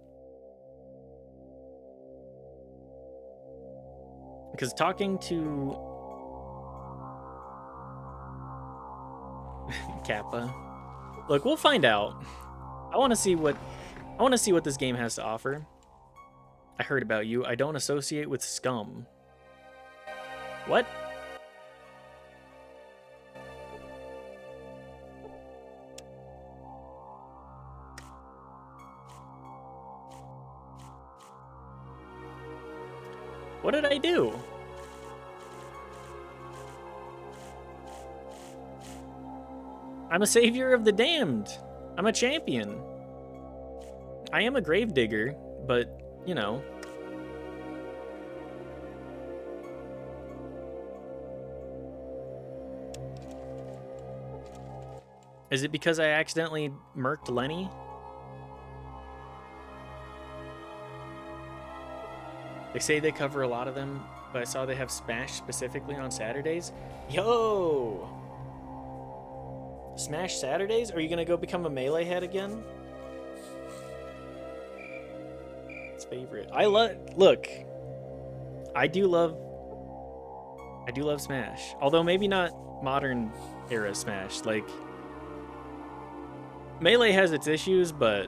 Because talking to Kappa, look, we'll find out. I want to see what this game has to offer. I heard about you. I don't associate with scum. What? What did I do? I'm a savior of the damned. I'm a champion. I am a gravedigger, but, you know. Is it because I accidentally murked Lenny? They say they cover a lot of them, but I saw they have Smash specifically on Saturdays. Yo! Smash Saturdays? Are you gonna go become a Melee head again? It's favorite. Look. I do love Smash. Although maybe not modern era Smash. Like, Melee has its issues, but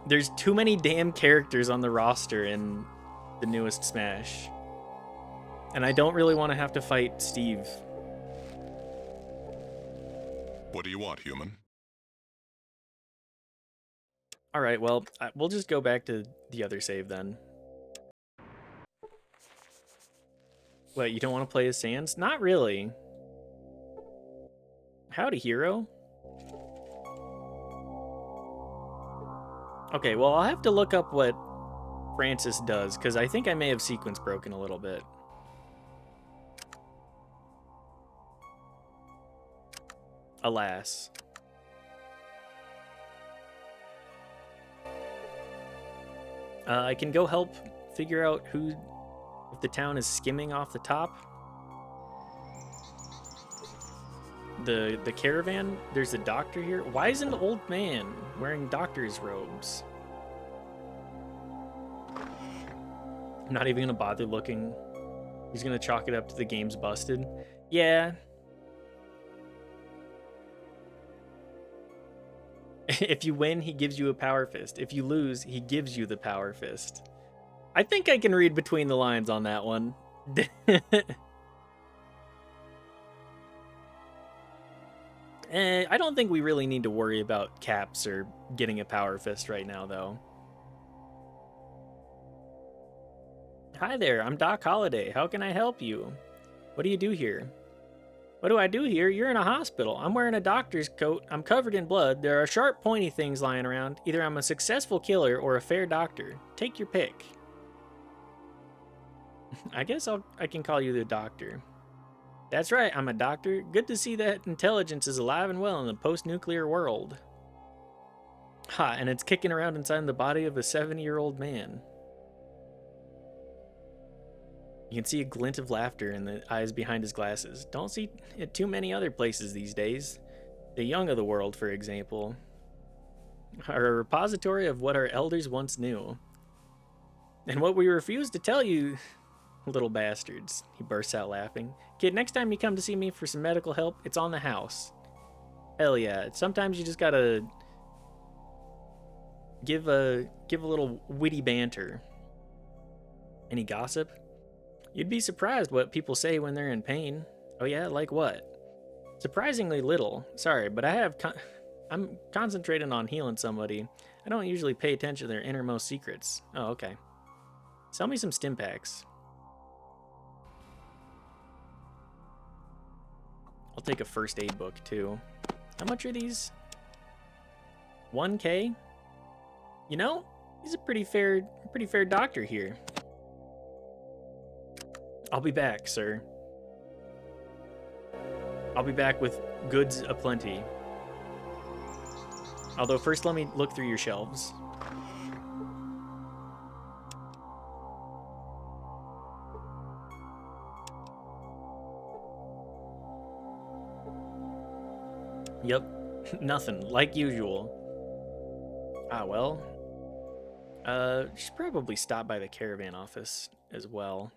there's too many damn characters on the roster in the newest Smash. And I don't really want to have to fight Steve. What do you want, human? All right, well, we'll just go back to the other save then. What, you don't want to play as Sans? Not really. Howdy, hero. Okay, well, I'll have to look up what Francis does, because I think I may have sequence broken a little bit. Alas. I can go help figure out if the town is skimming off the top. The caravan, there's a doctor here. Why is an old man wearing doctor's robes? I'm not even gonna bother looking. He's gonna chalk it up to the game's busted. Yeah. If you win, he gives you a power fist. If you lose, he gives you the power fist. I think I can read between the lines on that one. I don't think we really need to worry about caps or getting a power fist right now, though. Hi there, I'm Doc Holliday. How can I help you? What do you do here? What do I do here? You're in a hospital. I'm wearing a doctor's coat. I'm covered in blood. There are sharp, pointy things lying around. Either I'm a successful killer or a fair doctor. Take your pick. I guess I can call you the doctor. That's right, I'm a doctor. Good to see that intelligence is alive and well in the post-nuclear world. Ha, and it's kicking around inside the body of a 70-year-old man. You can see a glint of laughter in the eyes behind his glasses. Don't see it too many other places these days. The young of the world, for example, are a repository of what our elders once knew. And what we refuse to tell you, little bastards, he bursts out laughing. Kid, next time you come to see me for some medical help, it's on the house. Hell yeah. Sometimes you just gotta give a little witty banter. Any gossip? You'd be surprised what people say when they're in pain. Oh yeah, like what? Surprisingly little. Sorry, but I'm concentrating on healing somebody. I don't usually pay attention to their innermost secrets. Oh, okay. Sell me some stim packs. I'll take a first aid book too. How much are these? 1K? You know, he's a pretty fair doctor here. I'll be back, sir. I'll be back with goods aplenty. Although first let me look through your shelves. Yep, nothing, like usual. Ah, well. Should probably stop by the caravan office as well.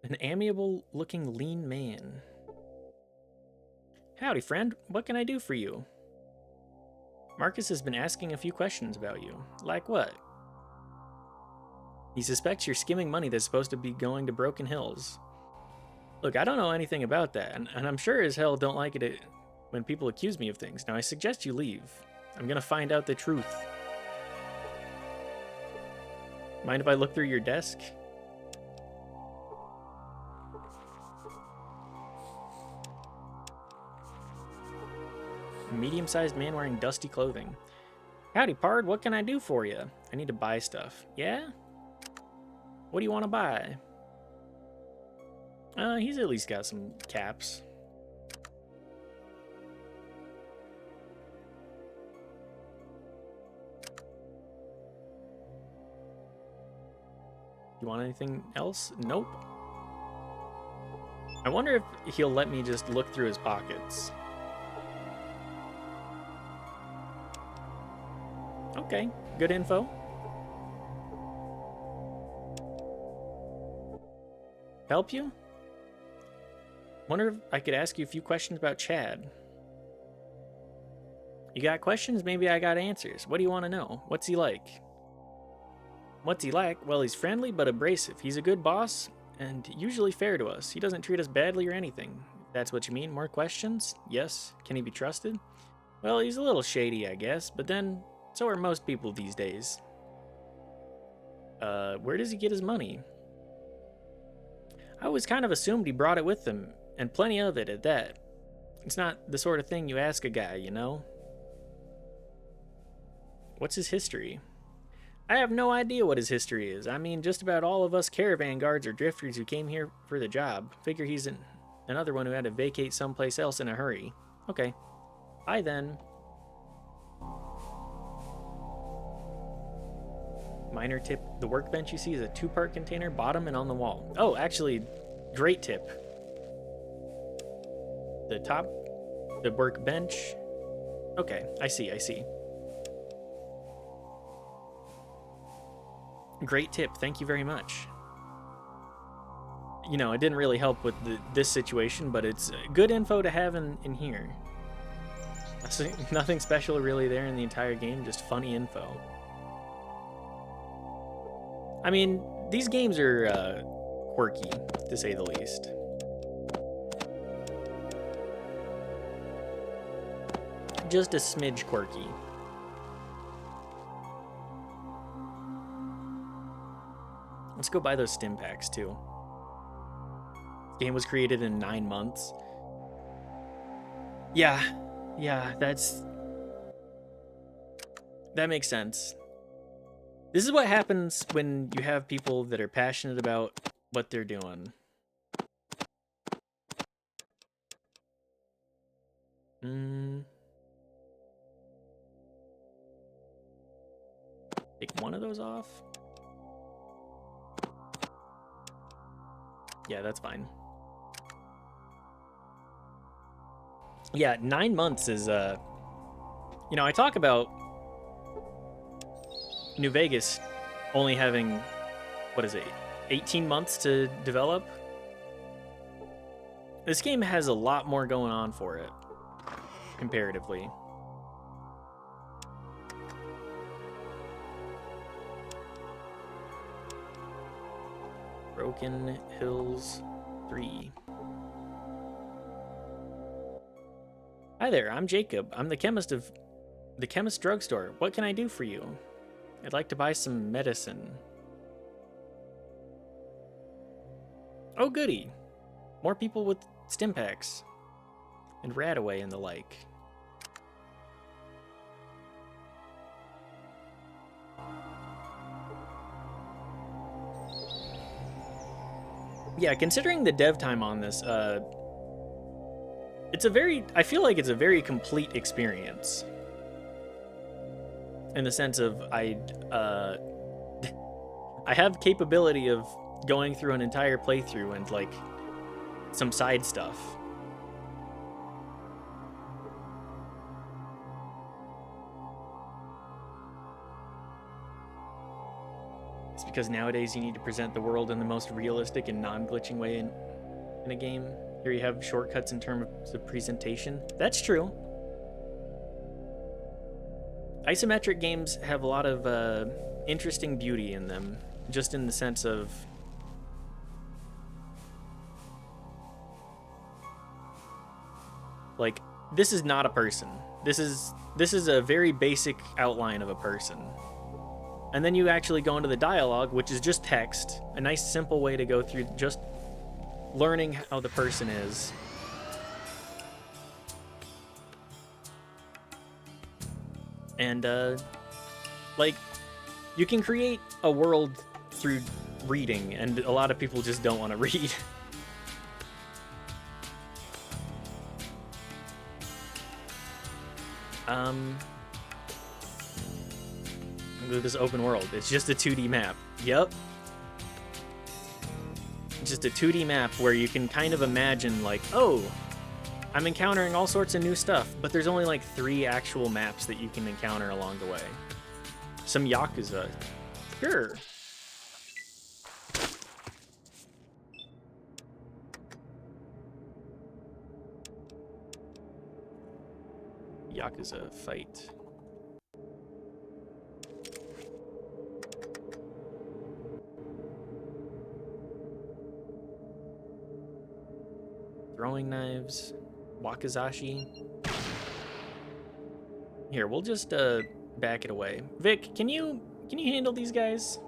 An amiable-looking lean man. Howdy, friend. What can I do for you? Marcus has been asking a few questions about you. Like what? He suspects you're skimming money that's supposed to be going to Broken Hills. Look, I don't know anything about that, and I'm sure as hell don't like it when people accuse me of things. Now, I suggest you leave. I'm gonna find out the truth. Mind if I look through your desk? A medium-sized man wearing dusty clothing. Howdy, pard, what can I do for you? I need to buy stuff. Yeah? What do you want to buy? He's at least got some caps. You want anything else? Nope. I wonder if he'll let me just look through his pockets. Okay, good info. Help you? Wonder if I could ask you a few questions about Chad. You got questions? Maybe I got answers. What do you want to know? What's he like? What's he like? Well, he's friendly but abrasive. He's a good boss and usually fair to us. He doesn't treat us badly or anything. If that's what you mean. More questions? Yes. Can he be trusted? Well, he's a little shady, I guess, but then so are most people these days. Where does he get his money? I always kind of assumed he brought it with him, and plenty of it at that. It's not the sort of thing you ask a guy, you know? What's his history? I have no idea what his history is. I mean, just about all of us caravan guards or drifters who came here for the job. Figure he's another one who had to vacate someplace else in a hurry. Okay. Bye then. Minor tip, the workbench you see is a 2-part container, bottom and on the wall. Oh, actually, great tip. The top, the workbench. Okay, I see. Great tip, thank you very much. You know, it didn't really help with this situation, but it's good info to have in here. Nothing special really there in the entire game, just funny info. I mean, these games are quirky, to say the least. Just a smidge quirky. Let's go buy those stim packs, too. This game was created in 9 months. Yeah, that makes sense. This is what happens when you have people that are passionate about what they're doing. Take one of those off. Yeah, that's fine. Yeah, 9 months is, you know, I talk about New Vegas only having, what is it, 18 months to develop? This game has a lot more going on for it, comparatively. Broken Hills 3. Hi there, I'm Jacob. I'm the chemist of the Chemist Drugstore. What can I do for you? I'd like to buy some medicine. Oh, goody. More people with stim packs. And Radaway and the like. Yeah, considering the dev time on this, I feel like it's a very complete experience. In the sense of, I have capability of going through an entire playthrough and, like, some side stuff. It's because nowadays you need to present the world in the most realistic and non-glitching way in a game. Here you have shortcuts in terms of presentation. That's true. Isometric games have a lot of interesting beauty in them, just in the sense of like, this is not a person. This is a very basic outline of a person. And then you actually go into the dialogue, which is just text, a nice simple way to go through just learning how the person is. And, like, you can create a world through reading, and a lot of people just don't want to read. Look at this open world. It's just a 2D map. Yep. Just a 2D map where you can kind of imagine, like, oh, I'm encountering all sorts of new stuff, but there's only like 3 actual maps that you can encounter along the way. Some Yakuza. Sure. Yakuza fight. Throwing knives. Wakizashi. Here, we'll just back it away. Vic, can you handle these guys?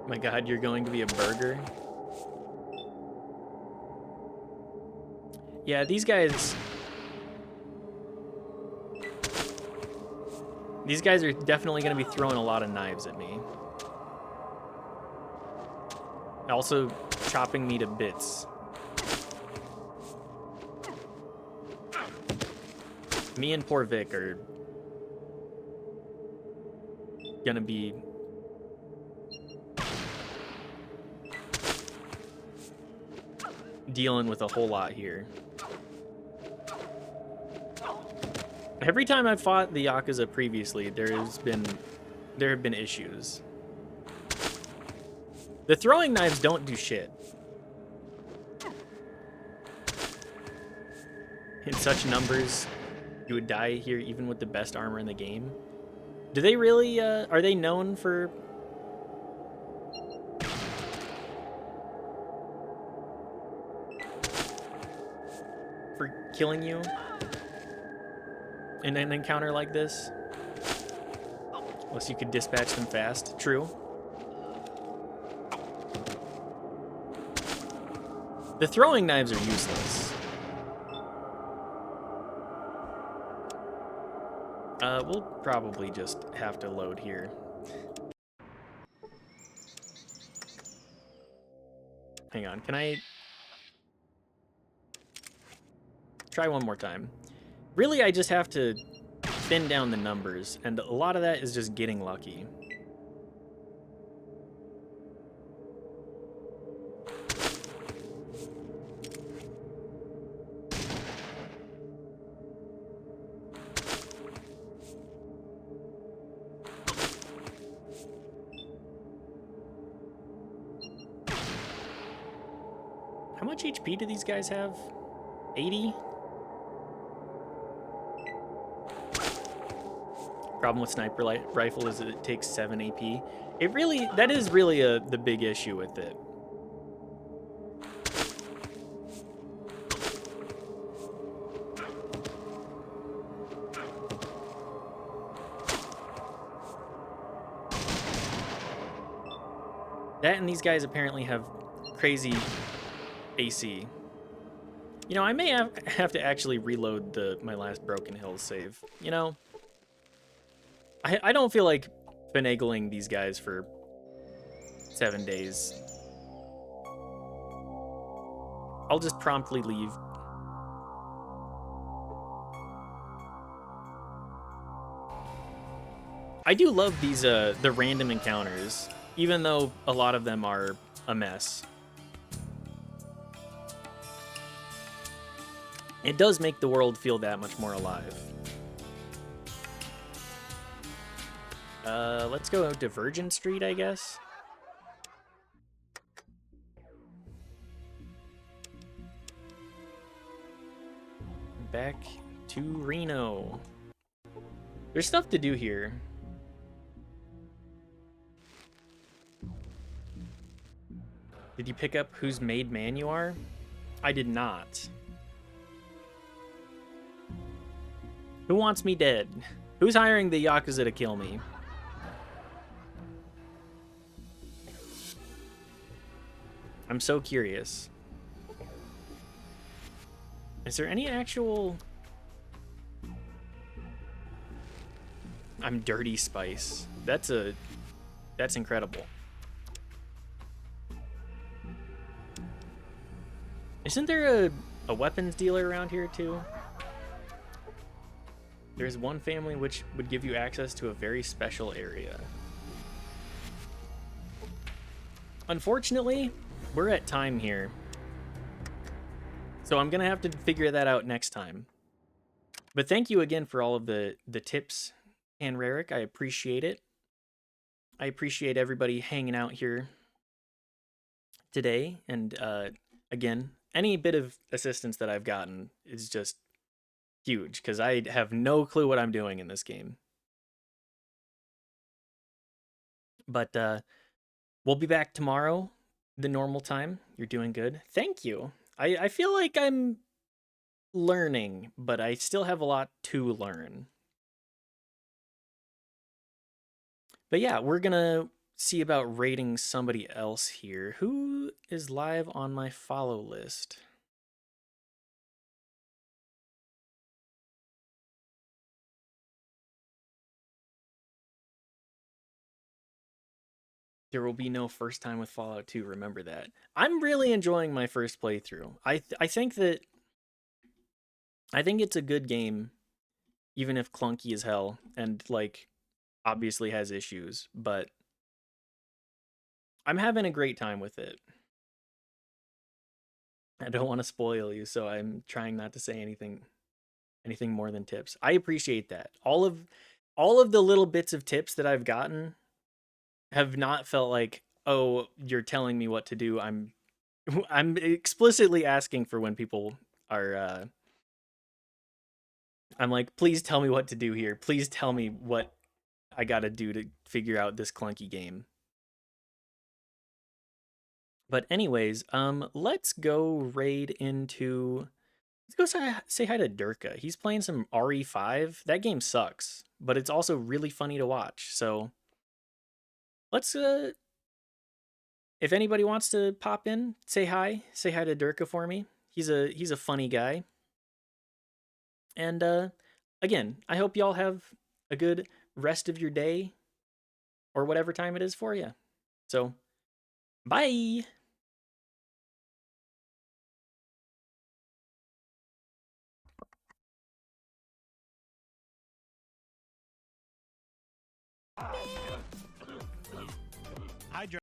My God, you're going to be a burger. Yeah, these guys. These guys are definitely going to be throwing a lot of knives at me. Also, chopping me to bits. Me and poor Vic are gonna be dealing with a whole lot here. Every time I've fought the Yakuza previously, there have been issues. The throwing knives don't do shit. In such numbers, you would die here even with the best armor in the game. Do they really, are they known for killing you in an encounter like this? Unless you could dispatch them fast. True. The throwing knives are useless. We'll probably just have to load here. Hang on, can I try one more time? Really, I just have to thin down the numbers, and a lot of that is just getting lucky. How much HP do these guys have? 80? Problem with sniper rifle is that it takes 7 AP. That is really the big issue with it. That and these guys apparently have crazy AC. You know, I may have to actually reload my last Broken Hills save. You know, I don't feel like finagling these guys for 7 days. I'll just promptly leave. I do love these the random encounters, even though a lot of them are a mess. It does make the world feel that much more alive. Let's go out to Virgin Street, I guess. Back to Reno. There's stuff to do here. Did you pick up whose maid man you are? I did not. Who wants me dead? Who's hiring the Yakuza to kill me? I'm so curious. Is there any actual... I'm Dirty Spice. That's incredible. Isn't there a weapons dealer around here too? There's one family which would give you access to a very special area. Unfortunately, we're at time here. So I'm going to have to figure that out next time. But thank you again for all of the tips, Ann Rarick. I appreciate it. I appreciate everybody hanging out here today. And again, any bit of assistance that I've gotten is just huge, because I have no clue what I'm doing in this game. But we'll be back tomorrow the normal time. You're doing good. Thank you. I feel like I'm learning, but I still have a lot to learn. But yeah, we're gonna see about rating somebody else here. Who is live on my follow list? There will be no first time with Fallout 2, remember that. I'm really enjoying my first playthrough. I think it's a good game, even if clunky as hell and like obviously has issues, but I'm having a great time with it. I don't want to spoil you, so I'm trying not to say anything more than tips. I appreciate that. All of the little bits of tips that I've gotten have not felt like, "Oh, you're telling me what to do." I'm explicitly asking for when people are I'm like, "Please tell me what to do here. Please tell me what I got to do to figure out this clunky game." But anyways, let's go raid into. Let's go say hi to Durka. He's playing some RE5. That game sucks, but it's also really funny to watch. So let's if anybody wants to pop in, say hi. Say hi to Durka for me. He's a funny guy. And again, I hope y'all have a good rest of your day or whatever time it is for you. So, bye. Hi,